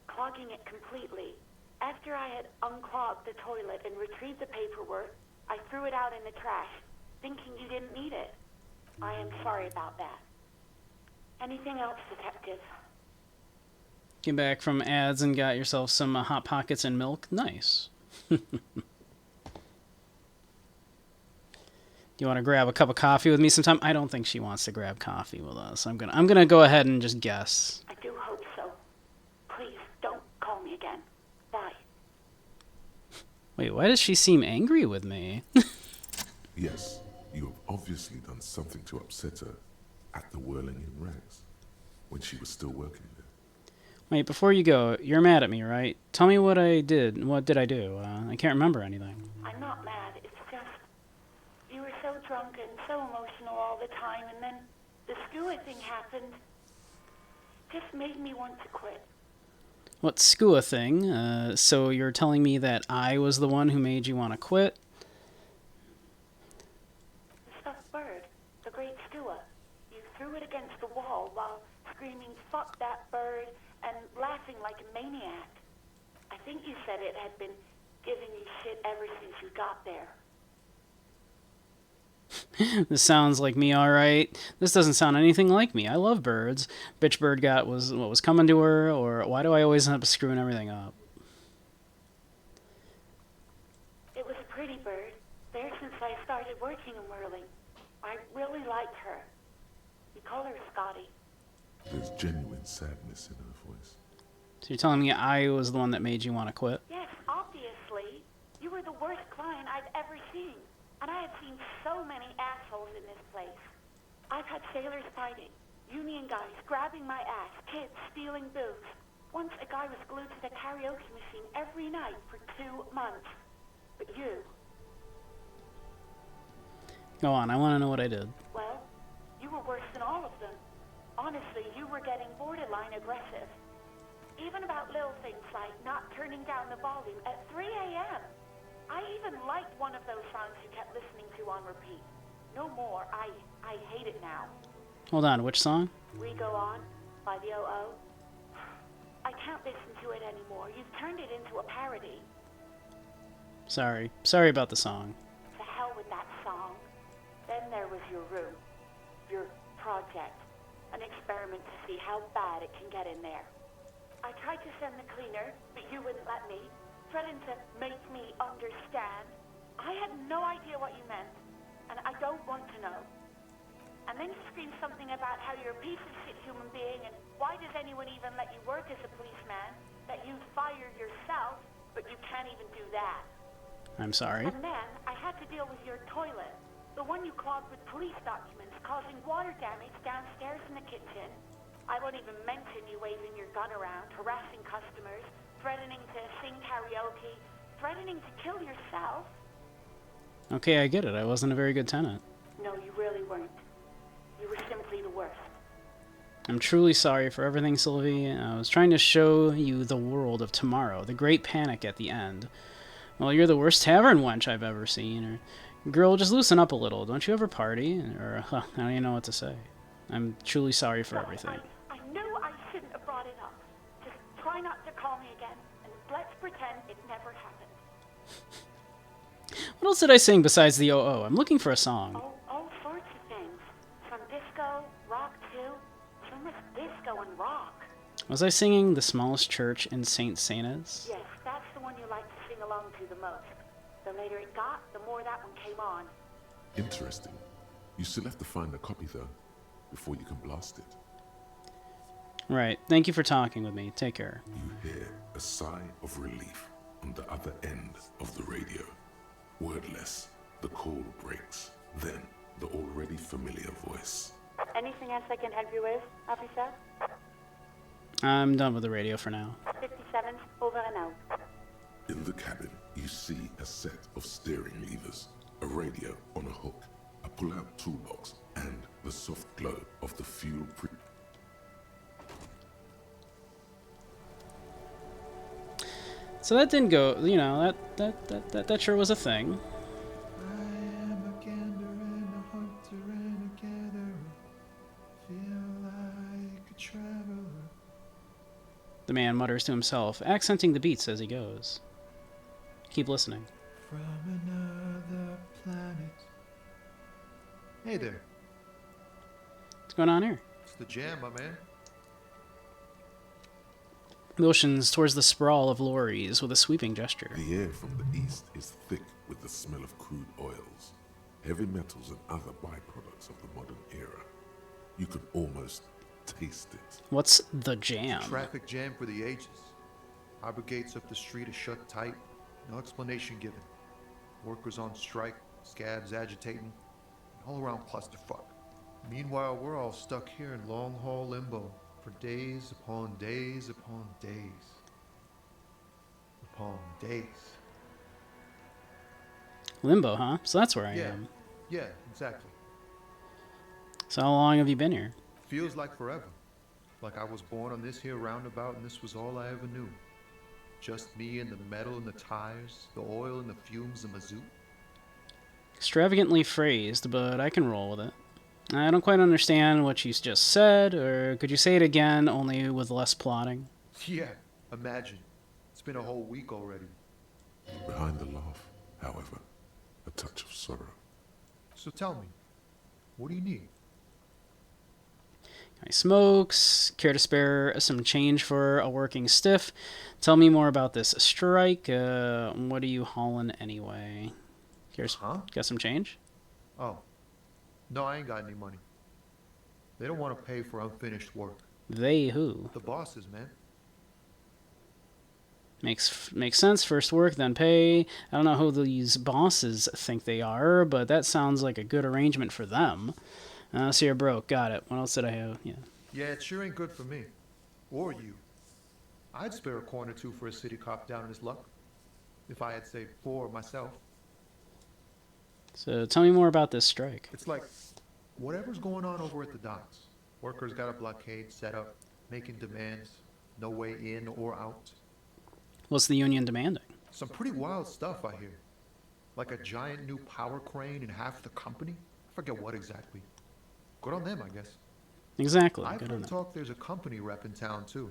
clogging it completely. After I had unclogged the toilet and retrieved the paperwork, I threw it out in the trash, thinking you didn't need it. I am sorry about that. Anything else, Detective? Came back from ads and got yourself some Hot Pockets and milk? Nice. You want to grab a cup of coffee with me sometime? I don't think she wants to grab coffee with us. I'm gonna go ahead and just guess. I do hope so. Please, don't call me again. Bye. Wait, why does she seem angry with me? Yes, you have obviously done something to upset her at the Whirling in Rags, when she was still working there. Wait, before you go, you're mad at me, right? Tell me what I did. What did I do? I can't remember anything. I'm not mad. It's just you were so drunk and so emotional all the time, and then the Skua thing happened. Just made me want to quit. What Skua thing? So you're telling me that I was the one who made you want to quit? The stuffed bird, the great Skua. You threw it against the wall while screaming, "Fuck that bird," and laughing like a maniac. I think you said it had been giving you shit ever since you got there. This sounds like me, alright. This doesn't sound anything like me. I love birds. Bitch bird got was what was coming to her, or why do I always end up screwing everything up? It was a pretty bird. There since I started working in Whirling. I really liked her. You call her Scotty. There's genuine sadness in her voice. So you're telling me I was the one that made you want to quit? Yes, obviously. You were the worst client I've ever seen. And I have seen so many assholes in this place. I've had sailors fighting, union guys grabbing my ass, kids stealing booze. Once a guy was glued to the karaoke machine every night for 2 months. But you... Go on, I want to know what I did. Well, you were worse than all of them. Honestly, you were getting borderline aggressive. Even about little things like not turning down the volume at 3 a.m. I even liked one of those songs you kept listening to on repeat. No more. I hate it now. Hold on, which song? We Go On by the O.O. I can't listen to it anymore. You've turned it into a parody. Sorry. Sorry about the song. To hell with that song. Then there was your room. Your project. An experiment to see how bad it can get in there. I tried to send the cleaner, but you wouldn't let me. Threatened to make me understand. I had no idea what you meant, and I don't want to know. And then you screamed something about how you're a piece of shit human being, and why does anyone even let you work as a policeman? That you'd fire yourself, but you can't even do that. I'm sorry. And then I had to deal with your toilet, the one you clogged with police documents, causing water damage downstairs in the kitchen. I won't even mention you waving your gun around, harassing customers, threatening to sing karaoke, threatening to kill yourself. Okay, I get it. I wasn't a very good tenant. No, you really weren't. You were simply the worst. I'm truly sorry for everything, Sylvie. I was trying to show you the world of tomorrow, the great panic at the end. Well, you're the worst tavern wench I've ever seen. Or, girl, just loosen up a little. Don't you ever party? Or, I don't even know what to say. I'm truly sorry for everything. I knew I shouldn't have brought it up. Just try not to call me again, and let's pretend it never happened. What else did I sing besides the O.O.? I'm looking for a song. All sorts of things. From disco, rock too. So much disco and rock. Was I singing The Smallest Church in St. Sanas? Yes, that's the one you like to sing along to the most. The later it got, the more that one came on. Interesting. You still have to find a copy, though, before you can blast it. Right. Thank you for talking with me. Take care. You hear a sigh of relief on the other end of the radio. Wordless, the call breaks. Then, the already familiar voice. Anything else I can help you with, officer? I'm done with the radio for now. 57, over and out. In the cabin, you see a set of steering levers, a radio on a hook, a pull-out toolbox, and the soft glow of the fuel pre... So that didn't go, you know, that sure was a thing. I am a gander and a hunter and a gatherer. Feel like a traveler. The man mutters to himself, accenting the beats as he goes. Keep listening. From another planet. Hey there. What's going on here? It's the jam, my man. Motions towards the sprawl of lorries with a sweeping gesture. The air from the east is thick with the smell of crude oils, heavy metals and other byproducts of the modern era. You can almost taste it. What's the jam? Traffic jam for the ages. Harbor gates up the street are shut tight. No explanation given. Workers on strike, scabs agitating, an all-around clusterfuck. Meanwhile, we're all stuck here in long-haul limbo for days upon days upon days. Upon days. Limbo, huh? So that's where I am. Yeah, exactly. So how long have you been here? Feels like forever. Like I was born on this here roundabout and this was all I ever knew. Just me and the metal and the tires, the oil and the fumes of mazout. Extravagantly phrased, but I can roll with it. I don't quite understand what you just said, or could you say it again, only with less plotting? Yeah, imagine. It's been a whole week already. Behind the laugh, however, a touch of sorrow. So tell me, what do you need? Guy smokes. Care to spare some change for a working stiff? Tell me more about this strike. What are you hauling anyway? Got some change? Oh. No, I ain't got any money. They don't want to pay for unfinished work. They who? The bosses, man. Makes sense. First work, then pay. I don't know who these bosses think they are, but that sounds like a good arrangement for them. So you're broke. Got it. What else did I have? Yeah. Yeah, it sure ain't good for me. Or you. I'd spare a coin or two for a city cop down in his luck. If I had saved 4 myself. So tell me more about this strike. It's like whatever's going on over at the docks. Workers got a blockade set up, making demands, no way in or out. What's the union demanding? Some pretty wild stuff, I hear. Like a giant new power crane in half the company? I forget what exactly. Good on them, I guess. Exactly. I've heard talk there's a company rep in town, too.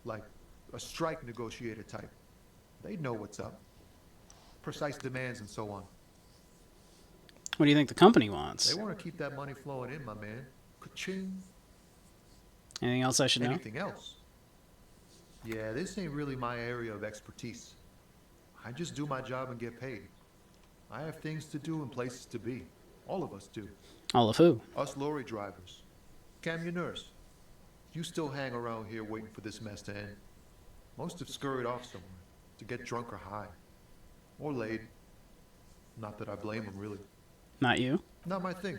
Like a strike negotiator type. They'd know what's up. Precise demands and so on. What do you think the company wants? They want to keep that money flowing in, my man. Ka-ching. Anything else I should know? Anything else? Yeah, this ain't really my area of expertise. I just do my job and get paid. I have things to do and places to be. All of us do. All of who? Us lorry drivers. Camionneurs. You still hang around here waiting for this mess to end. Most have scurried off somewhere to get drunk or high. Or laid. Not that I blame them, really. Not you? Not my thing.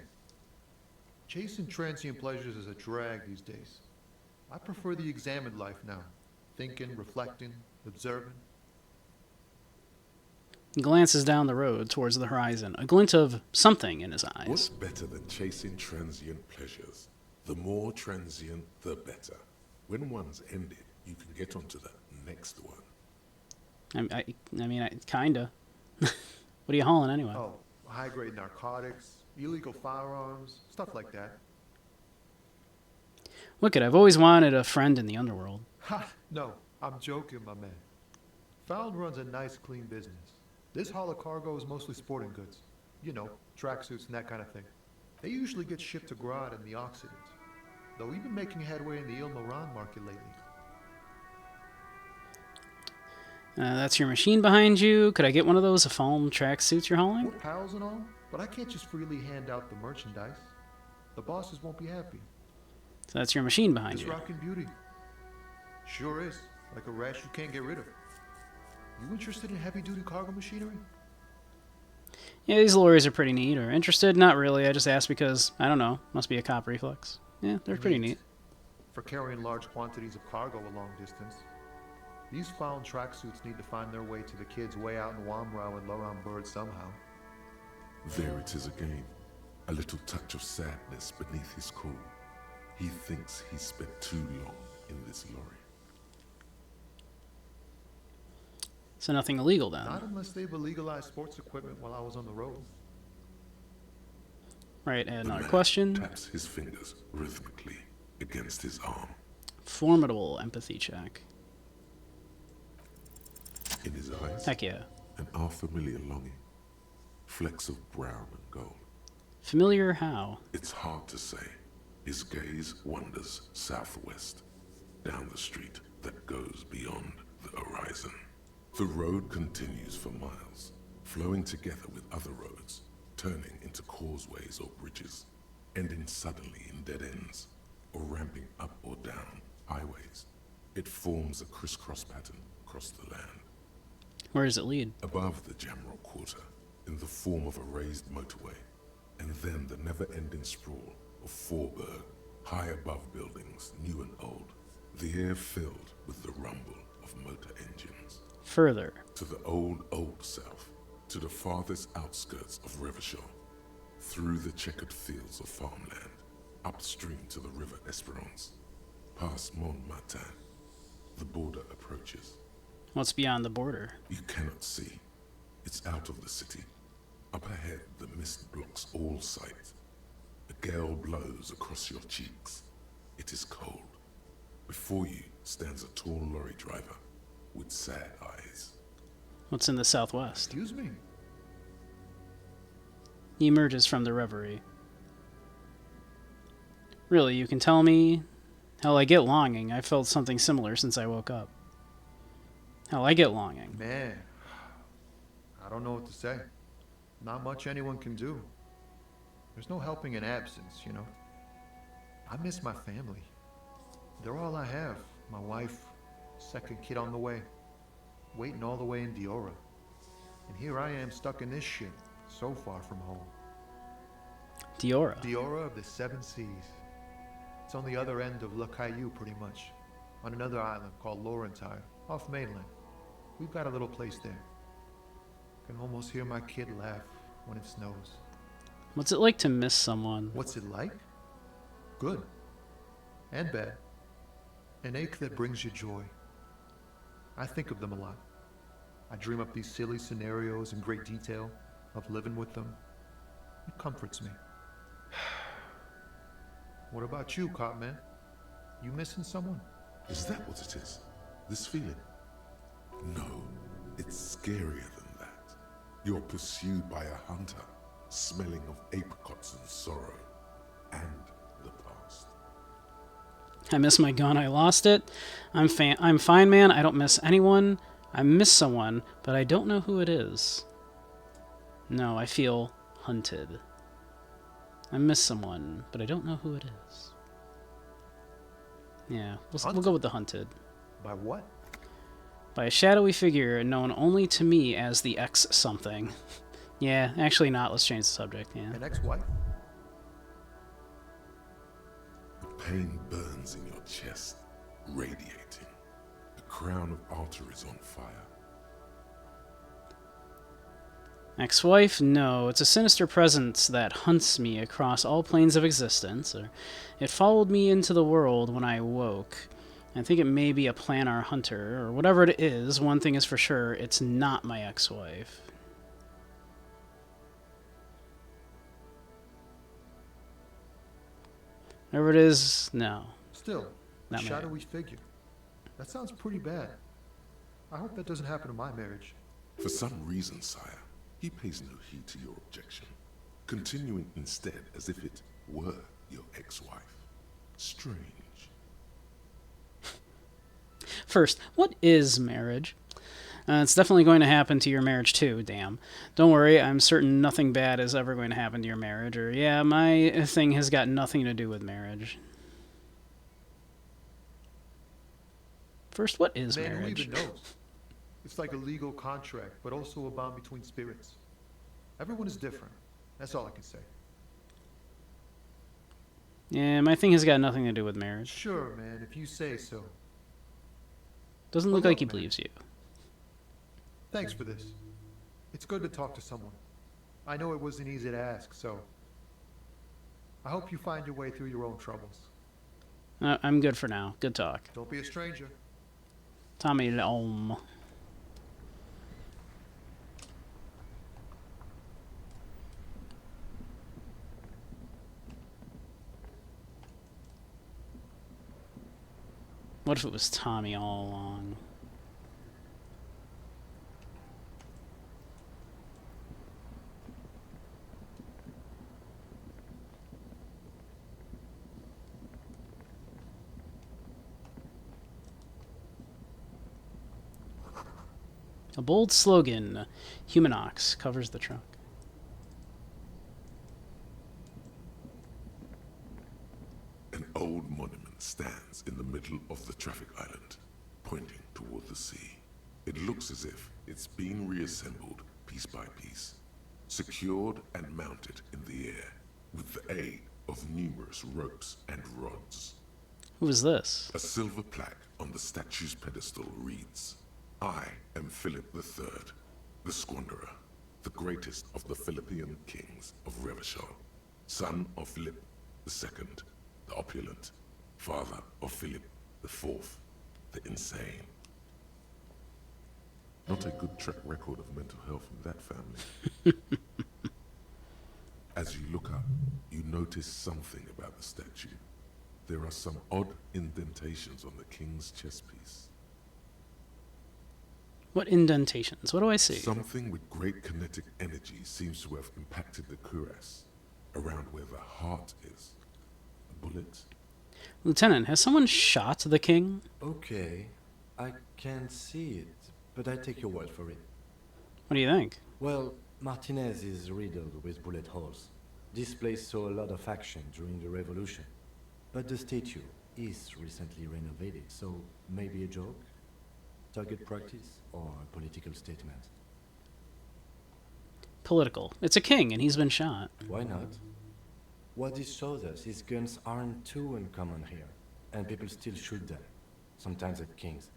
Chasing transient pleasures is a drag these days. I prefer the examined life now. Thinking, reflecting, observing. He glances down the road towards the horizon, a glint of something in his eyes. What's better than chasing transient pleasures? The more transient, the better. When one's ended, you can get onto the next one. I mean, kinda. What are you hauling anyway? Oh, high-grade narcotics, illegal firearms, stuff like that. Look it, I've always wanted a friend in the underworld. Ha! No, I'm joking, my man. Found runs a nice, clean business. This haul of cargo is mostly sporting goods. You know, tracksuits and that kind of thing. They usually get shipped to Grodd and the Occident. Though we've been making headway in the Il Moran market lately. That's your machine behind you. Could I get one of those foam track suits you're hauling? We're pals and all, but I can't just freely hand out the merchandise. The bosses won't be happy. So that's your machine behind It's you. rockin' beauty. Sure is. Like a rash you can't get rid of. You interested in heavy-duty cargo machinery? Yeah, these lorries are pretty neat. Or interested? Not really. I just asked because, I don't know, must be a cop reflex. Yeah, they're pretty neat. for carrying large quantities of cargo a long distance. These found tracksuits need to find their way to the kids way out in Wamra with Laurent Bird somehow. There it is again. A little touch of sadness beneath his cool. He thinks he spent too long in this lorry. So nothing illegal then? Not unless they've illegalized sports equipment while I was on the road. Right, and The another man question. taps his fingers rhythmically against his arm. Formidable empathy check. In his eyes, Heck yeah. an unfamiliar longing. Flecks of brown and gold. Familiar how? It's hard to say. His gaze wanders southwest, down the street that goes beyond the horizon. The road continues for miles, flowing together with other roads, turning into causeways or bridges, ending suddenly in dead ends, or ramping up or down highways. It forms a crisscross pattern across the land. Where does it lead? Above the Jamrock Quarter, in the form of a raised motorway, and then the never-ending sprawl of Forburg, high above buildings, new and old, the air filled with the rumble of motor engines. Further. To the old south, to the farthest outskirts of Revachol, through the checkered fields of farmland, upstream to the river Esperance, past Montmartin, the border approaches. What's beyond the border? You cannot see. It's out of the city. Up ahead, the mist blocks all sight. A gale blows across your cheeks. It is cold. Before you stands a tall lorry driver with sad eyes. What's in the southwest? Excuse me? He emerges from the reverie. Really, you can tell me? Hell, I get longing. I felt something similar since I woke up. Hell, I get longing. Man, I don't know what to say. Not much anyone can do. There's no helping in absence, you know. I miss my family. They're all I have. My wife, second kid on the way, waiting all the way in Diora. And here I am stuck in this shit, so far from home. Diora? Diora of the Seven Seas. It's on the other end of Le Caillou, pretty much. On another island called Laurentire, off mainland. We've got a little place there. Can almost hear my kid laugh when it snows. What's it like to miss someone? What's it like? Good. And bad. An ache that brings you joy. I think of them a lot. I dream up these silly scenarios in great detail of living with them. It comforts me. What about you, cop man? You missing someone? Is that what it is? This feeling? No, it's scarier than that. You're pursued by a hunter, smelling of apricots and sorrow, and the past. I miss my gun. I lost it. I'm fine, man. I don't miss anyone. I miss someone, but I don't know who it is. No, I feel hunted. I miss someone, but I don't know who it is. Yeah, we'll go with the hunted. By what? By a shadowy figure known only to me as the X something. Yeah, actually not. Let's change the subject. Yeah. An ex-wife? The pain burns in your chest, radiating. The crown of arteries on fire. Ex-wife? No, it's a sinister presence that hunts me across all planes of existence. Or it followed me into the world when I woke. I think it may be a planar hunter, or whatever it is. One thing is for sure, it's not my ex-wife. Whatever it is, no. Still, a Not my- shadowy figure. That sounds pretty bad. I hope that doesn't happen to my marriage. For some reason, sire, he pays no heed to your objection, continuing instead as if it were your ex-wife. Strange. First, what is marriage? It's definitely going to happen to your marriage too, damn. Don't worry, I'm certain nothing bad is ever going to happen to your marriage, or yeah, my thing has got nothing to do with marriage. First, what is Man, who marriage? even knows? It's like a legal contract, but also a bond between spirits. Everyone is different. That's all I can say. Yeah, my thing has got nothing to do with marriage. Sure, man, if you say so. Doesn't look Well, like he look, man. believes you. Thanks for this. It's good to talk to someone. I know it wasn't easy to ask, so I hope you find your way through your own troubles. I'm good for now. Good talk. Don't be a stranger. Tommy Lom. What if it was Tommy all along? A bold slogan, Humanox, covers the truck. An old monument stands in the middle of the traffic island, pointing toward the sea. It looks as if it's been reassembled piece by piece, secured and mounted in the air with the aid of numerous ropes and rods. Who is this? A silver plaque on the statue's pedestal reads, "I am Philip III, the Squanderer, the greatest of the Philippian kings of Revachol, son of Philip II, the opulent, father of Philip IV, the insane." Not a good track record of mental health in that family. As you look up, you notice something about the statue. There are some odd indentations on the king's chest piece. What indentations? What do I see? Something with great kinetic energy seems to have impacted the cuirass, around where the heart is. A bullet? Lieutenant, has someone shot the king? Okay, I can't see it, but I take your word for it. What do you think? Well, Martinez is riddled with bullet holes. This place saw a lot of action during the revolution. But the statue is recently renovated, so maybe a joke? Target practice or a political statement? Political. It's a king, and he's been shot. Why not? What this shows us is guns aren't too uncommon here, and people still shoot them, sometimes at kings.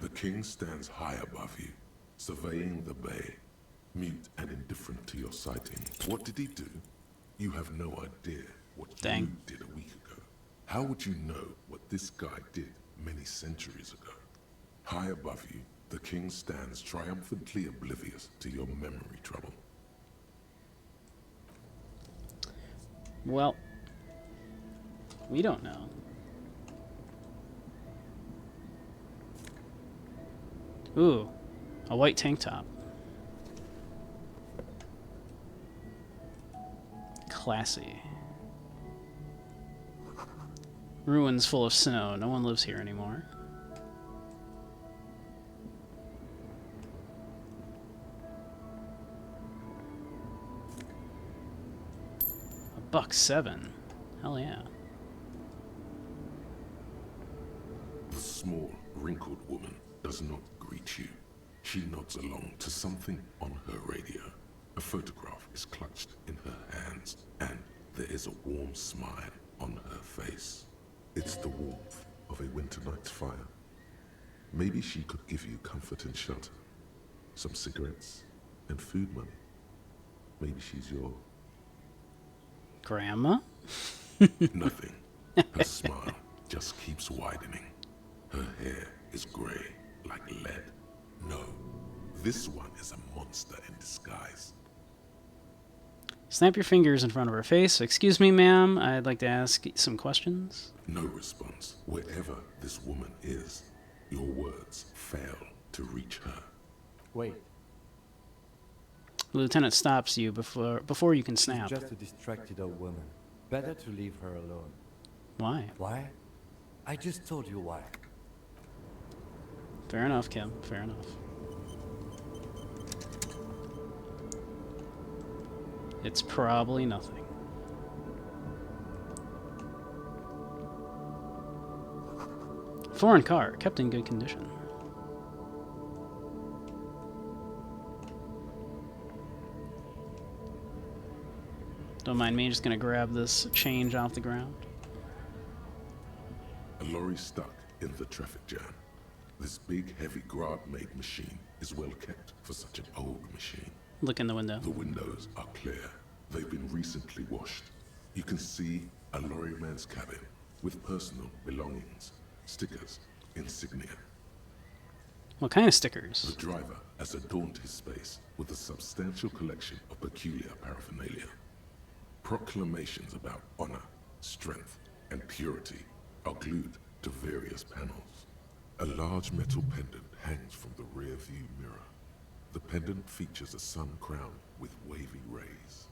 The king stands high above you, surveying the bay, mute and indifferent to your sighting. What did he do? You have no idea what you did a week ago. How would you know what this guy did many centuries ago? High above you, the king stands triumphantly oblivious to your memory trouble. Well, we don't know. Ooh, a white tank top. Classy. Ruins full of snow. No one lives here anymore. $1.07. Hell yeah. The small, wrinkled woman does not greet you. She nods along to something on her radio. A photograph is clutched in her hands, and there is a warm smile on her face. It's the warmth of a winter night's fire. Maybe she could give you comfort and shelter. Some cigarettes and food money. Maybe she's your... Grandma? Nothing. Her smile just keeps widening. Her hair is gray like lead. No, this one is a monster in disguise. Snap your fingers in front of her face. Excuse me, ma'am. I'd like to ask some questions. No response. Wherever this woman is, your words fail to reach her. Wait. The lieutenant stops you before you can snap. She's just a distracted old woman. Better to leave her alone. Why? Why? I just told you why. Fair enough, Kim. Fair enough. It's probably nothing. Foreign car, kept in good condition. Don't mind me, just gonna grab this change off the ground. A lorry stuck in the traffic jam. This big, heavy Grad-made machine is well kept for such an old machine. Look in the window. The windows are clear. They've been recently washed. You can see a lorryman's cabin with personal belongings, stickers, insignia. What kind of stickers? The driver has adorned his space with a substantial collection of peculiar paraphernalia. Proclamations about honor, strength, and purity are glued to various panels. A large metal pendant hangs from the rear view mirror. The pendant features a sun crown with wavy rays.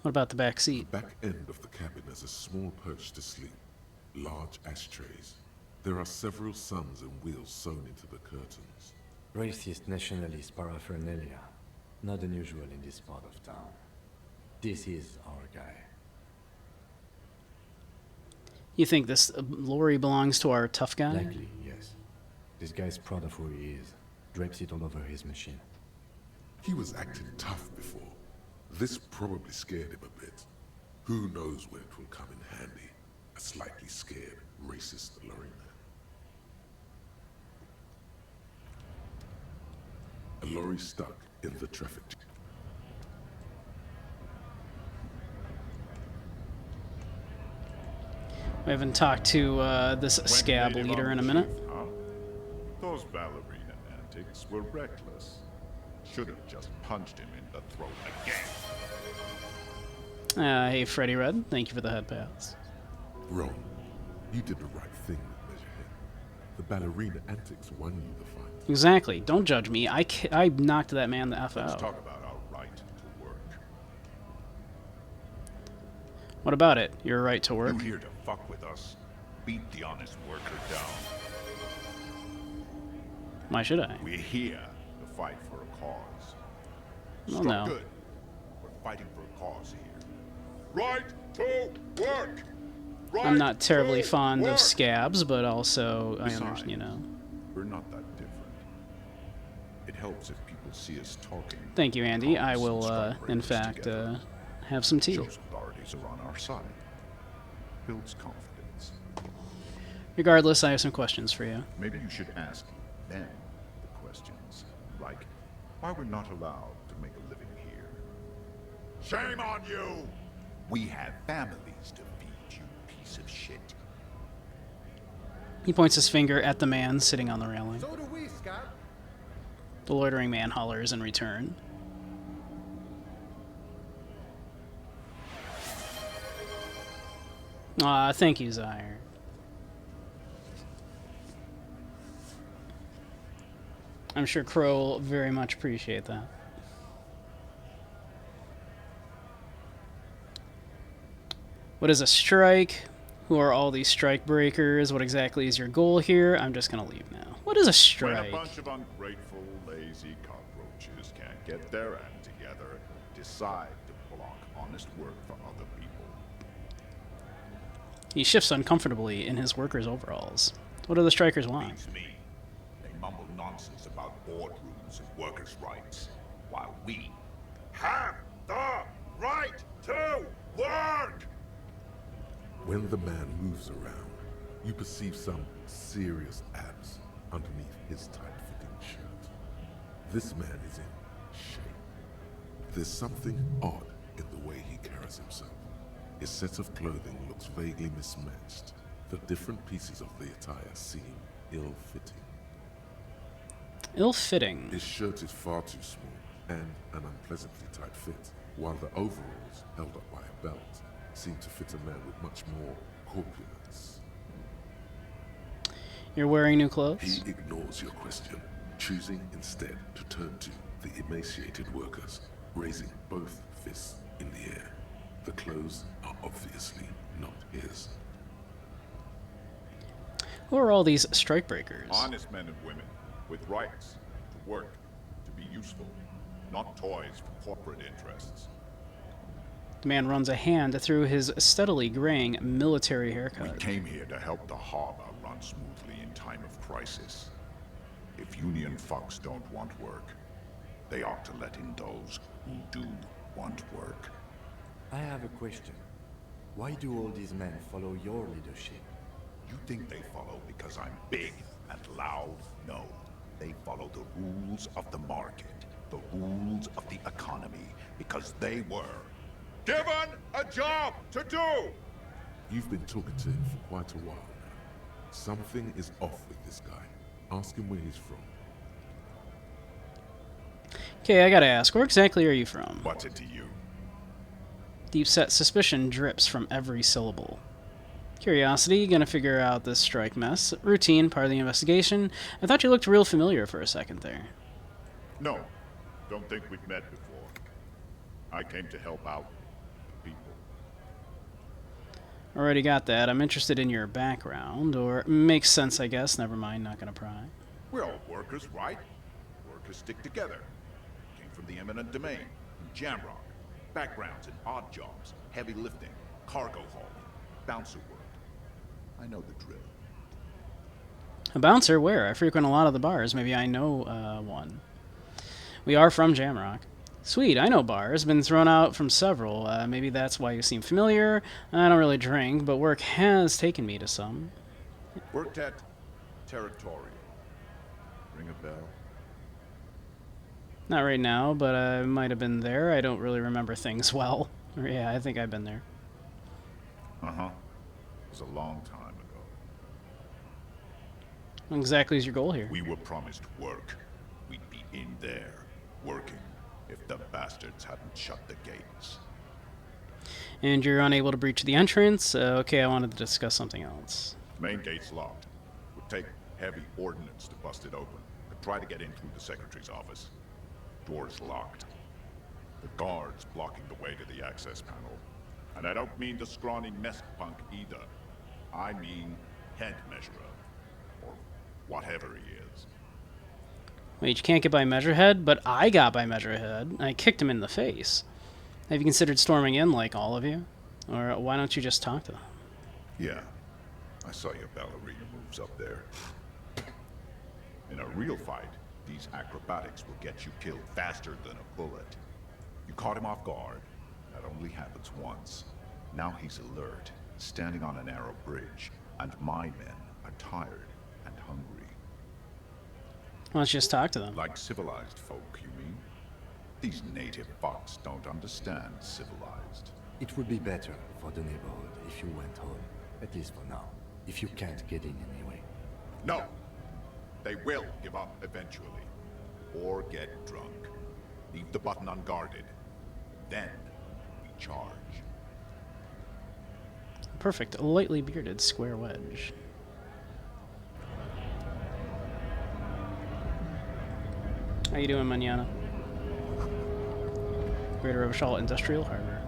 What about the back seat? The back end of the cabin has a small perch to sleep, large ashtrays. There are several suns and wheels sewn into the curtains. Racist nationalist paraphernalia. Not unusual in this part of town. This is our guy. You think this lorry belongs to our tough guy? Likely, yes. This guy's proud of who he is. Drapes it all over his machine. He was acting tough before. This probably scared him a bit. Who knows when it will come in handy? A slightly scared, racist lorryman. A lorry stuck in the traffic jam. We haven't talked to this scab leader in a minute. Huh? Those ballerina antics were reckless. Should have just punched him in the throat again. Hey, Freddy Red, thank you for the head pass. Wrong. You did the right thing with Measurehead. The ballerina antics won you the fight. Exactly. Don't judge me. I knocked that man the F Let's out. talk about our right to work. What about it? Your right to work? You here to fuck with us? Beat the honest worker down. Why should I? We're here to fight for a cause. Well, Struck no. good. We're fighting for a cause here. Right to work. Right I'm not terribly to fond work. of scabs, but also I Besides, understand, you know. We're not that different. It helps if people see us talking. Thank you, Andy. I calms will, and strike in breakers fact, together. have some tea. Shows authorities are on our side. Builds confidence. Regardless, I have some questions for you. Maybe you should ask them the questions, like why we're not allowed to make a living here. Shame on you! We have families to feed, you piece of shit. He points his finger at the man sitting on the railing. So do we, Scott. The loitering man hollers in return. Aw, thank you, Zaire. I'm sure Crow will very much appreciate that. What is a strike? Who are all these strike breakers? What exactly is your goal here? I'm just gonna leave now. What is a When strike? a bunch of ungrateful, lazy cockroaches can't get their act together, decide to block honest work for other people. He shifts uncomfortably in his worker's overalls. What do the strikers want? Beats me. They mumble nonsense about boardrooms and workers' rights, while we have the right to work! When the man moves around, you perceive some serious abs underneath his tight-fitting shirt. This man is in shape. There's something odd in the way he carries himself. His set of clothing looks vaguely mismatched. The different pieces of the attire seem ill-fitting. Ill-fitting? His shirt is far too small and an unpleasantly tight fit, while the overalls, held up by a belt, seem to fit a man with much more corpulence. You're wearing new clothes? He ignores your question, choosing instead to turn to the emaciated workers, raising both fists in the air. The clothes are obviously not his. Who are all these strikebreakers? Honest men and women, with rights, to work, to be useful, not toys for corporate interests. The man runs a hand through his steadily graying military We haircut. came here to help the harbor run smoothly in time of crisis. If union fucks don't want work, they ought to let in those who do want work. I have a question. Why do all these men follow your leadership? You think they follow because I'm big and loud? No. They follow the rules of the market, the rules of the economy, because they were given a job to do! You've been talking to him for quite a while now. Something is off with this guy. Ask him where he's from. Okay, I gotta ask, where exactly are you from? What's it to you? Deep-set suspicion drips from every syllable. Curiosity, gonna figure out this strike mess. Routine, part of the investigation. I thought you looked real familiar for a second there. No. Don't think we've met before. I came to help out the people. Already got that. I'm interested in your background, or makes sense, I guess. Never mind, not gonna pry. We're all workers, right? Workers stick together. Came from the eminent domain, in Jamrock. Backgrounds in odd jobs, heavy lifting, cargo hauling, bouncer work. I know the drill. A bouncer? Where? I frequent a lot of the bars. Maybe I know one. We are from Jamrock. Sweet, I know bars. Been thrown out from several. Maybe that's why you seem familiar. I don't really drink, but work has taken me to some. Worked at Territorial. Ring a bell? Not right now, but I might have been there. I don't really remember things well. Yeah, I think I've been there. Uh-huh. It was a long time ago. What exactly is your goal here? We were promised work. We'd be in there, working, if the bastards hadn't shut the gates. And you're unable to breach the entrance? Okay, I wanted to discuss something else. Main gate's locked. Would take heavy ordnance to bust it open. Could try to get in through the secretary's office. Door's locked. The guard's blocking the way to the access panel. And I don't mean the scrawny mess punk either. I mean head measurer. Or whatever he is. Wait, you can't get by Measurehead? But I got by Measurehead. I kicked him in the face. Have you considered storming in like all of you? Or why don't you just talk to them? Yeah. I saw your ballerina moves up there. In a real fight, these acrobatics will get you killed faster than a bullet. You caught him off guard. That only happens once. Now he's alert, standing on a narrow bridge, and my men are tired and hungry. Why don't you just talk to them? Like civilized folk, you mean? These native fucks don't understand civilized. It would be better for the neighborhood if you went home, at least for now, if you can't get in anyway. No! They will give up eventually. Or get drunk. Leave the button unguarded. Then we charge. Perfect. A lightly bearded square wedge. How you doing, Manana? Greater Revachol Industrial Harbor.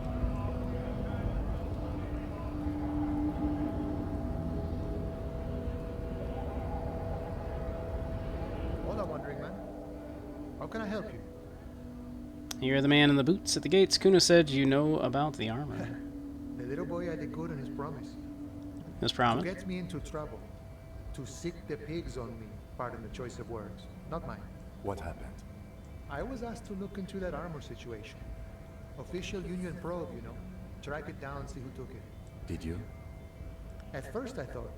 Hola, wandering man. How can I help you? You're the man in the boots at the gates. Kuno said you know about the armor. The little boy had a good on his promise. His promise? To get me into trouble. To sick the pigs on me. Pardon the choice of words. Not mine. What happened? I was asked to look into that armor situation. Official Union probe, you know. Track it down, see who took it. Did you? At first I thought,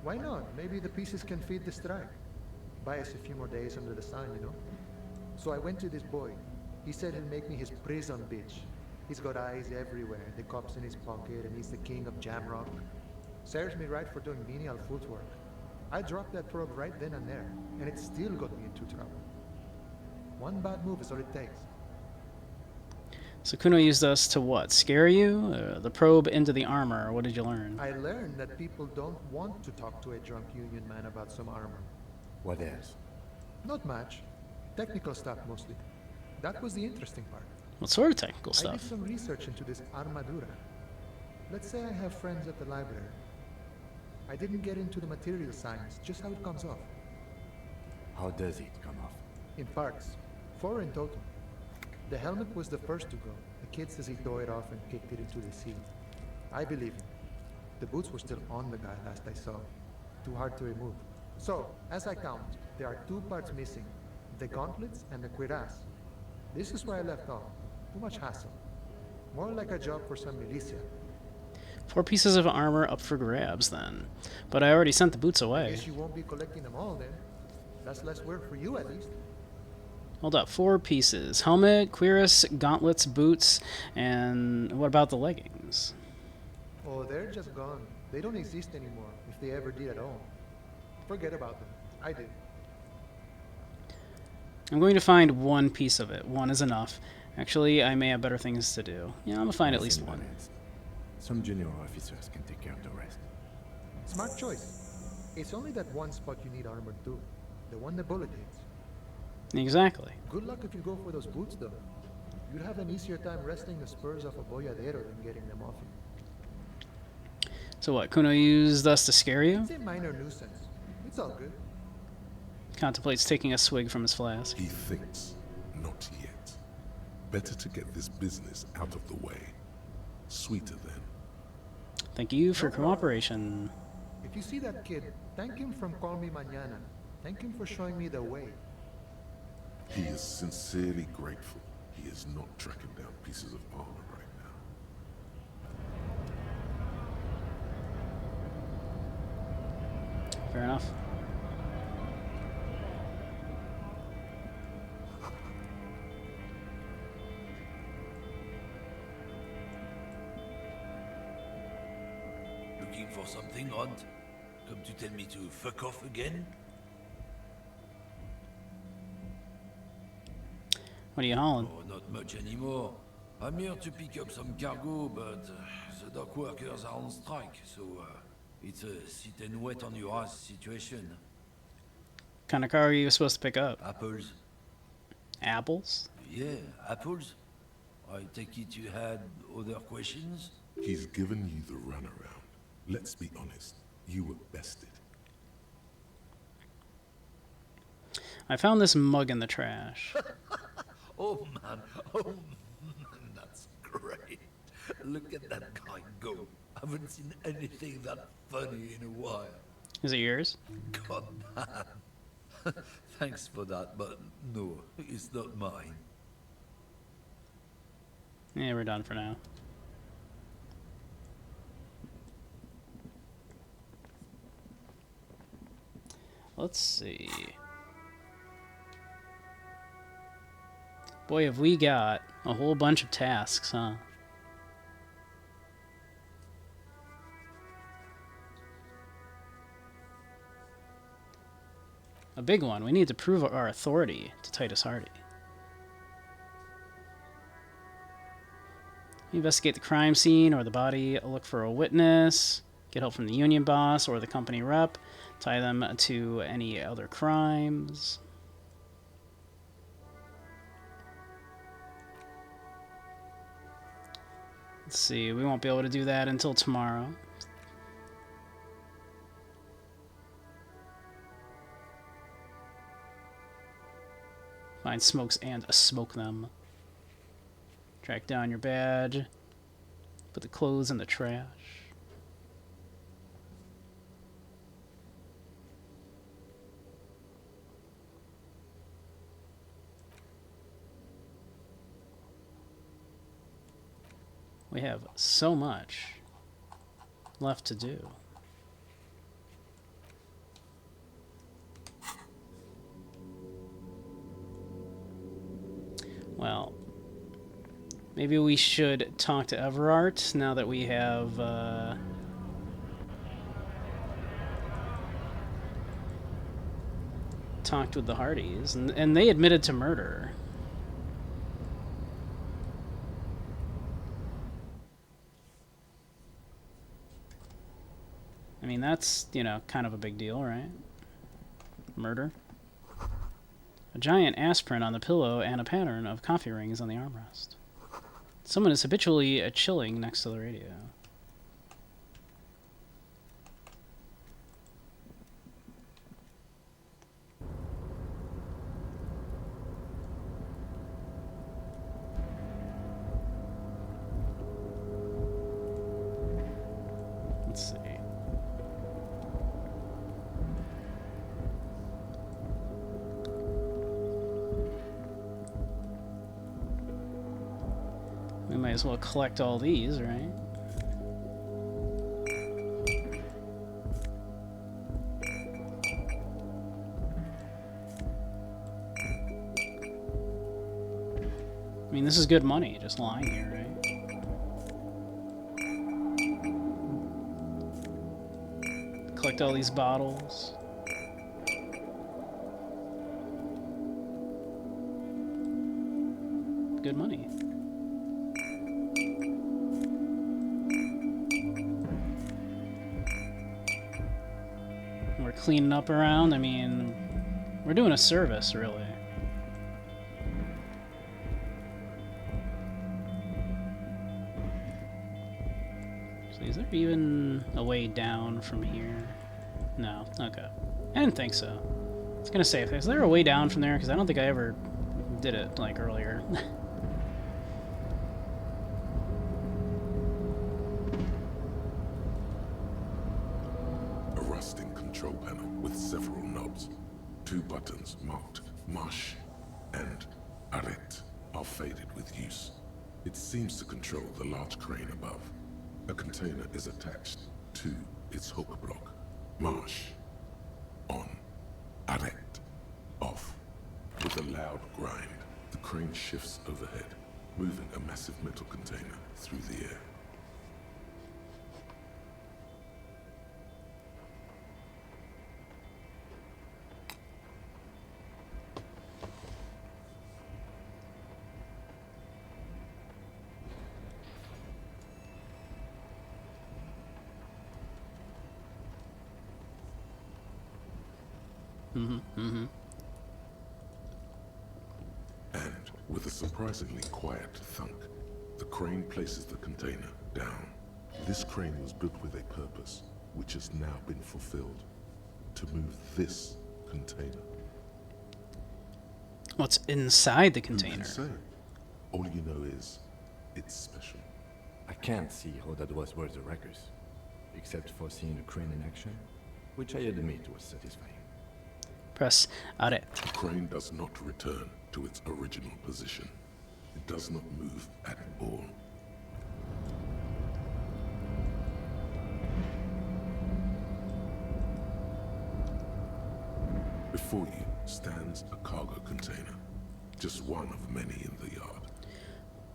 why not? Maybe the pieces can feed the strike. Buy us a few more days under the sun, you know? So I went to this boy. He said he'll make me his prison bitch. He's got eyes everywhere, the cops in his pocket, and he's the king of Jamrock. Serves me right for doing menial footwork. I dropped that probe right then and there, and it still got me into trouble. One bad move is all it takes. So Kuno used us to what? Scare you? The probe into the armor. What did you learn? I learned that people don't want to talk to a drunk Union man about some armor. What else? Not much. Technical stuff mostly. That was the interesting part. What sort of technical I stuff? did some research into this armadura. Let's say I have friends at the library. I didn't get into the material science, just how it comes off. How does it come off? In parts. 4 in total. The helmet was the first to go. The kid says he tore it off and kicked it into the sea. I believe him. The boots were still on the guy last I saw. Too hard to remove. So, as I count, there are 2 parts missing. The gauntlets and the cuirass. This is where I left off. Too much hassle. More like a job for some militia. 4 pieces of armor up for grabs, then. But I already sent the boots I away. guess you won't be collecting them all then. That's less work for you at least. Hold up, 4 pieces. Helmet, cuirass, gauntlets, boots, and what about the leggings? Oh, they're just gone. They don't exist anymore, if they ever did at all. Forget about them. I did. I'm going to find 1 piece of it. 1 is enough. Actually, I may have better things to do. Yeah, I'm gonna find at least 1. Some junior officers can take care of the rest. Smart choice. It's only that one spot you need armored too. The one the bullet hits. Exactly. Good luck if you go for those boots though. You'd have an easier time wresting the spurs off a boyadero than getting them off you. So what, Kuno used us to scare you? It's a minor nuisance. It's all good. Contemplates taking a swig from his flask. He thinks, not yet. Better to get this business out of the way. Sweeter then. Thank you for cooperation. If you see that kid, thank him from Call Me Mañana. Thank him for showing me the way. He is sincerely grateful he is not tracking down pieces of armor right now. Fair enough. Looking for something odd? Come to tell me to fuck off again? What are you hauling? Oh, not much anymore. I'm here to pick up some cargo, but the dock workers are on strike, so it's a sit and wait on your ass situation. What kind of car are you supposed to pick up? Apples. Apples? Yeah, apples. I take it you had other questions? He's given you the runaround. Let's be honest, you were bested. I found this mug in the trash. Oh man, that's great. Look at that guy go. I haven't seen anything that funny in a while. Is it yours? God man. Thanks for that, but no, it's not mine. Yeah, we're done for now. Let's see. Boy, have we got a whole bunch of tasks, huh? A big one. We need to prove our authority to Titus Hardy. Investigate the crime scene or the body, look for a witness, get help from the union boss or the company rep, tie them to any other crimes. Let's see, we won't be able to do that until tomorrow. Find smokes and smoke them. Track down your badge. Put the clothes in the trash. We have so much left to do. Well, maybe we should talk to Everart now that we have talked with the Hardys, and they admitted to murder. I mean, that's, you know, kind of a big deal, right? Murder. A giant aspirin on the pillow and a pattern of coffee rings on the armrest. Someone is habitually chilling next to the radio. Let's see. We might as well collect all these, right? I mean, this is good money, just lying here, right? Collect all these bottles. Good money. We're cleaning up around. I mean, we're doing a service, really. So is there even a way down from here? No. Okay. I didn't think so. I was gonna say, is there a way down from there? Because I don't think I ever did it, like, earlier. A rusting control panel with several knobs. 2 buttons marked Marsh and Arret are faded with use. It seems to control the large crane above. A container is attached to its hook block. Marsh on. Arret off. With a loud grind, the crane shifts overhead, moving a massive metal container through the air. And with a surprisingly quiet thunk, the crane places the container down. This crane was built with a purpose, which has now been fulfilled. To move this container. What's inside the Who container? can say? All you know is, it's special. I can't see how that was worth the records, except for seeing a crane in action, which I admit was satisfying. Press Arret. The crane does not return to its original position. It does not move at all. Before you stands a cargo container, just one of many in the yard.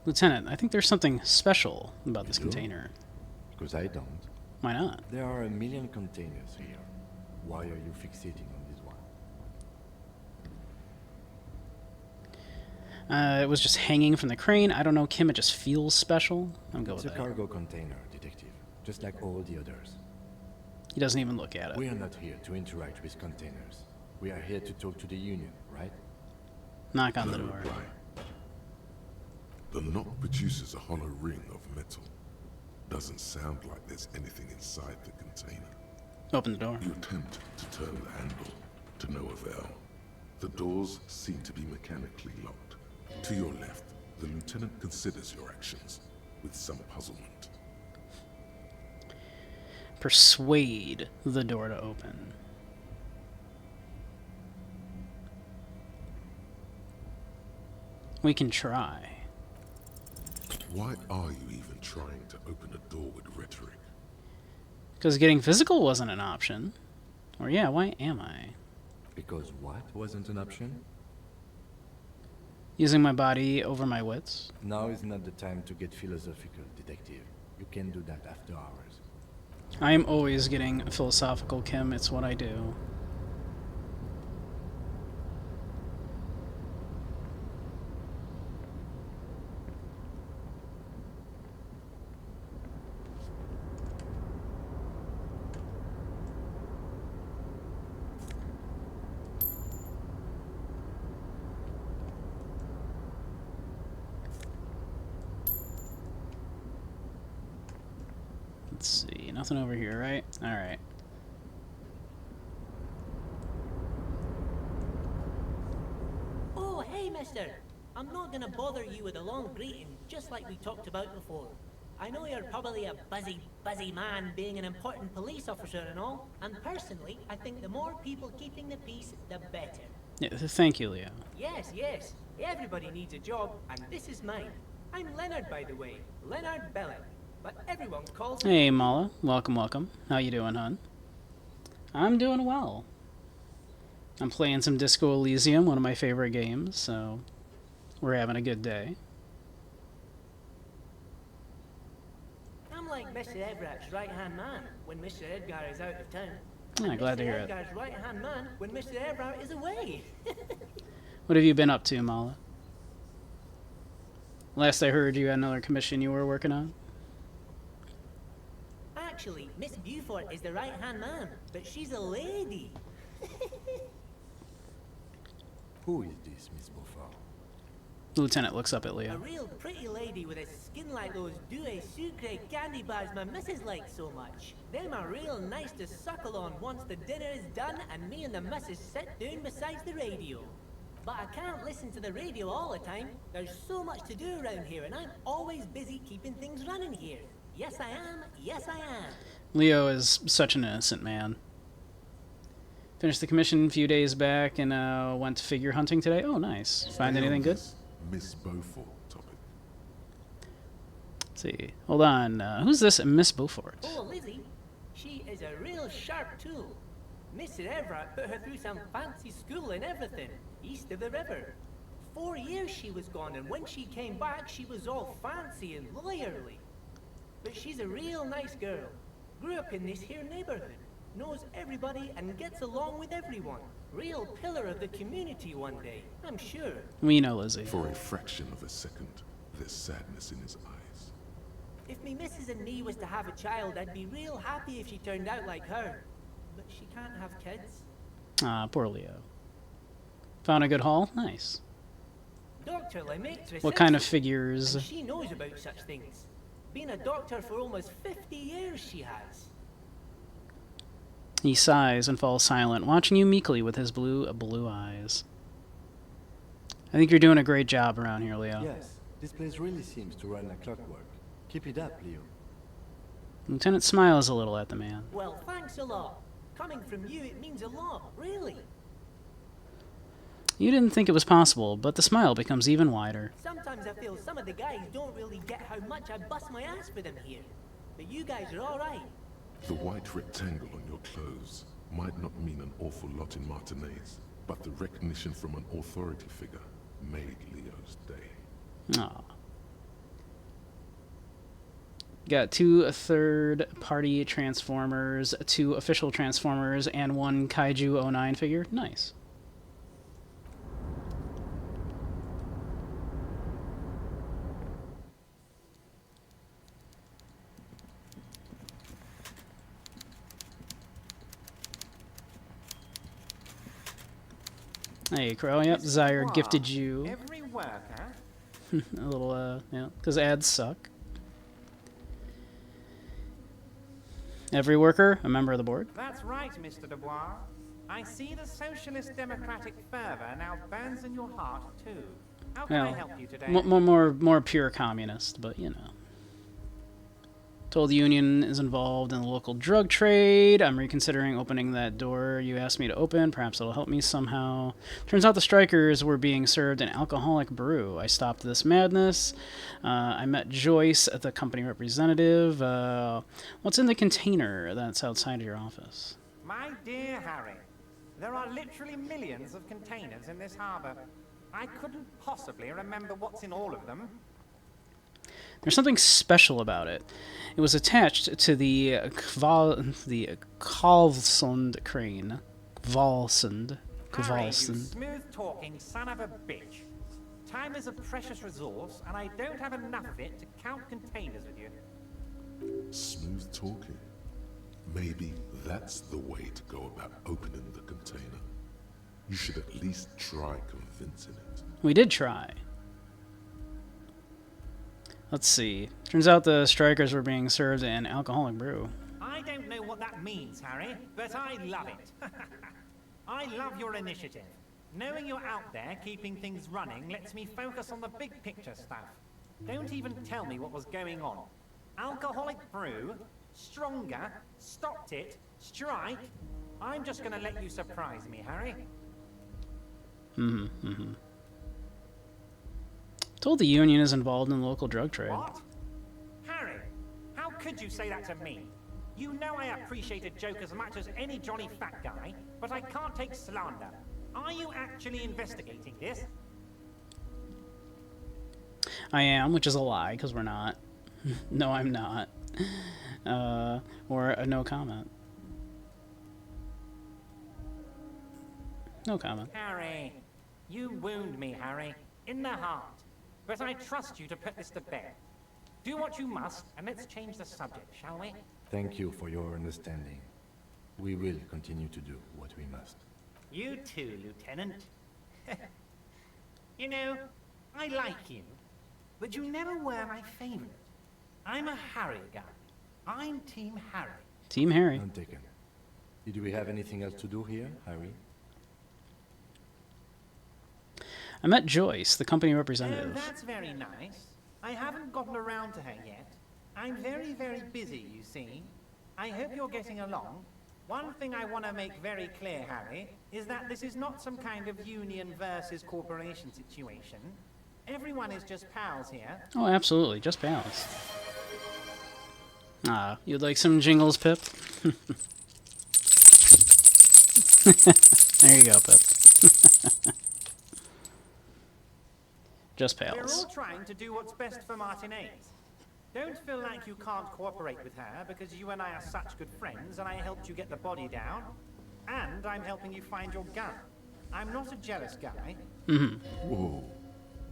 Lieutenant, I think there's something special about this container. Because I don't. Why not? There are a million containers here. Why are you fixating on this one? It was just hanging from the crane. I don't know, Kim, it just feels special. I'm going It's with a that. cargo container, detective. Just like all the others. He doesn't even look at it. We are not here to interact with containers. We are here to talk to the Union, right? Knock on the No door. reply. The knock produces a hollow ring of metal. Doesn't sound like there's anything inside the container. Open the door. You attempt to turn the handle, to no avail. The doors seem to be mechanically locked. To your left, the lieutenant considers your actions with some puzzlement. Persuade the door to open. We can try. Why are you even trying to open a door with rhetoric? Because getting physical wasn't an option. Or yeah, why am I? Because what wasn't an option? Using my body over my wits? Now is not the time to get philosophical, detective. You can do that after hours. I am always getting philosophical, Kim. It's what I do. Let's see, nothing over here, right? Alright. Oh, hey, mister. I'm not gonna bother you with a long greeting, just like we talked about before. I know you're probably a busy man being an important police officer and all, and personally, I think the more people keeping the peace, the better. Yeah, thank you, Leo. Yes, yes. Everybody needs a job, and this is mine. I'm Leonard, by the way. Leonard Bellick. But everyone calls me... Hey, Mala. Welcome, welcome. How you doing, hon? I'm doing well. I'm playing some Disco Elysium, one of my favorite games, so we're having a good day. I'm like Mr. Everett's right-hand man when Mr. Edgar is out of town. Ah, glad to hear it. Mr. Edgar's right-hand man when Mr. Everett is away. What have you been up to, Mala? Last I heard, you had another commission you were working on. Actually, Miss Beaufort is the right-hand man, but she's a lady. Who is this, Miss Beaufort? The lieutenant looks up at A Leo. real pretty lady with a skin like those Douai Sucre candy bars my missus likes so much. Them are real nice to suckle on once the dinner is done and me and the missus sit down beside the radio. But I can't listen to the radio all the time. There's so much to do around here and I'm always busy keeping things running here. Yes I am, yes I am. Leo is such an innocent man. Finished the commission a few days back and went figure hunting today. Oh, nice. Find anything good? Miss Beaufort topic. Let's see. Hold on. Who's this Miss Beaufort? Oh, Lizzie. She is a real sharp tool. Mr. Everett put her through some fancy school and everything, east of the river. 4 years she was gone, and when she came back, she was all fancy and lawyerly. But she's a real nice girl. Grew up in this here neighborhood. Knows everybody and gets along with everyone. Real pillar of the community one day, I'm sure. We know Lizzie. For a fraction of a second, there's sadness in his eyes. If me missus and me was to have a child, I'd be real happy if she turned out like her. But she can't have kids. Ah, poor Leo. Found a good haul? Nice. Dr. LeMaitre What kind of says so, figures? and she knows about such things. Been a doctor for almost 50 years she has. He sighs and falls silent, watching you meekly with his blue eyes. I think you're doing a great job around here, Leo. Yes, this place really seems to run like clockwork. Keep it up, Leo. Lieutenant smiles a little at the man. Well, thanks a lot. Coming from you, it means a lot, really. You didn't think it was possible, but the smile becomes even wider. Sometimes I feel some of the guys don't really get how much I bust my ass for them here. But you guys are alright. The white rectangle on your clothes might not mean an awful lot in Martinez, but the recognition from an authority figure made Leo's day. Aw. Got 2 third-party Transformers, 2 official Transformers, and 1 Kaiju 09 figure. Nice. Hey, Crow. Yep, Zyre gifted you Every worker? a little, yeah, because ads suck. Every worker, a member of the board. That's right, Mr. Dubois. I see the socialist democratic fervor now burns in your heart, too. How can I help you today? More pure communist, but you know. Told the union is involved in the local drug trade. I'm reconsidering opening that door you asked me to open. Perhaps it'll help me somehow. Turns out the strikers were being served an alcoholic brew. I stopped this madness. I met Joyce, the company representative. What's in the container that's outside of your office? My dear Harry, there are literally millions of containers in this harbor. I couldn't possibly remember what's in all of them. There's something special about it. It was attached to the Kvalsund crane. Kvalsund. Harry, you smooth-talking son of a bitch. Time is a precious resource, and I don't have enough of it to count containers with you. Smooth talking. Maybe that's the way to go about opening the container. You should at least try convincing it. We did try. Let's see. Turns out the strikers were being served an alcoholic brew. I don't know what that means, Harry, but I love it. I love your initiative. Knowing you're out there keeping things running lets me focus on the big picture stuff. Don't even tell me what was going on. Alcoholic brew, stronger, stopped it, strike. I'm just gonna let you surprise me, Harry. Told the union is involved in the local drug trade. What? Harry, how could you say that to me? You know I appreciate a joke as much as any jolly fat guy, but I can't take slander. Are you actually investigating this? I am, which is a lie, because we're not. No, I'm not. Or a no comment. No comment. Harry, you wound me, Harry, in the heart. But I trust you to put this to bed. Do what you must, and let's change the subject, shall we? Thank you for your understanding. We will continue to do what we must. You too, Lieutenant. You know, I like you, but you never were my favorite. I'm a Harry guy. I'm Team Harry. Team Harry. None taken. Did we have anything else to do here, Harry? I met Joyce, the company Oh, representative. that's very nice. I haven't gotten around to her yet. I'm very, very busy, you see. I hope you're getting along. One thing I want to make very clear, Harry, is that this is not some kind of union versus corporation situation. Everyone is just pals here. Oh, absolutely. Just pals. Ah, you'd like some jingles, Pip? There you go, Pip. Just We're pals. all trying to do what's best for Martinez. Don't feel like you can't cooperate with her because you and I are such good friends and I helped you get the body down. And I'm helping you find your gun. I'm not a jealous guy. Mm-hmm. Whoa,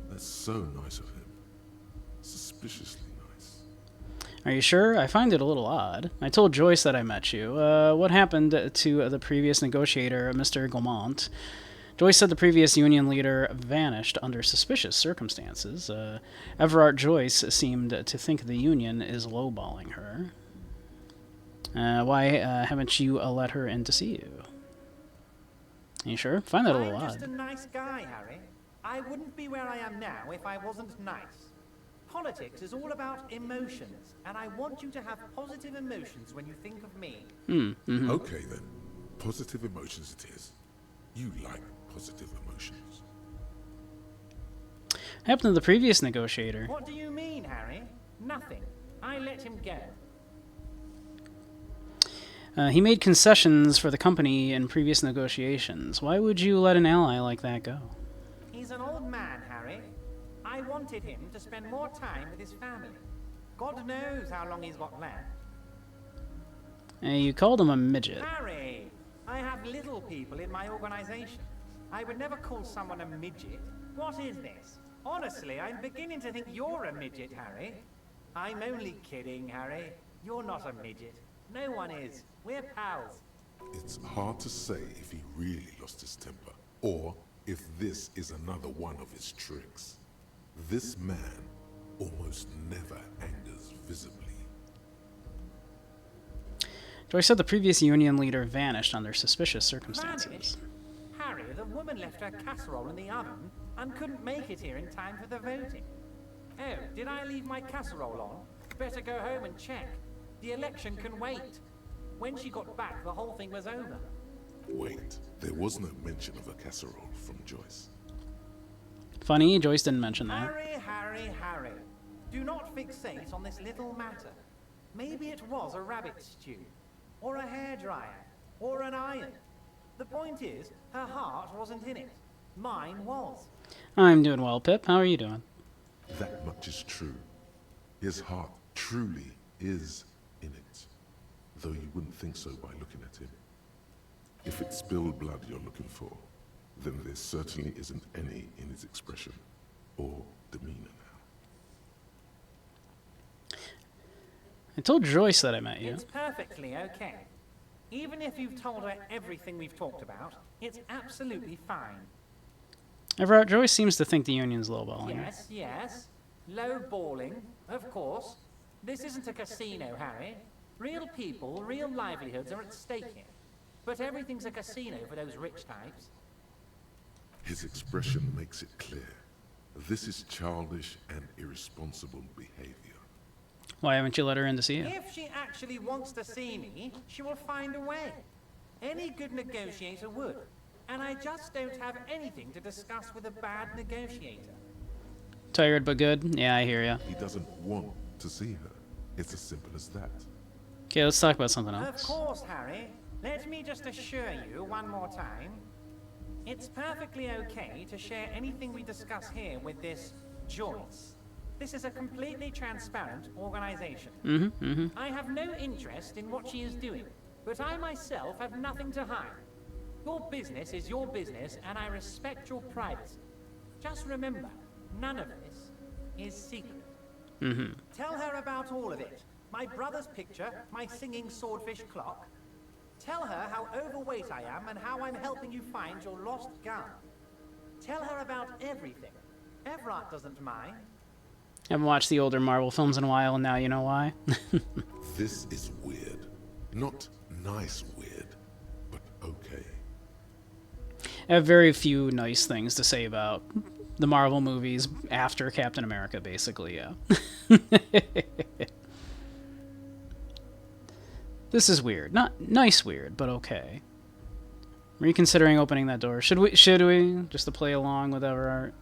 that's so nice of him. Suspiciously nice. Are you sure? I find it a little odd. I told Joyce that I met you. What happened to the previous negotiator, Mr. Gaumont? Joyce said the previous union leader vanished under suspicious circumstances. Everard Joyce seemed to think the union is lowballing her. Why haven't you let her in to see you? Are you sure? Find that a little I'm just odd. a nice guy, Harry. I wouldn't be where I am now if I wasn't nice. Politics is all about emotions, and I want you to have positive emotions when you think of me. Mm-hmm. Okay then, positive emotions it is. You like positive emotions. Happened to the previous negotiator. What do you mean, Harry? Nothing. I let him go. He made concessions for the company in previous negotiations. Why would you let an ally like that go? He's an old man, Harry. I wanted him to spend more time with his family. God knows how long he's got left. You called him a midget. Harry, I have little people in my organization. I would never call someone a midget. What is this? Honestly, I'm beginning to think you're a midget, Harry. I'm only kidding, Harry. You're not a midget. No one is. We're pals. It's hard to say if he really lost his temper, or if this is another one of his tricks. This man almost never angers visibly. Joyce said the previous union leader vanished under suspicious circumstances. Vanished? Harry, the woman left her casserole in the oven and couldn't make it here in time for the voting. Oh, did I leave my casserole on? Better go home and check. The election can wait. When she got back, the whole thing was over. Wait, there was no mention of a casserole from Joyce. Funny, Joyce didn't mention that. Harry. Do not fixate on this little matter. Maybe it was a rabbit stew, or a hairdryer, or an iron. The point is, her heart wasn't in it. Mine was. I'm doing well, Pip. How are you doing? That much is true. His heart truly is in it, though you wouldn't think so by looking at him. If it's spilled blood you're looking for, then there certainly isn't any in his expression or demeanor now. I told Joyce that I met you. It's perfectly okay. Even if you've told her everything we've talked about, it's absolutely fine. Everard, Joyce seems to think the union's lowballing. Yes. Low-balling, of course. This isn't a casino, Harry. Real people, real livelihoods are at stake here. But everything's a casino for those rich types. His expression makes it clear. This is childish and irresponsible behavior. Why haven't you let her in to see you? If she actually wants to see me, she will find a way. Any good negotiator would. And I just don't have anything to discuss with a bad negotiator. Tired but good? Yeah, I hear ya. He doesn't want to see her. It's as simple as that. Okay, let's talk about something Of else. course, Harry. Let me just assure you one more time. It's perfectly okay to share anything we discuss here with this Joyce. This is a completely transparent organization. I have no interest in what she is doing, but I myself have nothing to hide. Your business is your business, and I respect your privacy. Just remember, none of this is secret. Tell her about all of it. My brother's picture, my singing swordfish clock. Tell her how overweight I am and how I'm helping you find your lost gun. Tell her about everything. Everard doesn't mind. Haven't watched the older Marvel films in a while, and now you know why. This is weird. Not nice weird, but okay. I have very few nice things to say about the Marvel movies after Captain America, basically, yeah. This is weird. Not nice weird, but okay. Reconsidering opening that door. Should we? Just to play along with Everard?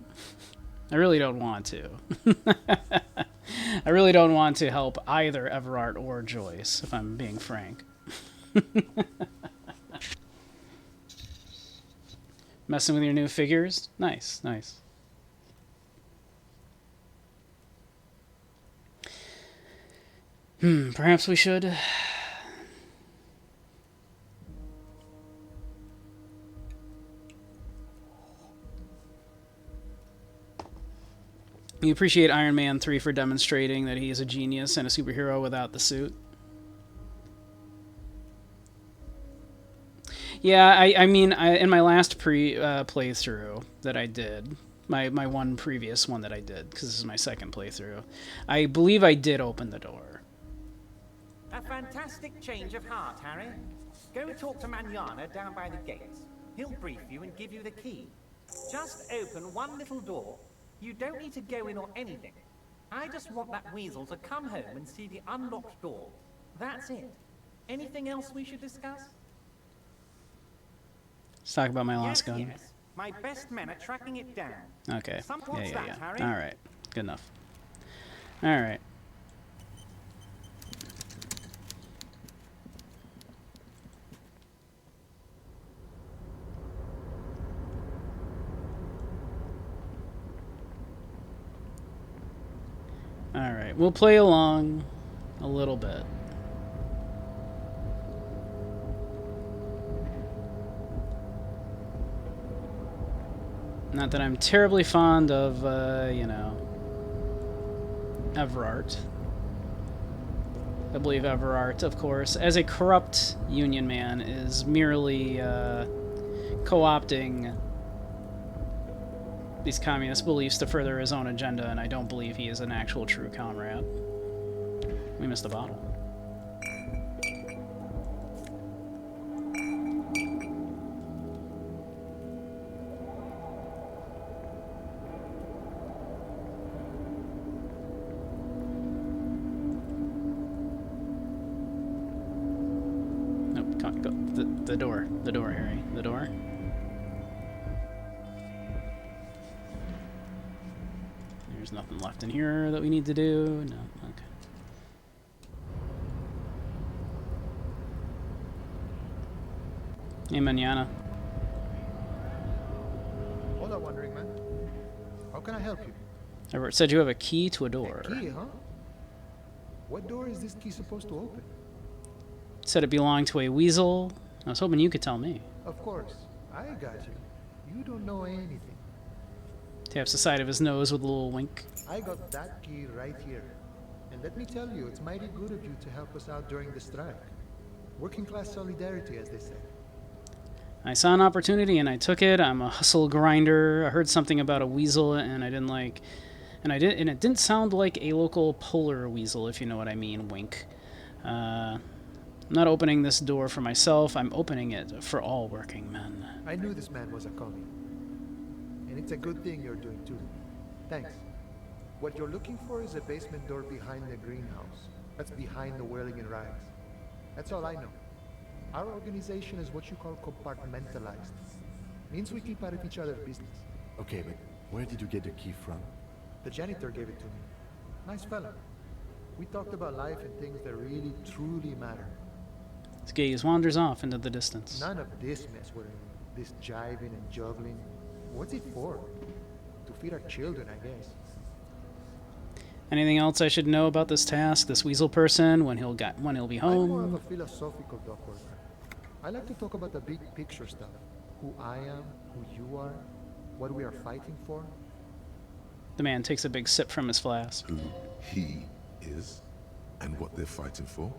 I really don't want to. I really don't want to help either Everard or Joyce, if I'm being frank. Messing with your new figures? Nice, nice. Perhaps we should. You appreciate Iron Man 3 for demonstrating that he is a genius and a superhero without the suit. Yeah, I mean, in my last playthrough that I did, my one previous one that I did, because this is my second playthrough, I believe I did open the door. A fantastic change of heart, Harry. Go talk to Manana down by the gates. He'll brief you and give you the key. Just open one little door. You don't need to go in or anything. I just want that weasel to come home and see the unlocked door. That's it. Anything else we should discuss? Let's talk about my lost gun. Yes. My best men are tracking it down. Okay. Yeah. Harry? All right. Good enough. All right. All right. We'll play along a little bit. Not that I'm terribly fond of, you know, Everard. I believe Everard, of course, as a corrupt Union man, is merely co-opting these communist beliefs to further his own agenda, and I don't believe he is an actual true comrade. We missed a bottle. The door, Harry. The door. There's nothing left in here that we need to do. No, okay. Hey, Manana. Hola, wandering man. How can I help you? Everett said you have a key to a door. A key, huh? What door is this key supposed to open? Said it belonged to a weasel. I was hoping you could tell me. Of course. I got you. You don't know anything. Taps the side of his nose with a little wink. I got that key right here. And let me tell you, it's mighty good of you to help us out during the strike. Working class solidarity, as they say. I saw an opportunity and I took it. I'm a hustle grinder. I heard something about a weasel and I didn't like... And it didn't sound like a local polar weasel, if you know what I mean. Wink. I'm not opening this door for myself. I'm opening it for all working men. I knew this man was a commie. And it's a good thing you're doing too. Thanks. What you're looking for is a basement door behind the greenhouse. That's behind the whirling in rags. That's all I know. Our organization is what you call compartmentalized. Means we keep out of each other's business. Okay, but where did you get the key from? The janitor gave it to me. Nice fella. We talked about life and things that really, truly matter. His gaze wanders off into the distance. None of this mess with this jiving and juggling. What's it for? To feed our children, I guess. Anything else I should know about this task, this weasel person, when he'll be home? I'm more of a philosophical dock worker. I like to talk about the big picture stuff. Who I am, who you are, what we are fighting for. The man takes a big sip from his flask. Who he is and what they're fighting for?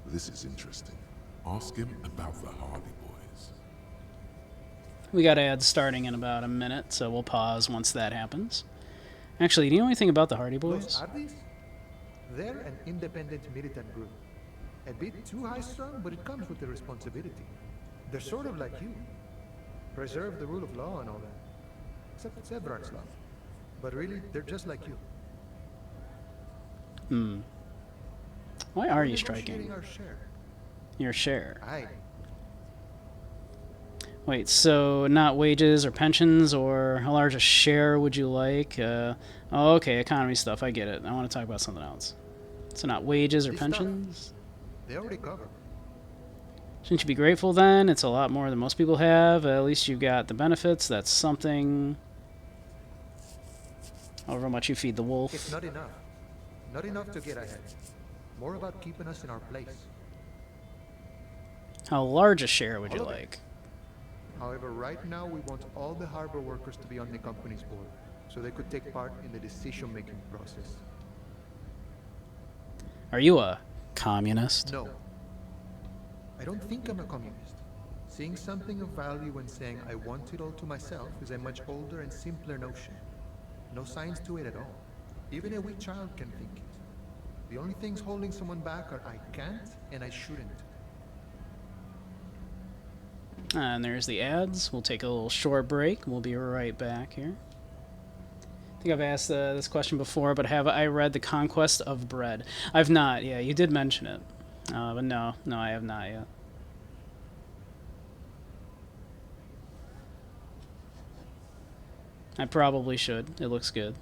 This is interesting. Ask him about the Hardy Boys. We got ads starting in about a minute, so we'll pause once that happens. Actually, do you know anything about the Hardy Boys? Those Hardys? They're an independent militant group. A bit too high-strung, but it comes with the responsibility. They're sort of like you. Preserve the rule of law and all that. Except it's everyone's law. But really, they're just like you. Why are you striking? Our share. Your share. Aye. Wait, so not wages or pensions, or how large a share would you like? Oh, okay, economy stuff, I get it. I want to talk about something else. So not wages or pensions? They already covered. Shouldn't you be grateful then? It's a lot more than most people have. At least you've got the benefits. That's something. However much you feed the wolf. It's not enough. Not enough to get ahead. More about keeping us in our place. How large a share would you like? However, right now we want all the harbor workers to be on the company's board, so they could take part in the decision-making process. Are you a communist? No. I don't think I'm a communist. Seeing something of value and saying I want it all to myself is a much older and simpler notion. No science to it at all. Even a weak child can think it. The only things holding someone back are I can't and I shouldn't. And there's the ads. We'll take a little short break. We'll be right back here. I think I've asked this question before, but have I read The Conquest of Bread? I've not. Yeah, you did mention it. But no, I have not yet. I probably should. It looks good.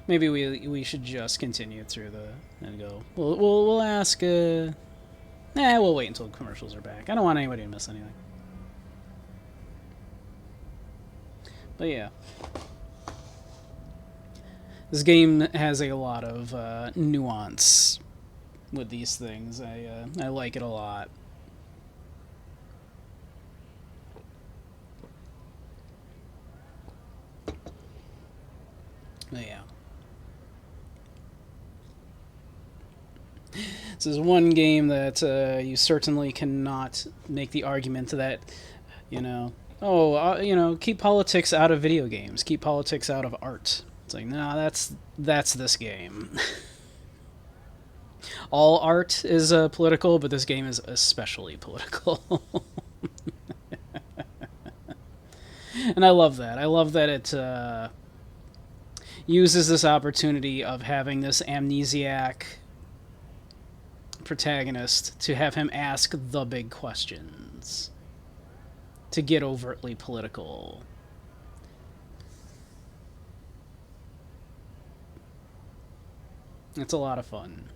Maybe we should just continue through and go. We'll ask. We'll wait until commercials are back. I don't want anybody to miss anything. But yeah, this game has a lot of nuance with these things. I like it a lot. But yeah. This is one game that you certainly cannot make the argument that, keep politics out of video games, keep politics out of art. It's like, no, that's this game. All art is political, but this game is especially political. And I love that. I love that it uses this opportunity of having this amnesiac protagonist to have him ask the big questions, to get overtly political. It's a lot of fun.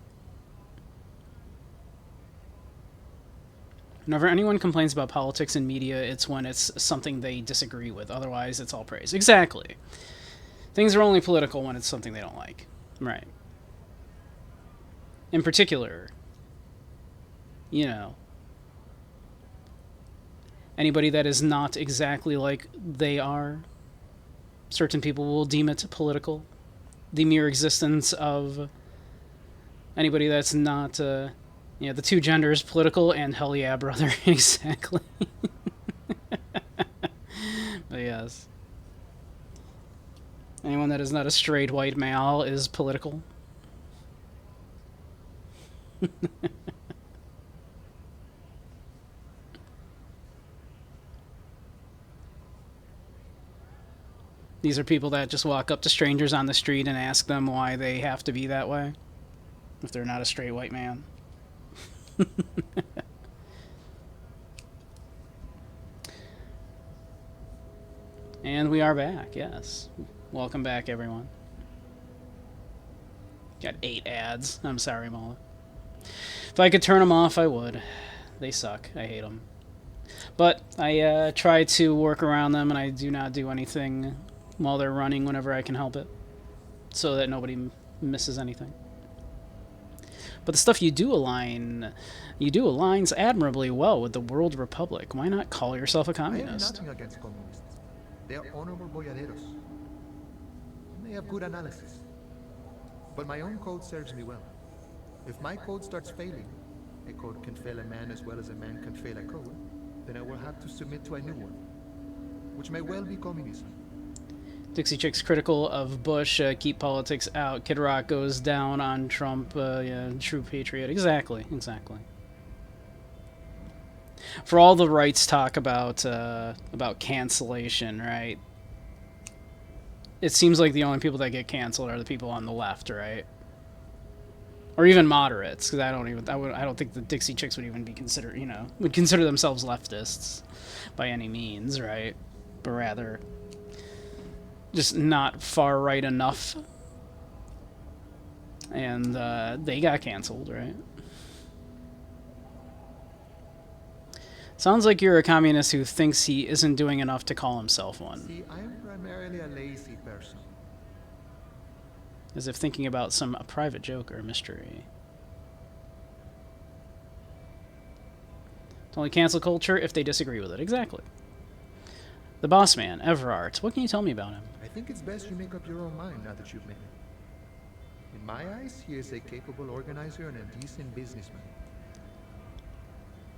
Whenever anyone complains about politics in media, it's when it's something they disagree with. Otherwise, it's all praise. Exactly. Things are only political when it's something they don't like. Right. In particular, anybody that is not exactly like they are, certain people will deem it political. The mere existence of anybody that's not, the two genders, political and hell yeah, brother, exactly. But yes. Anyone that is not a straight white male is political. These are people that just walk up to strangers on the street and ask them why they have to be that way, if they're not a straight white man. And we are back, yes. Welcome back, everyone. Got 8 ads. I'm sorry, Mala. If I could turn them off, I would. They suck. I hate them. But I try to work around them, and I do not do anything while they're running whenever I can help it, so that nobody misses anything. But the stuff you do aligns admirably well with the World Republic. Why not call yourself a communist? I have nothing against communists. They are honorable boyaderos. They have good analysis. But my own code serves me well. If my code starts failing, a code can fail a man as well as a man can fail a code, then I will have to submit to a new one, which may well be communism. Dixie Chick's critical of Bush, keep politics out. Kid Rock goes down on Trump, yeah, true patriot. Exactly. For all the rights talk about cancellation, right? It seems like the only people that get canceled are the people on the left, right? Or even moderates, because I don't think the Dixie Chicks would even be would consider themselves leftists by any means, right? But rather just not far right enough. And they got canceled, right? Sounds like you're a communist who thinks he isn't doing enough to call himself one. See, I am primarily a lazy person. As if thinking about some private joke or mystery. It's only cancel culture if they disagree with it. Exactly. The boss man, Everard. What can you tell me about him? I think it's best you make up your own mind now that you've met him. In my eyes, he is a capable organizer and a decent businessman.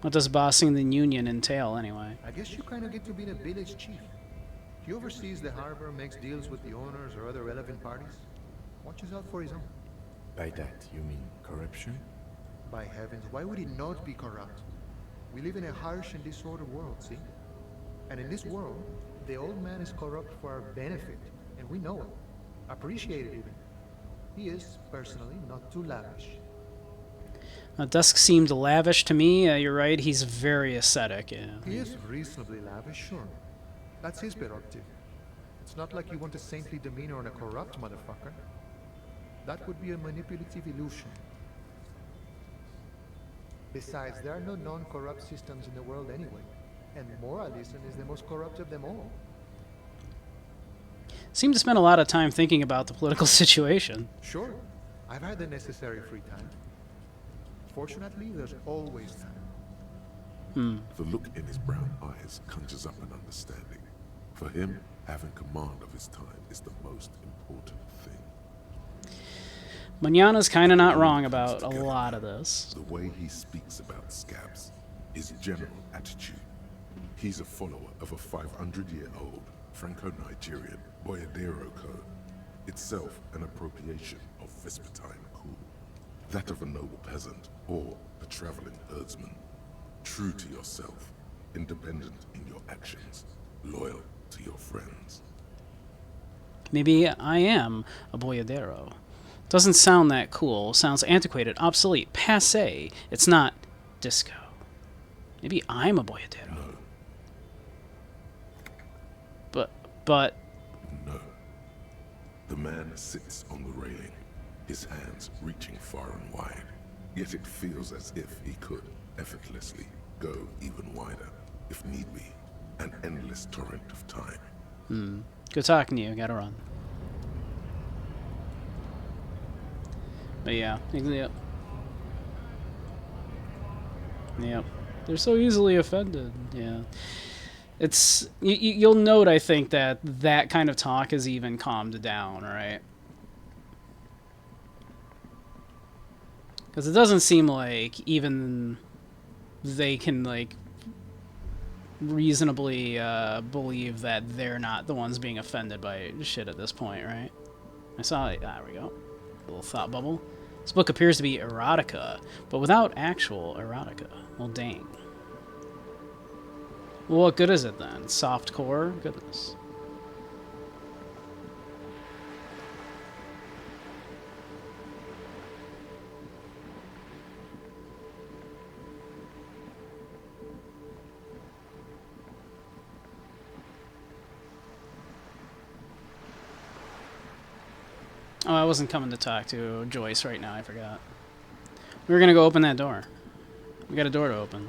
What does bossing the union entail, anyway? I guess you kind of get to be the village chief. He oversees the harbor, makes deals with the owners or other relevant parties. Watches out for his own. By that, you mean corruption? By heavens, why would he not be corrupt? We live in a harsh and disordered world, see? And in this world, the old man is corrupt for our benefit, and we know it. Appreciate it even. He is, personally, not too lavish. Dusk seemed lavish to me. You're right, he's very ascetic. Yeah. He is reasonably lavish, sure. That's his prerogative. It's not like you want a saintly demeanor on a corrupt motherfucker. That would be a manipulative illusion. Besides, there are no non-corrupt systems in the world anyway, and moralism is the most corrupt of them all. Seem to spend a lot of time thinking about the political situation. Sure. I've had the necessary free time. Fortunately, there's always time. The look in his brown eyes conjures up an understanding. For him, having command of his time is the most important thing. Manana's kind of not wrong about a lot of this. The way he speaks about scabs, his general attitude. He's a follower of a 500-year-old Franco-Nigerian Boyadero code, itself an appropriation of Vespertine cool. That of a noble peasant or a traveling herdsman. True to yourself, independent in your actions, loyal to your friends. Maybe I am a boyadero. Doesn't sound that cool. Sounds antiquated, obsolete, passé. It's not disco. Maybe I'm a boyadero. No. But... No. The man sits on the railing, his hands reaching far and wide. Yet it feels as if he could effortlessly go even wider, if need be. An endless torrent of time. Good talking to you. Gotta run. But yeah. Yep. They're so easily offended. Yeah. It's... You'll note, I think, that kind of talk is even calmed down, right? Because it doesn't seem like even they can, like, reasonably believe that they're not the ones being offended by shit at this point, right? I saw it. There we go. A little thought bubble. This book appears to be erotica, but without actual erotica. Well, dang. Well, what good is it then? Soft core? Goodness. Oh, I wasn't coming to talk to Joyce right now. I forgot. We were gonna go open that door. We got a door to open.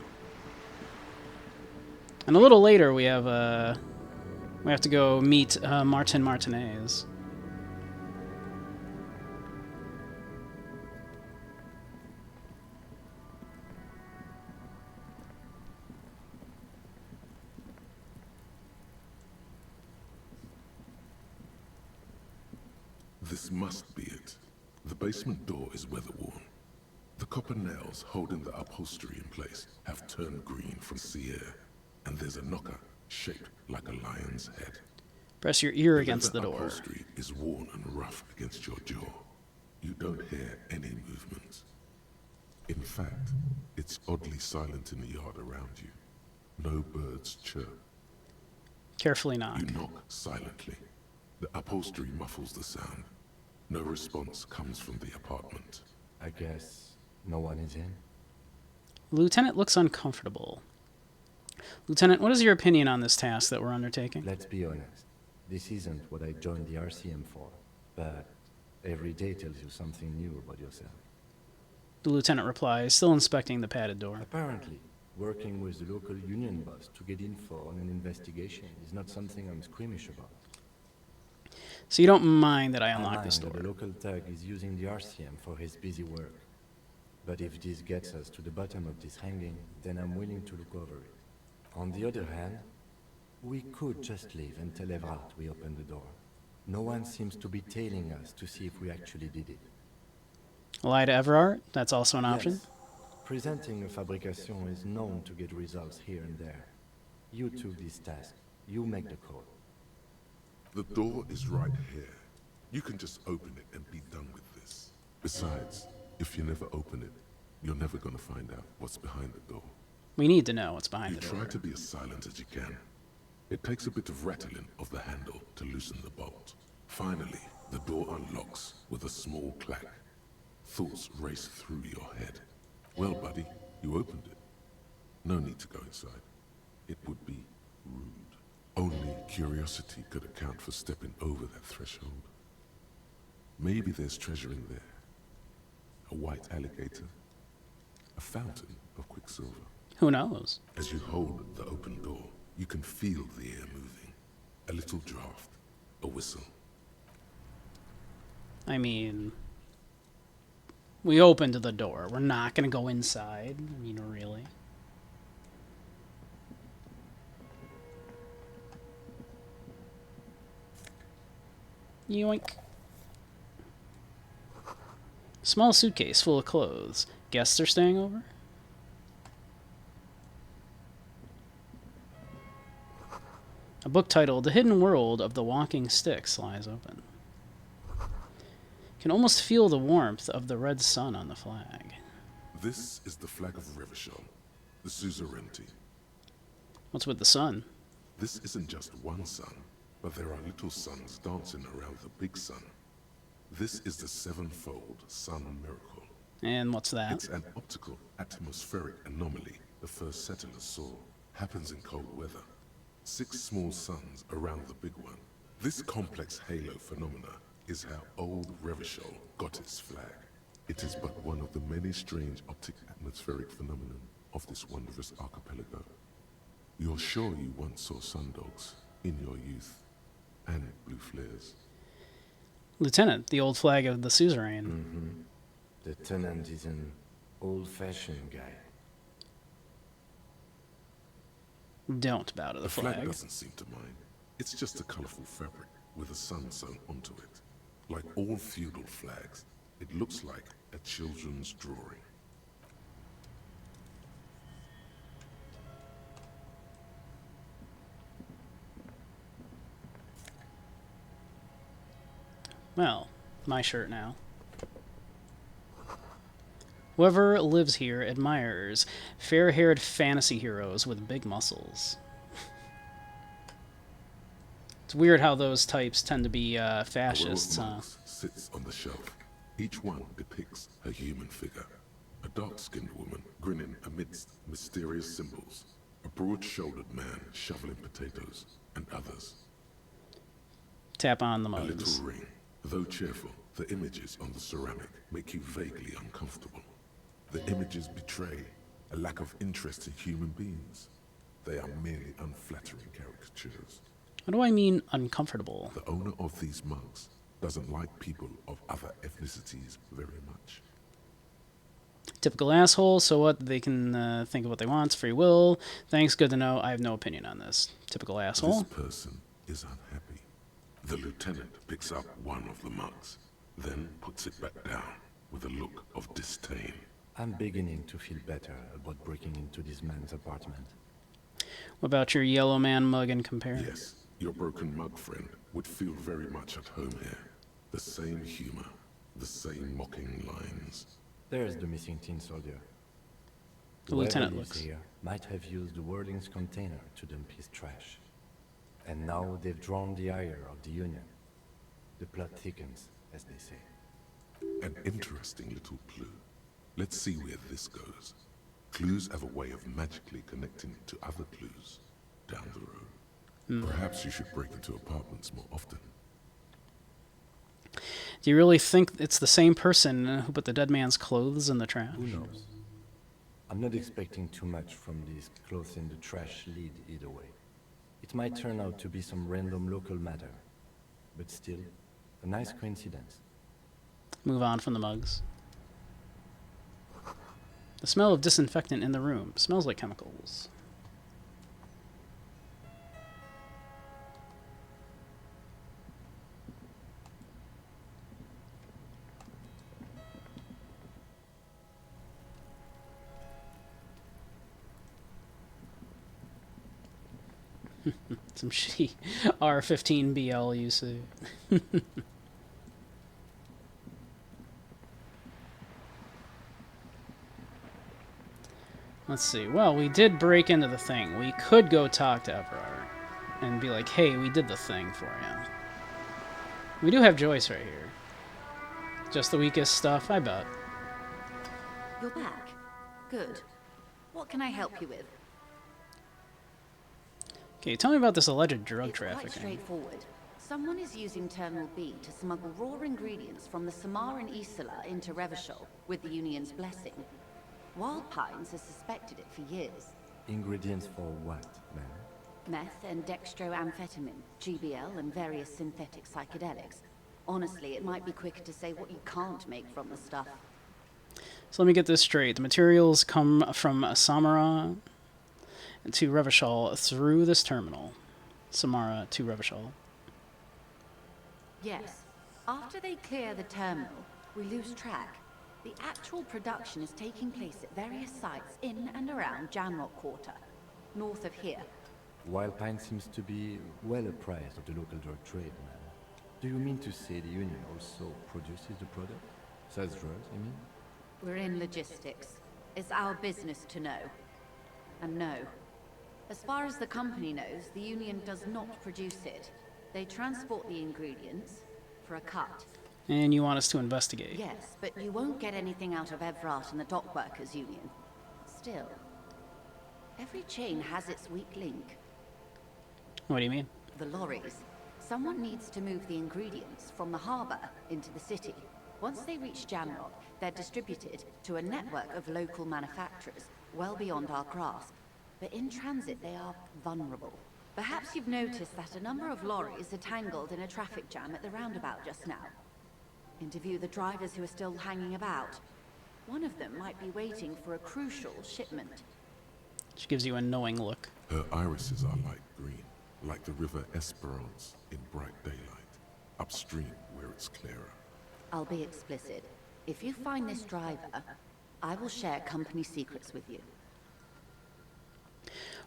And a little later, we have to go meet Martin Martinez. This must be it. The basement door is weather-worn. The copper nails holding the upholstery in place have turned green from sea air, and there's a knocker shaped like a lion's head. Press your ear against the door. The upholstery is worn and rough against your jaw. You don't hear any movement. In fact, it's oddly silent in the yard around you. No birds chirp. Carefully knock. You knock silently. The upholstery muffles the sound. No response comes from the apartment. I guess no one is in. Lieutenant looks uncomfortable. Lieutenant, what is your opinion on this task that we're undertaking? Let's be honest. This isn't what I joined the RCM for, but every day tells you something new about yourself. The lieutenant replies, still inspecting the padded door. Apparently, working with the local union boss to get info on an investigation is not something I'm squeamish about. So you don't mind that I unlock this door? The local thug is using the RCM for his busy work. But if this gets us to the bottom of this hanging, then I'm willing to look over it. On the other hand, we could just leave and tell Everard we opened the door. No one seems to be tailing us to see if we actually did it. Lie to Everard? That's also an option? Yes. Presenting a fabrication is known to get results here and there. You took this task. You make the call. The door is right here. You can just open it and be done with this. Besides, if you never open it, you're never going to find out what's behind the door. We need to know what's behind the door. You try to be as silent as you can. It takes a bit of rattling of the handle to loosen the bolt. Finally, the door unlocks with a small clack. Thoughts race through your head. Well, buddy, you opened it. No need to go inside. It would be rude. Only curiosity could account for stepping over that threshold. Maybe there's treasure in there. A white alligator. A fountain of quicksilver. Who knows? As you hold the open door, you can feel the air moving. A little draft. A whistle. I mean, we opened the door. We're not going to go inside. I mean, really. Yoink. Small suitcase full of clothes. Guests are staying over? A book titled The Hidden World of the Walking Sticks lies open. Can almost feel the warmth of the red sun on the flag. This is the flag of Revachol, the suzerainty. What's with the sun? This isn't just one sun, but there are little suns dancing around the big sun. This is the sevenfold sun miracle. And what's that? It's an optical atmospheric anomaly the first settlers saw. Happens in cold weather. 6 small suns around the big one. This complex halo phenomena is how old Revachol got its flag. It is but one of the many strange optic atmospheric phenomena of this wondrous archipelago. You're sure you once saw sundogs in your youth, and blue flares. Lieutenant, the old flag of the suzerain. Mm-hmm. The tenant is an old-fashioned guy. Don't bow to the flag. The flag doesn't seem to mind. It's just a colorful fabric with a sun sewn onto it. Like all feudal flags, it looks like a children's drawing. Well, my shirt now. Whoever lives here admires fair-haired fantasy heroes with big muscles. It's weird how those types tend to be fascists, huh? Sits on the shelf. Each one depicts a human figure. A dark-skinned woman grinning amidst mysterious symbols. A broad-shouldered man shoveling potatoes, and others. Tap on the A mugs. little ring, though cheerful, The images on the ceramic make you vaguely uncomfortable. The images betray a lack of interest in human beings. They are merely unflattering caricatures. What do I mean, uncomfortable? The owner of these mugs doesn't like people of other ethnicities very much. Typical asshole, so what? They can think of what they want. It's free will. Thanks, good to know. I have no opinion on this. Typical asshole. This person is unhappy. The lieutenant picks up one of the mugs, then puts it back down with a look of disdain. I'm beginning to feel better about breaking into this man's apartment. What about your yellow man mug in comparison? Yes, your broken mug friend would feel very much at home here. The same humor, the same mocking lines. There's the missing tin soldier. The lieutenant looks here might have used the Whirling's container to dump his trash. And now they've drawn the ire of the Union. The plot thickens, as they say. An interesting little clue. Let's see where this goes. Clues have a way of magically connecting to other clues down the road. Perhaps you should break into apartments more often. Do you really think it's the same person who put the dead man's clothes in the trash? Who knows? I'm not expecting too much from these clothes in the trash lead either way. It might turn out to be some random local matter, but still, a nice coincidence. Move on from the mugs. The smell of disinfectant in the room smells like chemicals. Some shitty R15BL usage. Let's see. Well, we did break into the thing. We could go talk to Everard and be like, hey, we did the thing for you. We do have Joyce right here. Just the weakest stuff, I bet. You're back. Good. What can I help you with? Okay, tell me about this alleged drug It's trafficking. quite straightforward. Someone is using Terminal B to smuggle raw ingredients from the Samaran Isola into Revachol with the Union's blessing. Wild Pines has suspected it for years. Ingredients for what, ma'am? Meth and dextroamphetamine, GBL, and various synthetic psychedelics. Honestly, it might be quicker to say what you can't make from the stuff. So let me get this straight. The materials come from Samara to Revachol through this terminal. Samara to Revachol. Yes. After they clear the terminal, we lose track. The actual production is taking place at various sites in and around Jamrock Quarter, north of here. Wild Pine seems to be well apprised of the local drug trade, ma'am. Do you mean to say the Union also produces the product? Sells drugs, I mean? We're in logistics. It's our business to know. And no. As far as the company knows, the Union does not produce it. They transport the ingredients for a cut. And you want us to investigate? Yes, but you won't get anything out of Everard and the Dockworkers Union. Still, every chain has its weak link. What do you mean? The lorries. Someone needs to move the ingredients from the harbour into the city. Once they reach Jamrock, they're distributed to a network of local manufacturers, well beyond our grasp. But in transit, they are vulnerable. Perhaps you've noticed that a number of lorries are tangled in a traffic jam at the roundabout just now. Interview the drivers who are still hanging about. One of them might be waiting for a crucial shipment. She gives you a knowing look. Her irises are light green, like the river Esperance in bright daylight, upstream where it's clearer. I'll be explicit. If you find this driver, I will share company secrets with you.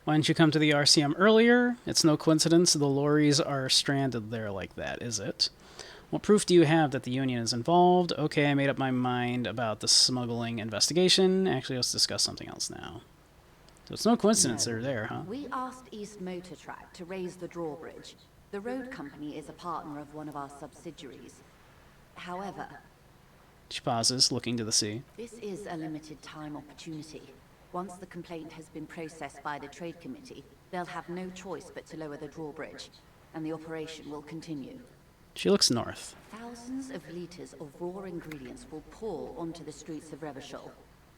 Why didn't you come to the RCM earlier? It's no coincidence the lorries are stranded there like that, is it? What proof do you have that the Union is involved? Okay, I made up my mind about the smuggling investigation. Actually, let's discuss something else now. So it's no coincidence they're there, huh? We asked East Motor Track to raise the drawbridge. The road company is a partner of one of our subsidiaries. However, She pauses, looking to the sea. this is a limited time opportunity. Once the complaint has been processed by the Trade Committee, they'll have no choice but to lower the drawbridge, and the operation will continue. She looks north. Thousands Tons of liters of raw ingredients will pour onto the streets of Revachol.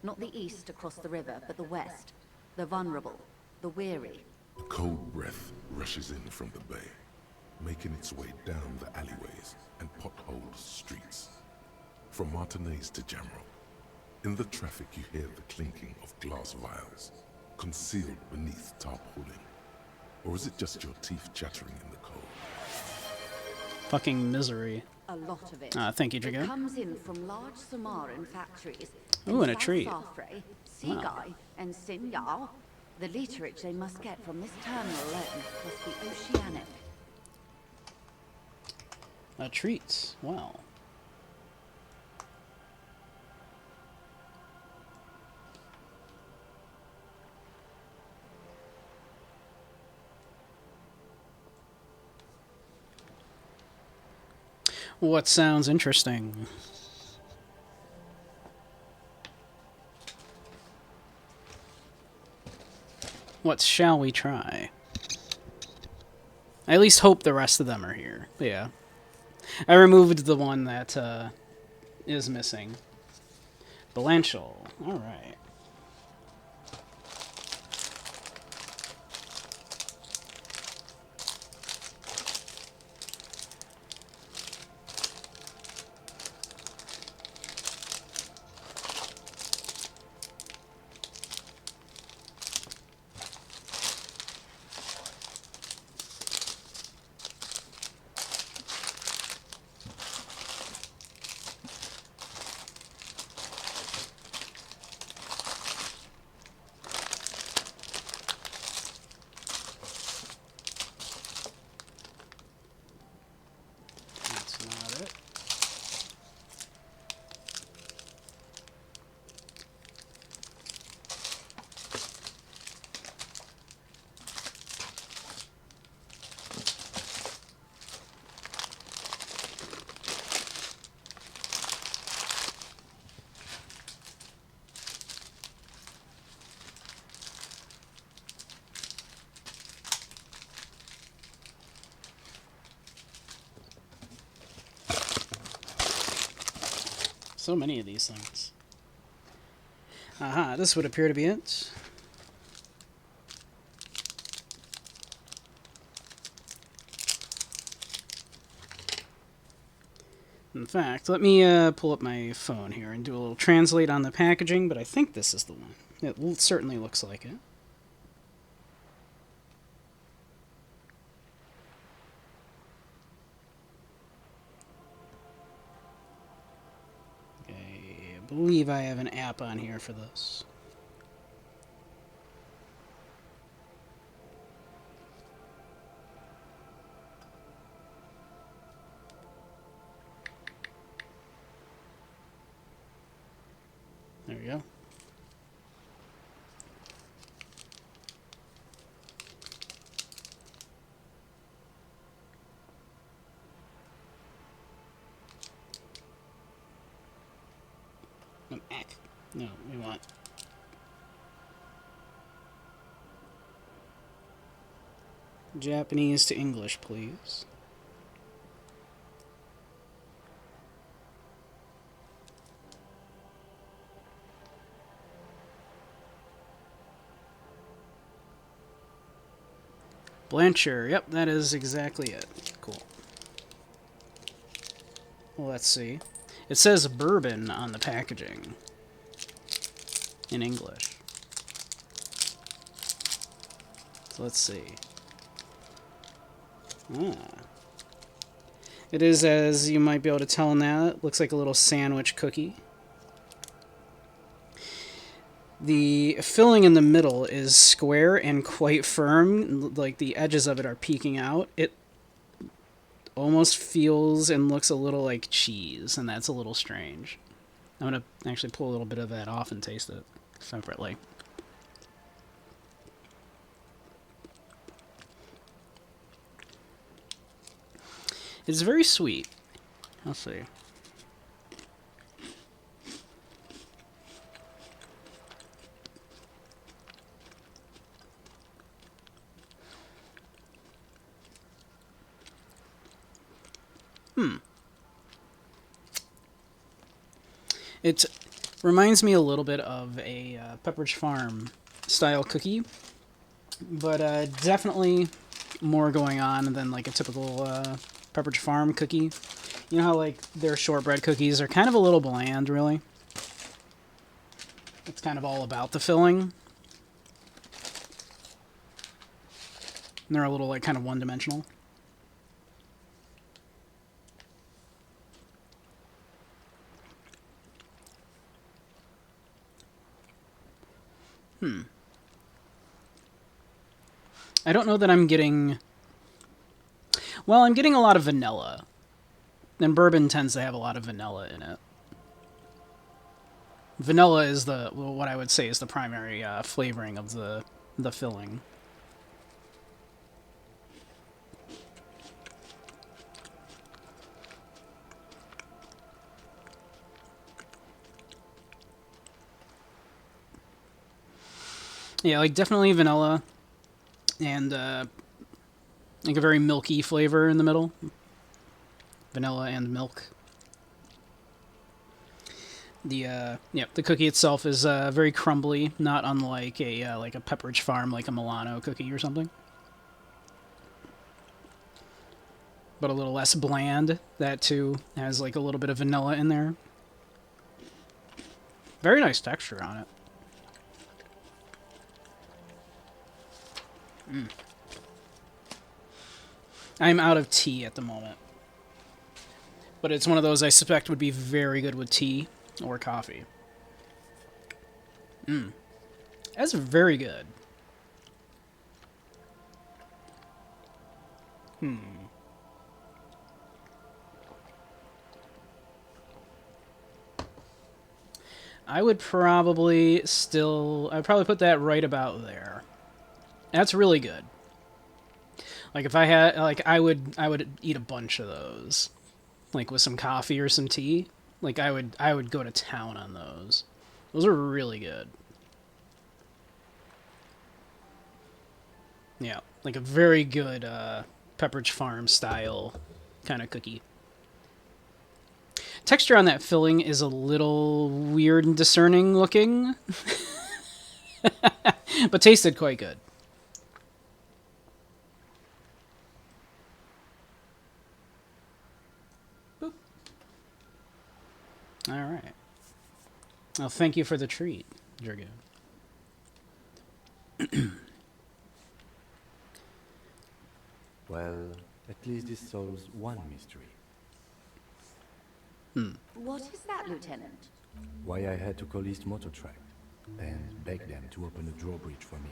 Not the east across the river, but the west. The vulnerable, the weary. A cold breath rushes in from the bay, making its way down the alleyways and potholed streets. From Martinez to Jamro. In the traffic you hear the clinking of glass vials, concealed beneath tarpaulin. Or is it just your teeth chattering in the cold? Fucking misery. A lot of it. Thank you, Jago. It comes in from large Samaran factories. Ooh, and a South treat. Safre, Seaguy, and Sinyao. The literage they must get from this terminal alone must be oceanic. A treat. Wow. What sounds interesting? What shall we try? I at least hope the rest of them are here. Yeah. I removed the one that is missing. Blanchel. Alright. So many of these things. Aha, this would appear to be it. In fact, let me pull up my phone here and do a little translate on the packaging, but I think this is the one. It certainly looks like it. I believe I have an app on here for this. There we go. No, we want Japanese to English, please. Blanchard, yep, that is exactly it. Cool. Well, let's see. It says bourbon on the packaging. In English. So let's see. It is, as you might be able to tell in that, it looks like a little sandwich cookie. The filling in the middle is square and quite firm, like the edges of it are peeking out. It almost feels and looks a little like cheese, and that's a little strange. I'm going to actually pull a little bit of that off and taste it separately. It's very sweet. I'll see. It reminds me a little bit of a Pepperidge Farm style cookie, but definitely more going on than like a typical Pepperidge Farm cookie. You know how like their shortbread cookies are kind of a little bland, really? It's kind of all about the filling. And they're a little like kind of one-dimensional. I don't know that I'm getting... Well, I'm getting a lot of vanilla. And bourbon tends to have a lot of vanilla in it. Vanilla is what I would say is the primary flavoring of the filling. Yeah, like definitely vanilla, and like a very milky flavor in the middle. Vanilla and milk. The cookie itself is very crumbly, not unlike a like a Pepperidge Farm, like a Milano cookie or something, but a little less bland. That too has like a little bit of vanilla in there. Very nice texture on it. I'm out of tea at the moment, but it's one of those I suspect would be very good with tea or coffee. That's very good. I would probably I'd probably put that right about there. That's really good. Like if I had, like I would eat a bunch of those, like with some coffee or some tea. Like I would go to town on those. Those are really good. Yeah, like a very good Pepperidge Farm style kind of cookie. Texture on that filling is a little weird and discerning looking, but tasted quite good. Boop. All right. Well, thank you for the treat, Jurgen. Well, at least this solves one mystery. What is that, Lieutenant? Why I had to call East Motor Track and beg them to open a drawbridge for me.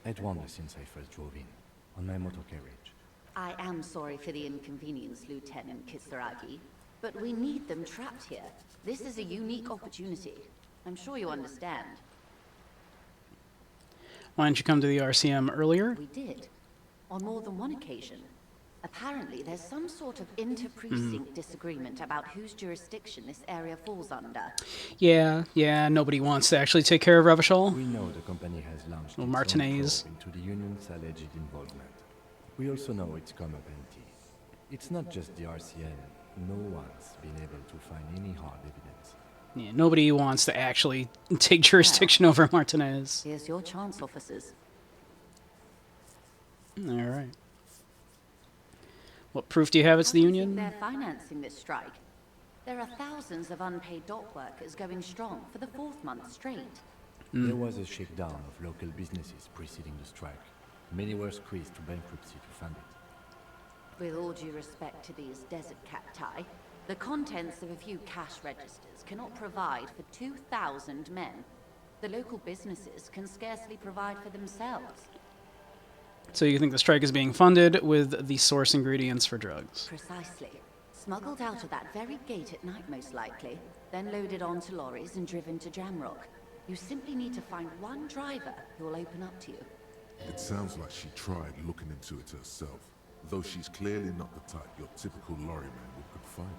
I'd wandered since I first drove in, on my motor carriage. I am sorry for the inconvenience, Lieutenant Kisaragi, but we need them trapped here. This is a unique opportunity. I'm sure you understand. Why didn't you come to the RCM earlier? We did, on more than one occasion. Apparently, there's some sort of inter-precinct disagreement about whose jurisdiction this area falls under. Yeah, nobody wants to actually take care of Revachol. We know the company has launched its Martinez own probe into the union's alleged involvement. We also know it's come up empty. It's not just the RCM. No one's been able to find any hard evidence. Yeah, nobody wants to actually take jurisdiction over Martinez. Here's your chance, officers. All right. What proof do you have it's the union? They're financing this strike. There are thousands of unpaid dock workers going strong for the 4th month straight. There was a shakedown of local businesses preceding the strike. Many were squeezed to bankruptcy to fund it. With all due respect to these desert cacti, the contents of a few cash registers cannot provide for 2,000 men. The local businesses can scarcely provide for themselves. So you think the strike is being funded with the source ingredients for drugs? Precisely. Smuggled out of that very gate at night, most likely, then loaded onto lorries and driven to Jamrock. You simply need to find one driver who will open up to you. It sounds like she tried looking into it herself, though she's clearly not the type your typical lorryman would confide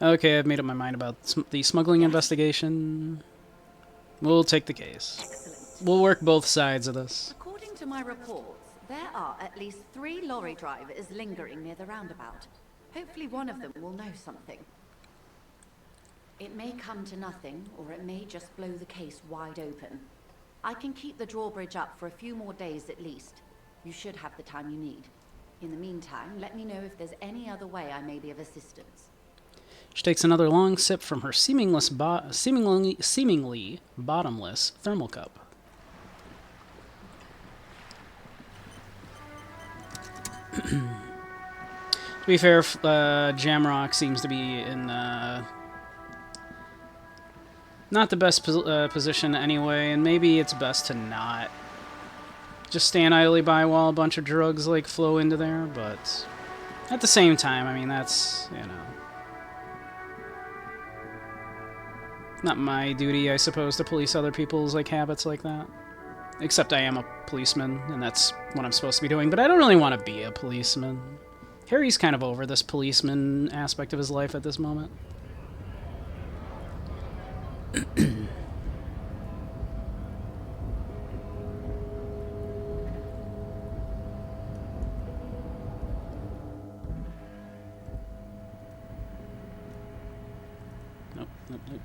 in. Okay, I've made up my mind about the smuggling investigation. We'll take the case. Excellent. We'll work both sides of this. According to my reports, there are at least 3 lorry drivers lingering near the roundabout. Hopefully one of them will know something. It may come to nothing, or it may just blow the case wide open. I can keep the drawbridge up for a few more days at least. You should have the time you need. In the meantime, let me know if there's any other way I may be of assistance. She takes another long sip from her seemingly bottomless thermal cup. To be fair, Jamrock seems to be in not the best position anyway, and maybe it's best to not just stand idly by while a bunch of drugs like flow into there, but at the same time, I mean, that's, you know, not my duty, I suppose, to police other people's like habits like that. Except I am a policeman, and that's what I'm supposed to be doing, but I don't really want to be a policeman. Harry's kind of over this policeman aspect of his life at this moment. Nope, nope, nope.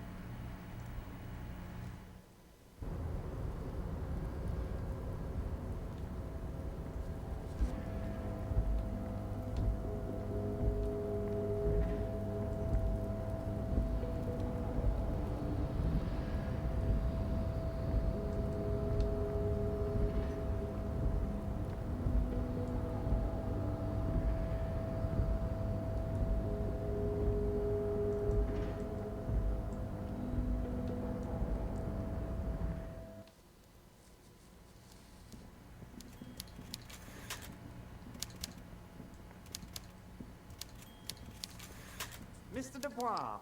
Mr. Dubois,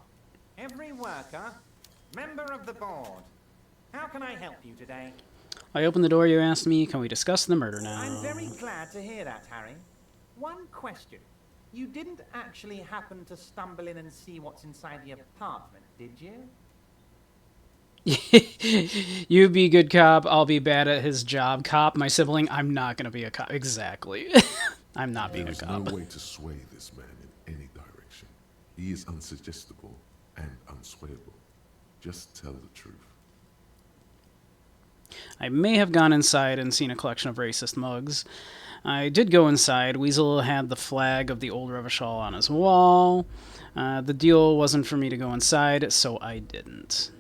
every worker, member of the board. How can I help you today? I opened the door, you asked me, can we discuss the murder now? I'm very glad to hear that, Harry. One question. You didn't actually happen to stumble in and see what's inside the apartment, did you? You be good cop, I'll be bad at his job. Cop, my sibling, I'm not gonna be a cop. Exactly. I'm not being a cop. There's no way to sway this man in any direction. He is unsuggestible and unswayable. Just tell the truth. I may have gone inside and seen a collection of racist mugs. I did go inside. Weasel had the flag of the old Revachol on his wall. The deal wasn't for me to go inside, so I didn't.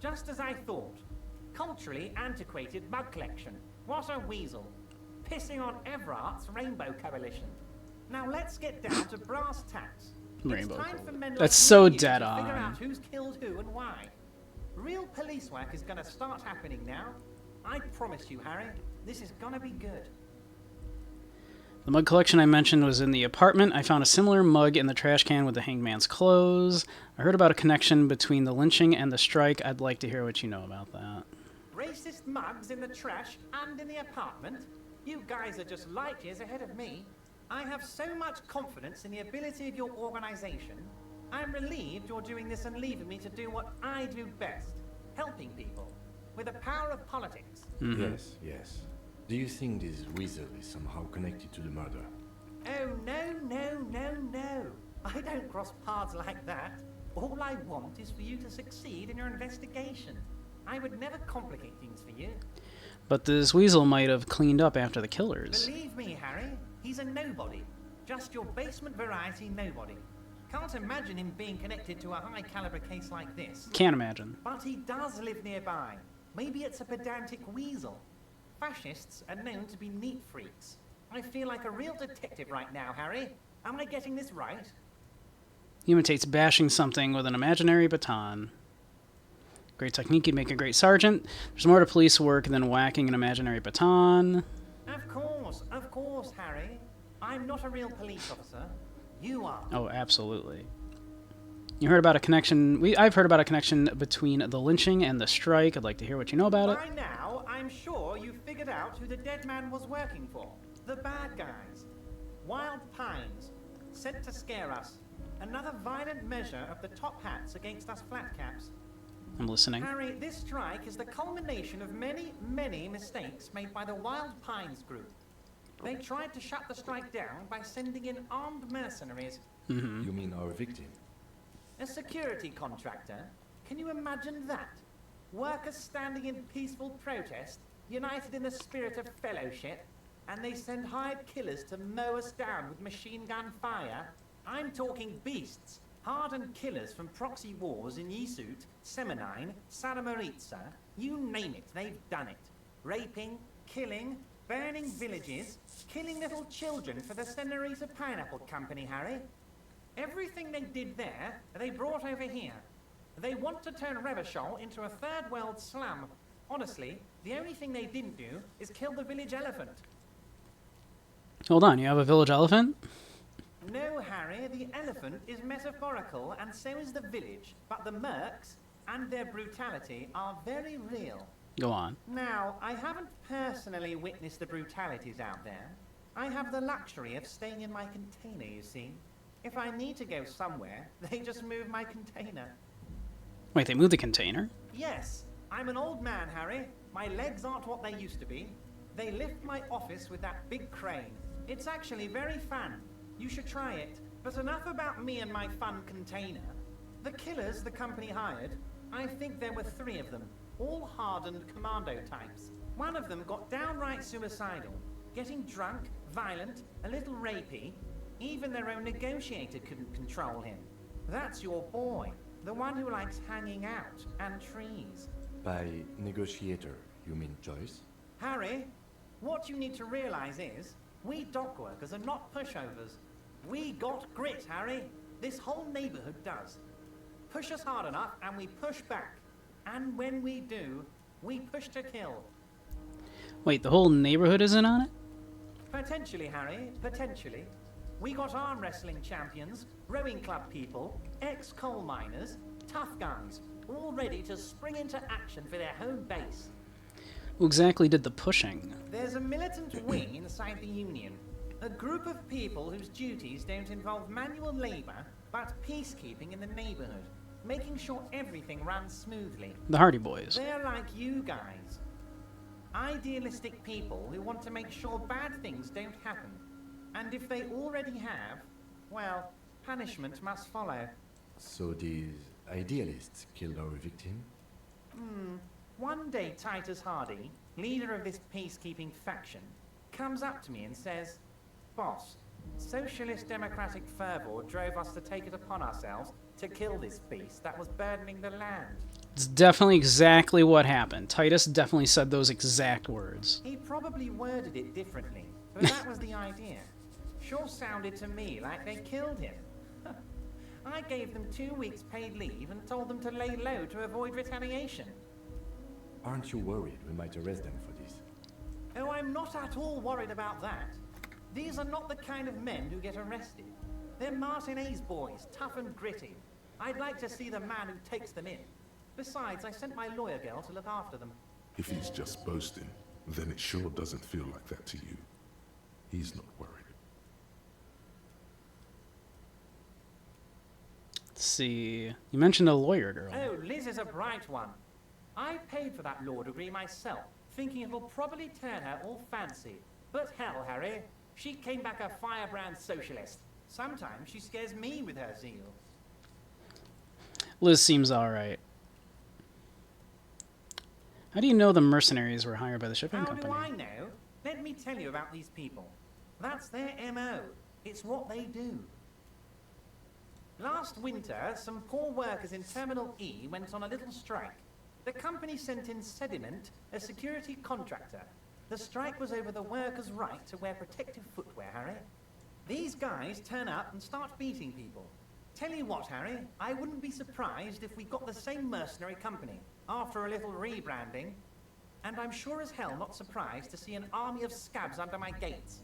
Just as I thought. Culturally antiquated mug collection. What a weasel. Pissing on Everart's Rainbow Coalition. Now let's get down to brass tacks. Rainbow It's time for men That's like so you dead to on. figure out who's killed who and why. Real police work is going to start happening now. I promise you, Harry, this is going to be good. The mug collection I mentioned was in the apartment. I found a similar mug in the trash can with the hanged man's clothes. I heard about a connection between the lynching and the strike. I'd like to hear what you know about that. Racist mugs in the trash and in the apartment? You guys are just light years ahead of me. I have so much confidence in the ability of your organization. I'm relieved you're doing this and leaving me to do what I do best. Helping people. With the power of politics. Yes, yes. Do you think this weasel is somehow connected to the murder? Oh, no. I don't cross paths like that. All I want is for you to succeed in your investigation. I would never complicate things for you. But this weasel might have cleaned up after the killers. Believe me, Harry, he's a nobody. Just your basement variety nobody. Can't imagine him being connected to a high-caliber case like this. Can't imagine. But he does live nearby. Maybe it's a pedantic weasel. Fascists are known to be neat freaks. I feel like a real detective right now, Harry. Am I getting this right? He imitates bashing something with an imaginary baton. Great technique, you'd make a great sergeant. There's more to police work than whacking an imaginary baton. Of course, Harry. I'm not a real police officer. You are. Oh, absolutely. You heard about a connection... I've heard about a connection between the lynching and the strike. I'd like to hear what you know about it. By now, I'm sure you've figured out who the dead man was working for. The bad guys. Wild Pines. Sent to scare us. Another violent measure of the top hats against us flatcaps. I'm listening. Harry, this strike is the culmination of many, many mistakes made by the Wild Pines group. They tried to shut the strike down by sending in armed mercenaries. You mean our victim? A security contractor? Can you imagine that? Workers standing in peaceful protest, united in the spirit of fellowship, and they send hired killers to mow us down with machine gun fire? I'm talking beasts, hardened killers from proxy wars in Yisut, Semenine, Santa Maritza, you name it, they've done it. Raping, killing, burning villages, killing little children for the Senorita Pineapple Company, Harry. Everything they did there, they brought over here. They want to turn Revachol into a third world slum. Honestly, the only thing they didn't do is kill the village elephant. Hold on, you have a village elephant? No, Harry, the elephant is metaphorical, and so is the village. But the mercs and their brutality are very real. Go on. Now, I haven't personally witnessed the brutalities out there. I have the luxury of staying in my container, you see. If I need to go somewhere, they just move my container. Wait, they moved the container? Yes, I'm an old man, Harry. My legs aren't what they used to be. They lift my office with that big crane. It's actually very fun. You should try it. But enough about me and my fun container. The killers the company hired, I think there were 3 of them, all hardened commando types. One of them got downright suicidal, getting drunk, violent, a little rapey. Even their own negotiator couldn't control him. That's your boy, the one who likes hanging out and trees. By negotiator, you mean Joyce? Harry, what you need to realize is, we dock workers are not pushovers. We got grit, Harry. This whole neighborhood does. Push us hard enough and we push back. And when we do, we push to kill. Wait, the whole neighborhood isn't on it? Potentially, Harry, potentially. We got arm wrestling champions, rowing club people, ex-coal miners, tough guns, all ready to spring into action for their home base. Who exactly did the pushing? There's a militant wing inside the Union. A group of people whose duties don't involve manual labor, but peacekeeping in the neighborhood, making sure everything runs smoothly. The Hardy Boys. They're like you guys. Idealistic people who want to make sure bad things don't happen. And if they already have, well, punishment must follow. So these idealists killed our victim? One day Titus Hardy, leader of this peacekeeping faction, comes up to me and says, "Boss, socialist democratic fervor drove us to take it upon ourselves to kill this beast that was burdening the land." It's definitely exactly what happened. Titus definitely said those exact words. He probably worded it differently, but that was the idea. Sure sounded to me like they killed him. I gave them 2 weeks paid leave and told them to lay low to avoid retaliation. Aren't you worried we might arrest them for this? Oh, I'm not at all worried about that. These are not the kind of men who get arrested. They're Martinez boys, tough and gritty. I'd like to see the man who takes them in. Besides, I sent my lawyer girl to look after them. If he's just boasting, then it sure doesn't feel like that to you. He's not worried. Let's see. You mentioned a lawyer girl. Oh, Liz is a bright one. I paid for that law degree myself, thinking it will probably turn her all fancy. But hell, Harry, she came back a firebrand socialist. Sometimes she scares me with her zeal. Liz seems alright. How do you know the mercenaries were hired by the shipping company? How do I know? Let me tell you about these people. That's their MO. It's what they do. Last winter, some poor workers in Terminal E went on a little strike. The company sent in Sediment, a security contractor. The strike was over the workers' right to wear protective footwear, Harry. These guys turn up and start beating people. Tell you what, Harry, I wouldn't be surprised if we got the same mercenary company after a little rebranding. And I'm sure as hell not surprised to see an army of scabs under my gates.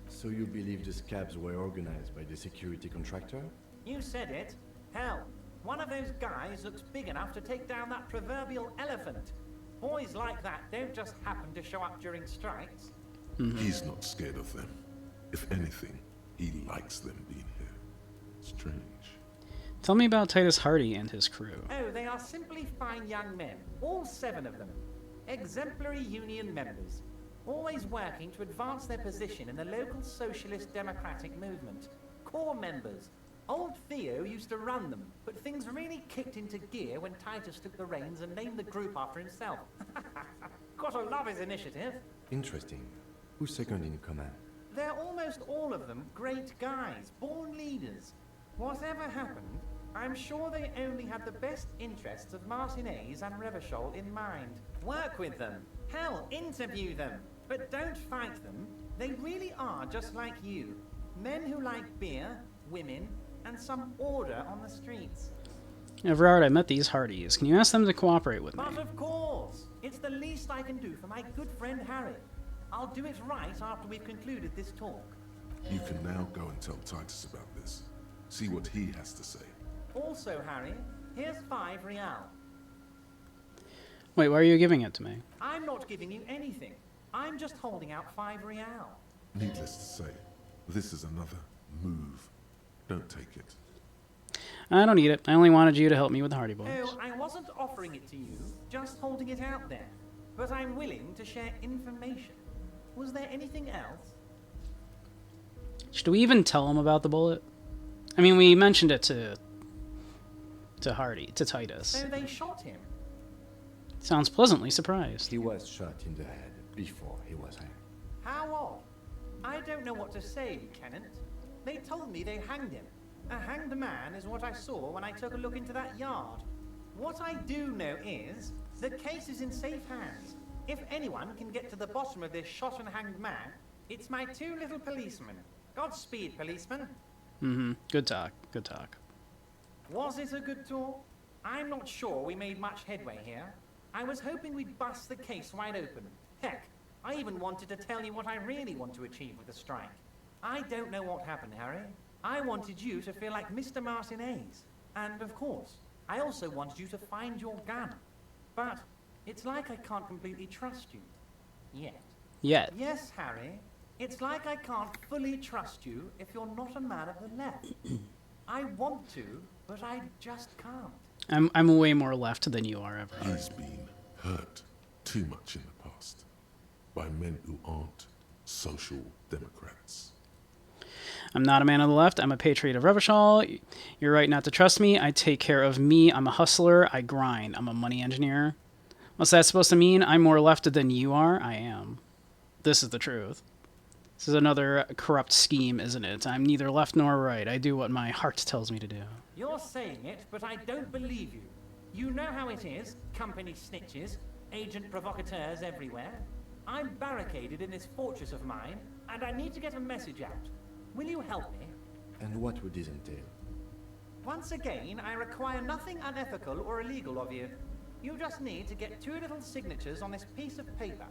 So you believe the scabs were organized by the security contractor? You said it. Hell, one of those guys looks big enough to take down that proverbial elephant. Boys like that don't just happen to show up during strikes. He's not scared of them. If anything, he likes them being here. Strange. Tell me about Titus Hardy and his crew. Oh, they are simply fine young men. All 7 of them. Exemplary union members. always working to advance their position in the local socialist democratic movement. Core members. Old Theo used to run them, but things really kicked into gear when Titus took the reins and named the group after himself. Gotta love his initiative. Interesting. Who's second in command? They're almost all of them great guys, born leaders. Whatever happened, I'm sure they only had the best interests of Martinez and Revachol in mind. Work with them. Hell, interview them. But don't fight them. They really are just like you. Men who like beer, women, and some order on the streets. Everard, I met these Hardys. Can you ask them to cooperate with me? But of course! It's the least I can do for my good friend Harry. I'll do it right after we've concluded this talk. You can now go and tell Titus about this. See what he has to say. Also, Harry, here's 5 real. Wait, why are you giving it to me? I'm not giving you anything. I'm just holding out 5 real. Needless to say, this is another move. Don't take it. I don't need it. I only wanted you to help me with the Hardy Boys. Oh, I wasn't offering it to you, just holding it out there. But I'm willing to share information. Was there anything else? Should we even tell him about the bullet? I mean, we mentioned it to Titus. So they shot him. Sounds pleasantly surprised. He was shot in the head before he was hanged. How odd. I don't know what to say, Lieutenant. They told me they hanged him. A hanged man is what I saw when I took a look into that yard. What I do know is, the case is in safe hands. If anyone can get to the bottom of this shot and hanged man, it's my 2 little policemen. Godspeed, policeman. Mm-hmm. Good talk. Good talk. Was it a good talk? I'm not sure we made much headway here. I was hoping we'd bust the case wide open. Heck, I even wanted to tell you what I really want to achieve with the strike. I don't know what happened, Harry. I wanted you to feel like Mr. Martinez. And, of course, I also wanted you to find your gun. But it's like I can't completely trust you. Yet. Yet. Yes, Harry. It's like I can't fully trust you if you're not a man of the left. I want to, but I just can't. I'm way more left than you are, ever. He's been hurt too much in the past by men who aren't social democrats. I'm not a man of the left. I'm a patriot of Revachol. You're right not to trust me. I take care of me. I'm a hustler. I grind. I'm a money engineer. What's that supposed to mean? I'm more left than you are? I am. This is the truth. This is another corrupt scheme, isn't it? I'm neither left nor right. I do what my heart tells me to do. You're saying it, but I don't believe you. You know how it is. Company snitches, agent provocateurs everywhere. I'm barricaded in this fortress of mine, and I need to get a message out. Will you help me? And what would this entail? Once again, I require nothing unethical or illegal of you. You just need to get 2 little signatures on this piece of paper,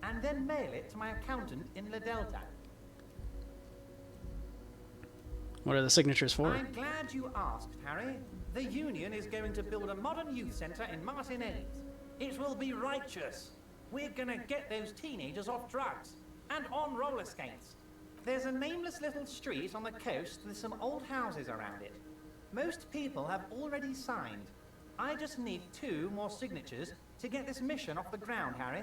and then mail it to my accountant in La Delta. What are the signatures for? I'm glad you asked, Harry. The Union is going to build a modern youth center in Martinez. It will be righteous. We're gonna get those teenagers off drugs and on roller skates. There's a nameless little street on the coast with some old houses around it. Most people have already signed. I just need 2 more signatures to get this mission off the ground, Harry.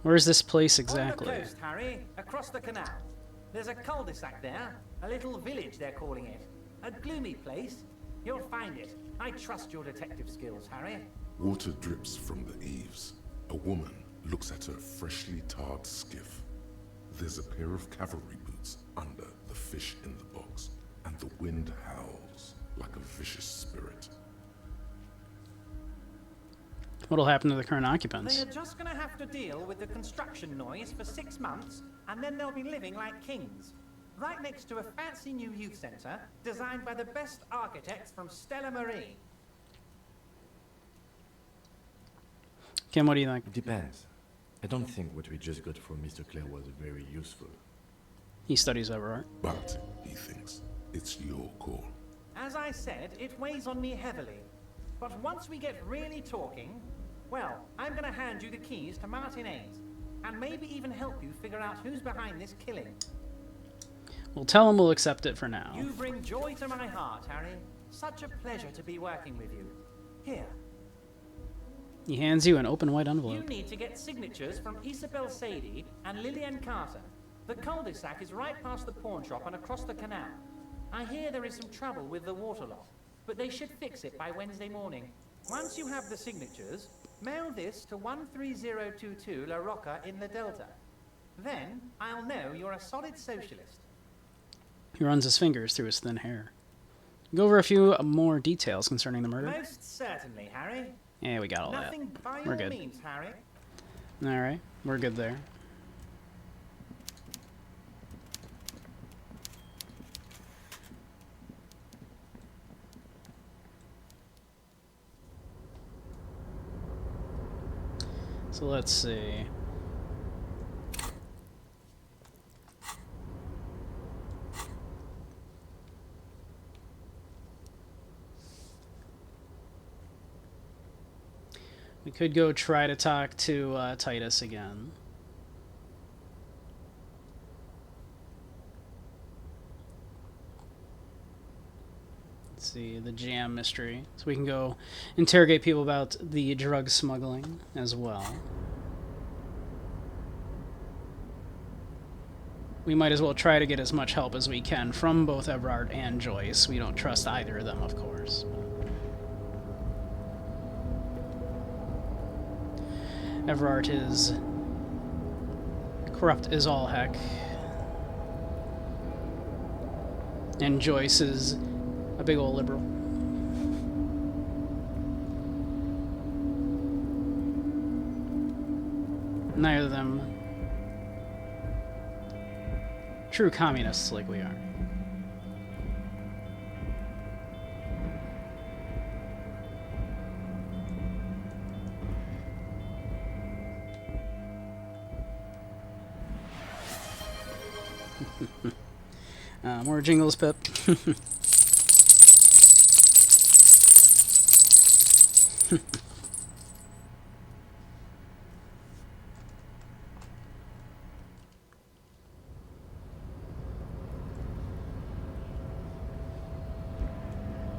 Where's this place exactly? On the coast, Harry, across the canal. There's a cul-de-sac there, a little village they're calling it. A gloomy place. You'll find it. I trust your detective skills, Harry. Water drips from the eaves. A woman looks at her freshly tarred skiff. There's a pair of cavalry boots under the fish in the box, and the wind howls like a vicious spirit. What'll happen to the current occupants? They are just gonna have to deal with the construction noise for 6 months, and then they'll be living like kings. Right next to a fancy new youth center, designed by the best architects from Stella Marie. Kim, what do you think? Depends. I don't think what we just got from Mr. Clare was very useful. He studies over art. But, he thinks, it's your call. As I said, it weighs on me heavily. But once we get really talking, well, I'm gonna hand you the keys to Martinez, and maybe even help you figure out who's behind this killing. We'll tell him we'll accept it for now. You bring joy to my heart, Harry. Such a pleasure to be working with you. Here. He hands you an open white You envelope. need to get signatures from Isabel Sadie and Lillian Carter. The cul-de-sac is right past the pawn shop and across the canal. I hear there is some trouble with the water lock, but they should fix it by Wednesday morning. Once you have the signatures, mail this to 13022 La Rocca in the Delta. Then I'll know you're a solid socialist. He runs his fingers through his thin hair. Go over a few more details concerning the murder. Most certainly, Harry. Yeah, we got all Nothing that. by We're all good. means, Harry. Alright, we're good there. So let's see. We could go try to talk to Titus again. Let's see, the jam mystery. So we can go interrogate people about the drug smuggling as well. We might as well try to get as much help as we can from both Everard and Joyce. We don't trust either of them, of course. Everard is corrupt as all heck. And Joyce is a big old liberal. Neither of them true communists like we are. More jingles, Pip.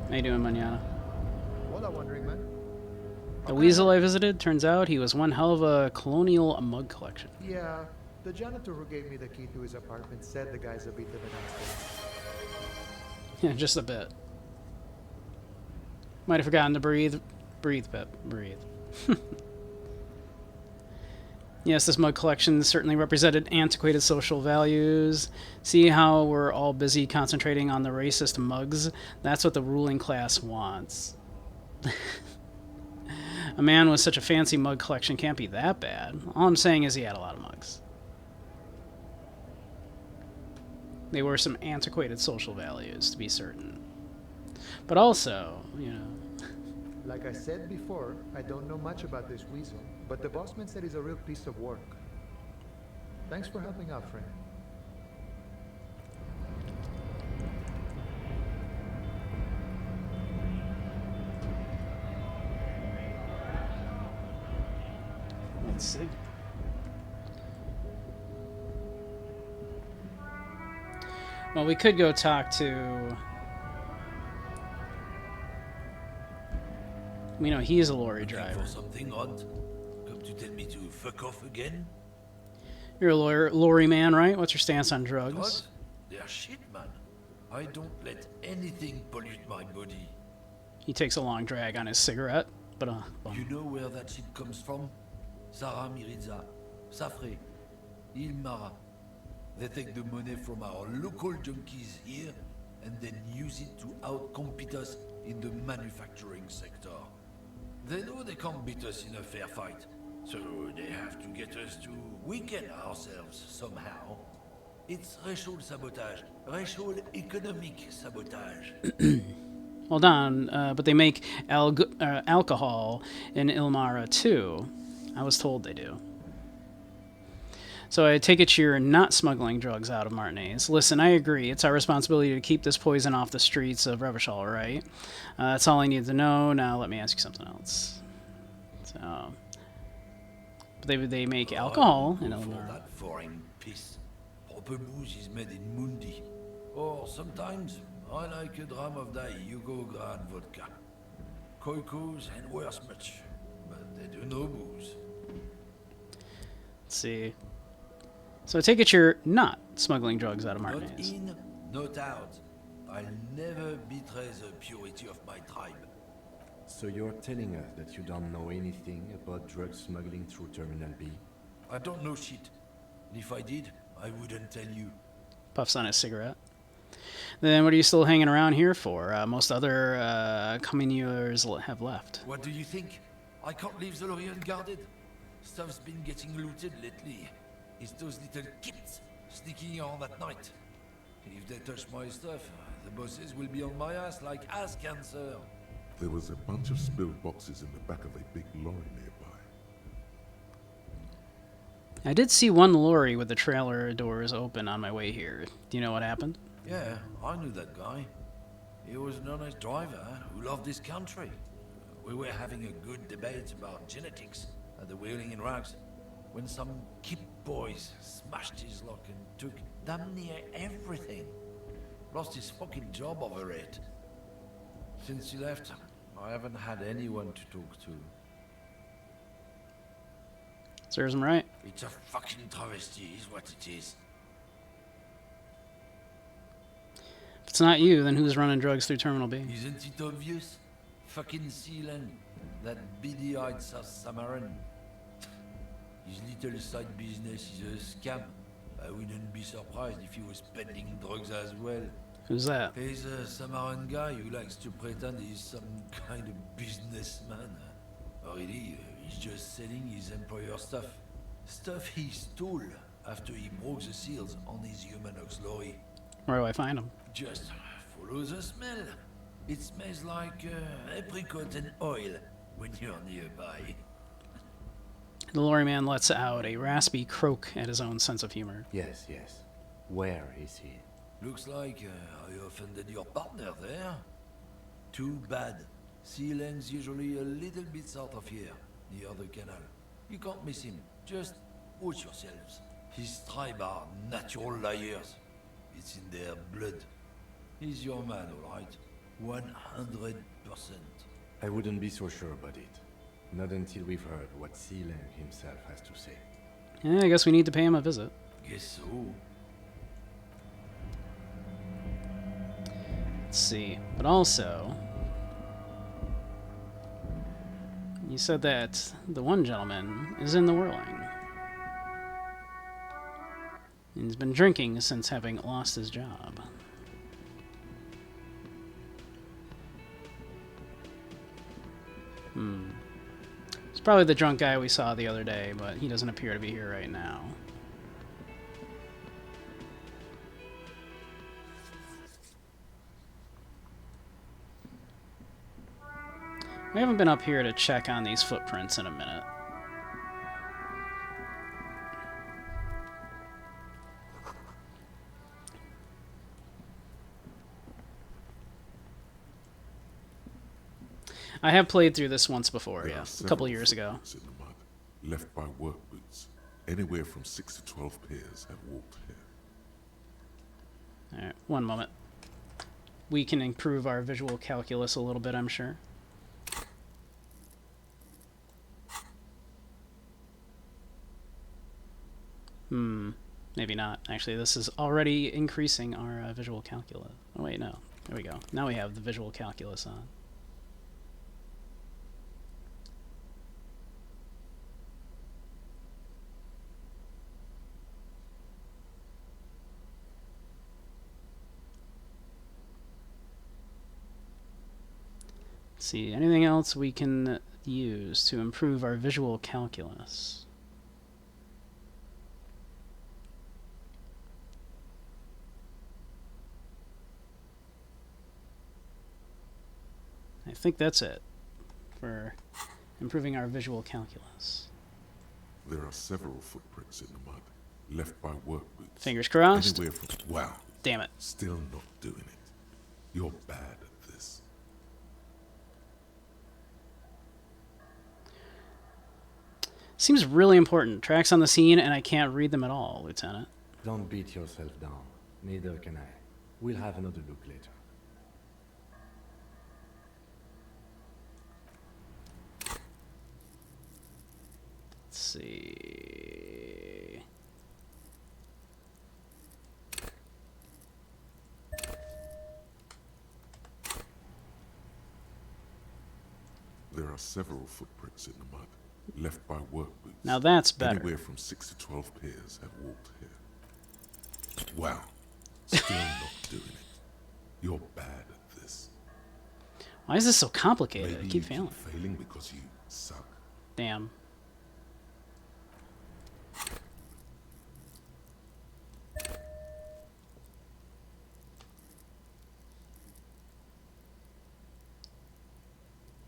How you doing, Manana? Hola, wandering man. The weasel I visited, turns out he was one hell of a colonial mug collection. Yeah, the janitor who gave me the key to his apartment said the guy's a bit of an asshole. Yeah, just a bit. Might have forgotten to breathe. Breathe, Pip. Breathe. Yes, this mug collection certainly represented antiquated social values. See how we're all busy concentrating on the racist mugs? That's what the ruling class wants. A man with such a fancy mug collection can't be that bad. All I'm saying is he had a lot of mugs. They were some antiquated social values, to be certain. But also, you know... Like I said before, I don't know much about this weasel, but the bossman said he's a real piece of work. Thanks for helping out, friend. Let's see. Well, we could go talk to... We know he's a lorry driver. For something odd? Come to tell me to fuck off again? You're a lorry man, right? What's your stance on drugs? What? They're shit, man. I don't let anything pollute my body. He takes a long drag on his cigarette, but well. You know where that shit comes from? Sarah Miriza, Safre, Ilmara. They take the money from our local junkies here and then use it to outcompete us in the manufacturing sector. They know they can't beat us in a fair fight, so they have to get us to weaken ourselves somehow. It's racial sabotage, racial economic sabotage. Hold on, but they make alcohol in Ilmara too. I was told they do. So I take it you're not smuggling drugs out of Martinez. Listen, I agree. It's our responsibility to keep this poison off the streets of Revachol, right? That's all I need to know. Now let me ask you something else. So, they make alcohol in Ilmara. That foreign piss. Proper booze is made in Mundi. Or sometimes I like a dram of the Yugo Grand vodka. Koikos and worse much. But They do no booze. Let's see. So I take it you're not smuggling drugs out of Not Martinez. in, not out. I'll never betray the purity of my tribe. So you're telling us that you don't know anything about drug smuggling through Terminal B? I don't know shit. And if I did, I wouldn't tell you. Puffs on his cigarette. Then what are you still hanging around here for? Most other communers have left. What do you think? I can't leave the lorry unguarded. Stuff's been getting looted lately. It's those little kids sneaking around at night. If they touch my stuff, the bosses will be on my ass like ass cancer. There was a bunch of spilled boxes in the back of a big lorry nearby. I did see one lorry with the trailer doors open on my way here. Do you know what happened? Yeah, I knew that guy. He was an honest driver who loved this country. We were having a good debate about genetics at the Wheeling in Rags when some kip boys smashed his lock and took damn near everything. Lost his fucking job over it. Since he left, I haven't had anyone to talk to. Serves him right. It's a fucking travesty is what it is. If it's not you, then who's running drugs through Terminal B? Isn't it obvious? Fucking Sealand, that beady-eyed South Samaran. His little side business is a scam. I wouldn't be surprised if he was peddling drugs as well. Who's that? He's a Samaran guy who likes to pretend he's some kind of businessman. Really, he's just selling his employer stuff. Stuff he stole after he broke the seals on his human ox lorry. Where do I find him? Just follow the smell. It smells like apricot and oil when you're nearby. The lorry man lets out a raspy croak at his own sense of humor. Yes, yes. Where is he? Looks like I offended your partner there. Too bad. Sealing's usually a little bit south of here, near the canal. You can't miss him. Just watch yourselves. His tribe are natural liars. It's in their blood. He's your man, all right? 100%. I wouldn't be so sure about it. Not until we've heard what Sealand himself has to say. Yeah, I guess we need to pay him a visit. Guess so. Let's see. But also, you said that the one gentleman is in the whirling. And he's been drinking since having lost his job. It's probably the drunk guy we saw the other day, but he doesn't appear to be here right now. We haven't been up here to check on these footprints in a minute. I have played through this once before, yeah, a couple years ago. In the mud, left by work boots. Anywhere from 6 to 12 pairs have walked here. Alright, one moment. We can improve our visual calculus a little bit, I'm sure. Maybe not. Actually, this is already increasing our visual calculus. Oh wait, no. There we go. Now we have the visual calculus on. Let's see, anything else we can use to improve our visual calculus? I think that's it for improving our visual calculus. There are several footprints in the mud, left by work boots. Fingers crossed. Anywhere from, wow. Damn it. Still not doing it. You're bad at this. Seems really important. Tracks on the scene, and I can't read them at all, Lieutenant. Don't beat yourself down. Neither can I. We'll have another look later. see. There are several footprints in the mud, left by work boots. Now that's better. Anywhere from 6 to 12 pairs have walked here. Wow. Still not doing it. You're bad at this. Why is this so complicated? Maybe I keep you failing. keep failing because you suck. Damn.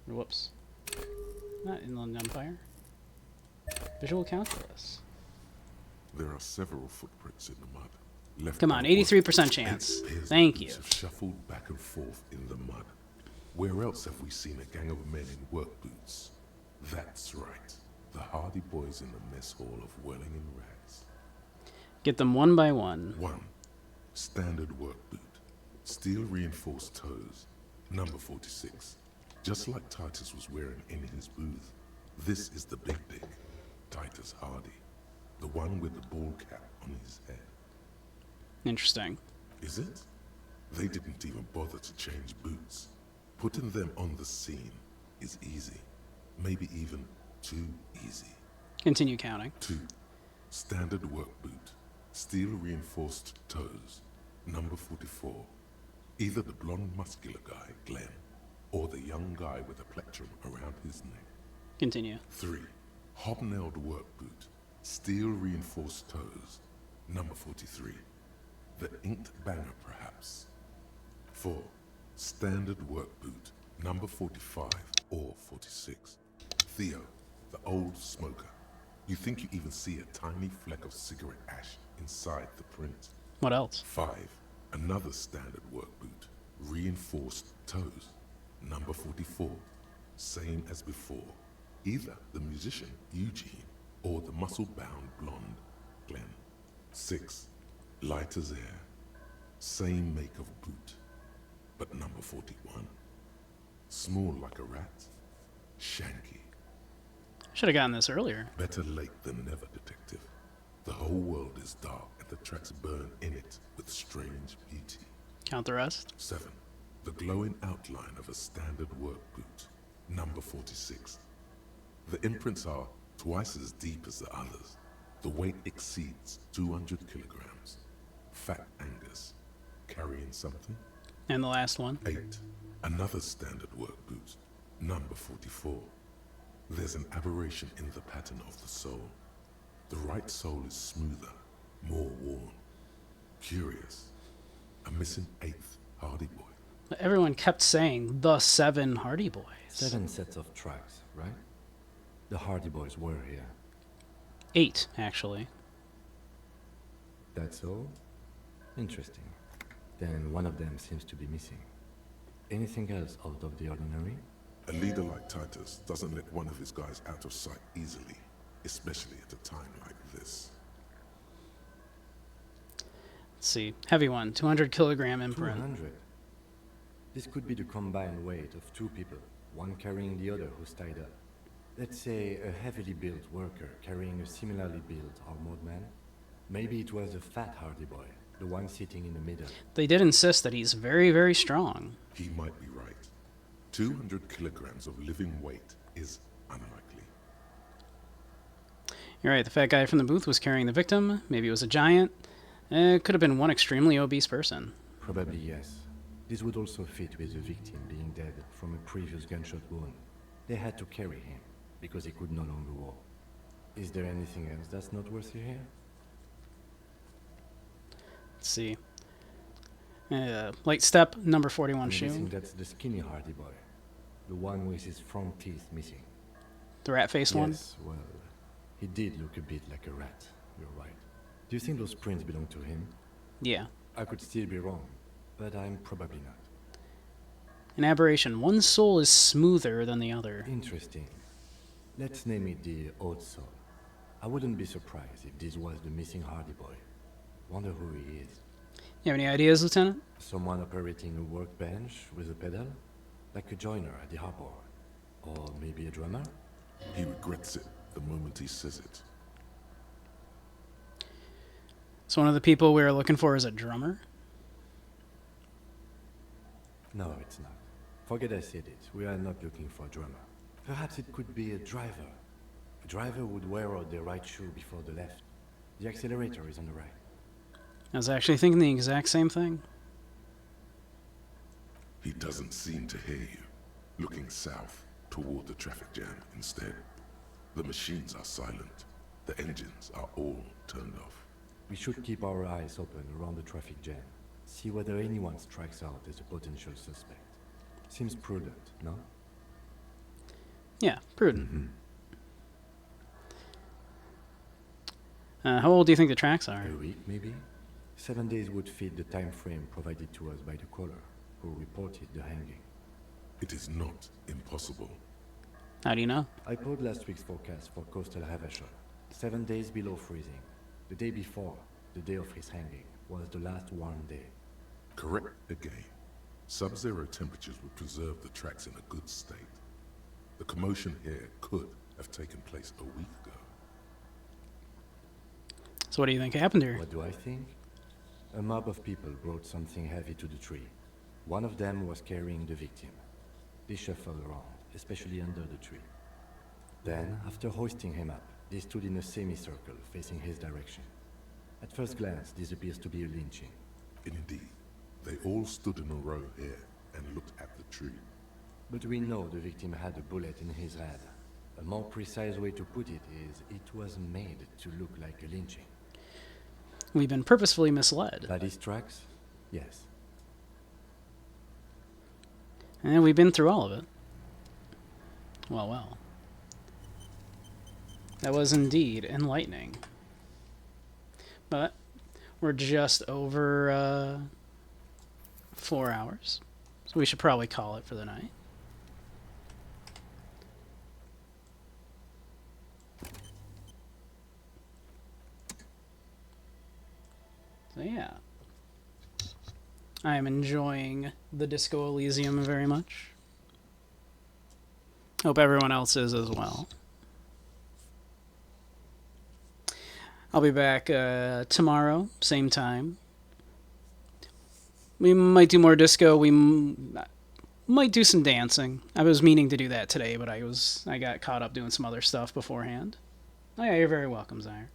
Whoops. Not Inland Empire. Visual calculus. There are several footprints in the mud. Left Come by on, work 83% boots. chance. 8 pairs of Thank boots you. have shuffled back and forth in the mud. Where else have we seen a gang of men in work boots? That's right. The hardy boys in the mess hall of Welling in Rags. Get them one by one. 1. Standard work boot. Steel reinforced toes. Number 46. Just like Titus was wearing in his booth. This is the big dick. Titus Hardy. The one with the ball cap on his head. Interesting. Is it? They didn't even bother to change boots. Putting them on the scene is easy. Maybe even too easy. Continue counting. 2. Standard work boot. Steel reinforced toes. Number 44. Either the blonde muscular guy, Glenn, or the young guy with a plectrum around his neck. Continue. 3. Hobnailed work boot. Steel reinforced toes. Number 43. The inked banger, perhaps. 4. Standard work boot. Number 45 or 46. Theo, the old smoker. You think you even see a tiny fleck of cigarette ash inside the print. What else? 5. Another standard work boot. Reinforced toes. Number 44. Same as before. Either the musician, Eugene, or the muscle-bound blonde, Glenn. 6. Light as air. Same make of boot. But number 41. Small like a rat. Shanky. Should have gotten this earlier. Better late than never, detective. The whole world is dark and the tracks burn in it with strange beauty. Count the rest. 7. The glowing outline of a standard work boot. Number 46. The imprints are twice as deep as the others. The weight exceeds 200 kilograms. Fat Angus. Carrying something? And the last one. 8. Another standard work boot. Number 44. There's an aberration in the pattern of the sole. The right sole is smoother, more worn. Curious. A missing 8th Hardy Boy. Everyone kept saying the 7 Hardy Boys. 7 sets of tracks, right? The Hardy Boys were here. 8, actually. That's all? Interesting. Then one of them seems to be missing. Anything else out of the ordinary? A leader like Titus doesn't let one of his guys out of sight easily, especially at a time like this. Let's see. Heavy one. 200 kilogram imprint. 200? This could be the combined weight of 2 people, one carrying the other who's tied up. Let's say a heavily built worker carrying a similarly built armored man. Maybe it was a fat Hardy Boy, the one sitting in the middle. They did insist that he's very, very strong. He might be right. 200 kilograms of living weight is unlikely. You're right. The fat guy from the booth was carrying the victim. Maybe it was a giant. It could have been one extremely obese person. Probably yes. This would also fit with the victim being dead from a previous gunshot wound. They had to carry him, because he could no longer walk. Is there anything else that's noteworthy here? Let's see. Light step, number 41 I'm shoe. guessing that's the skinny Hardy Boy. The one with his front teeth missing. The rat-faced one? Yes, well, he did look a bit like a rat. You're right. Do you think those prints belong to him? Yeah. I could still be wrong, but I'm probably not. An aberration. One sole is smoother than the other. Interesting. Let's name it the odd sole. I wouldn't be surprised if this was the missing Hardy Boy. Wonder who he is. You have any ideas, Lieutenant? Someone operating a workbench with a pedal? Like a joiner at the harbor. Or maybe a drummer? He regrets it the moment he says it. So one of the people we were looking for is a drummer? No, it's not. Forget I said it. We are not looking for a drummer. Perhaps it could be a driver. A driver would wear out the right shoe before the left. The accelerator is on the right. I was actually thinking the exact same thing. He doesn't seem to hear you, looking south toward the traffic jam instead. The machines are silent. The engines are all turned off. We should keep our eyes open around the traffic jam. See whether anyone strikes out as a potential suspect. Seems prudent, no? Yeah, prudent. How old do you think the tracks are? A week, maybe? 7 days would fit the time frame provided to us by the caller, who reported the hanging. It is not impossible. How do you know? I pulled last week's forecast for coastal Havashon. 7 days below freezing. The day before, the day of his hanging, was the last warm day. Correct again. Sub-zero temperatures would preserve the tracks in a good state. The commotion here could have taken place a week ago. So what do you think happened here? What do I think? A mob of people brought something heavy to the tree. One of them was carrying the victim. They shuffled around, especially under the tree. Then, after hoisting him up, they stood in a semicircle facing his direction. At first glance, this appears to be a lynching. Indeed. They all stood in a row here and looked at the tree. But we know the victim had a bullet in his head. A more precise way to put it is, it was made to look like a lynching. We've been purposefully misled. By these tracks? Yes. And we've been through all of it. Well, well. That was indeed enlightening. But we're just over 4 hours. So we should probably call it for the night. So yeah. I am enjoying the Disco Elysium very much. Hope everyone else is as well. I'll be back tomorrow, same time. We might do more disco. We might do some dancing. I was meaning to do that today, but I got caught up doing some other stuff beforehand. Oh yeah, you're very welcome, Zaire.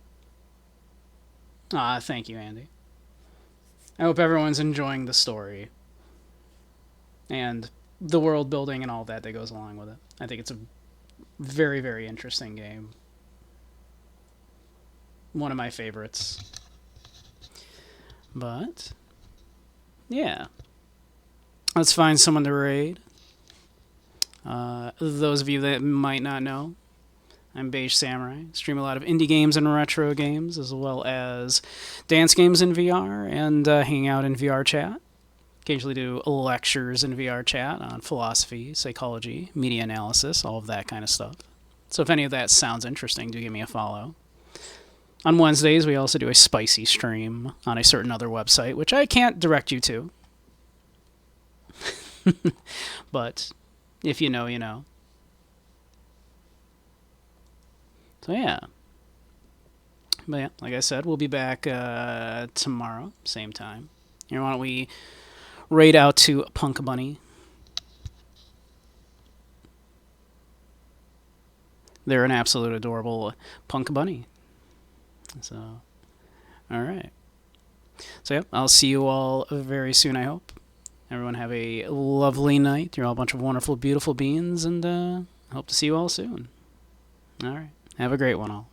Thank you, Andy. I hope everyone's enjoying the story and the world building and all that goes along with it. I think it's a very, very interesting game. One of my favorites. But, yeah. Let's find someone to raid. Those of you that might not know, I'm Beige Samurai. Stream a lot of indie games and retro games, as well as dance games in VR, and hang out in VR chat. Occasionally do lectures in VR chat on philosophy, psychology, media analysis, all of that kind of stuff. So if any of that sounds interesting, do give me a follow. On Wednesdays, we also do a spicy stream on a certain other website, which I can't direct you to. But if you know, you know. So yeah. But yeah, like I said, we'll be back tomorrow, same time. Here, why don't we raid out to Punk Bunny. They're an absolute adorable punk bunny. So, alright. So yeah, I'll see you all very soon, I hope. Everyone have a lovely night. You're all a bunch of wonderful, beautiful beings, and I hope to see you all soon. Alright. Have a great one, all.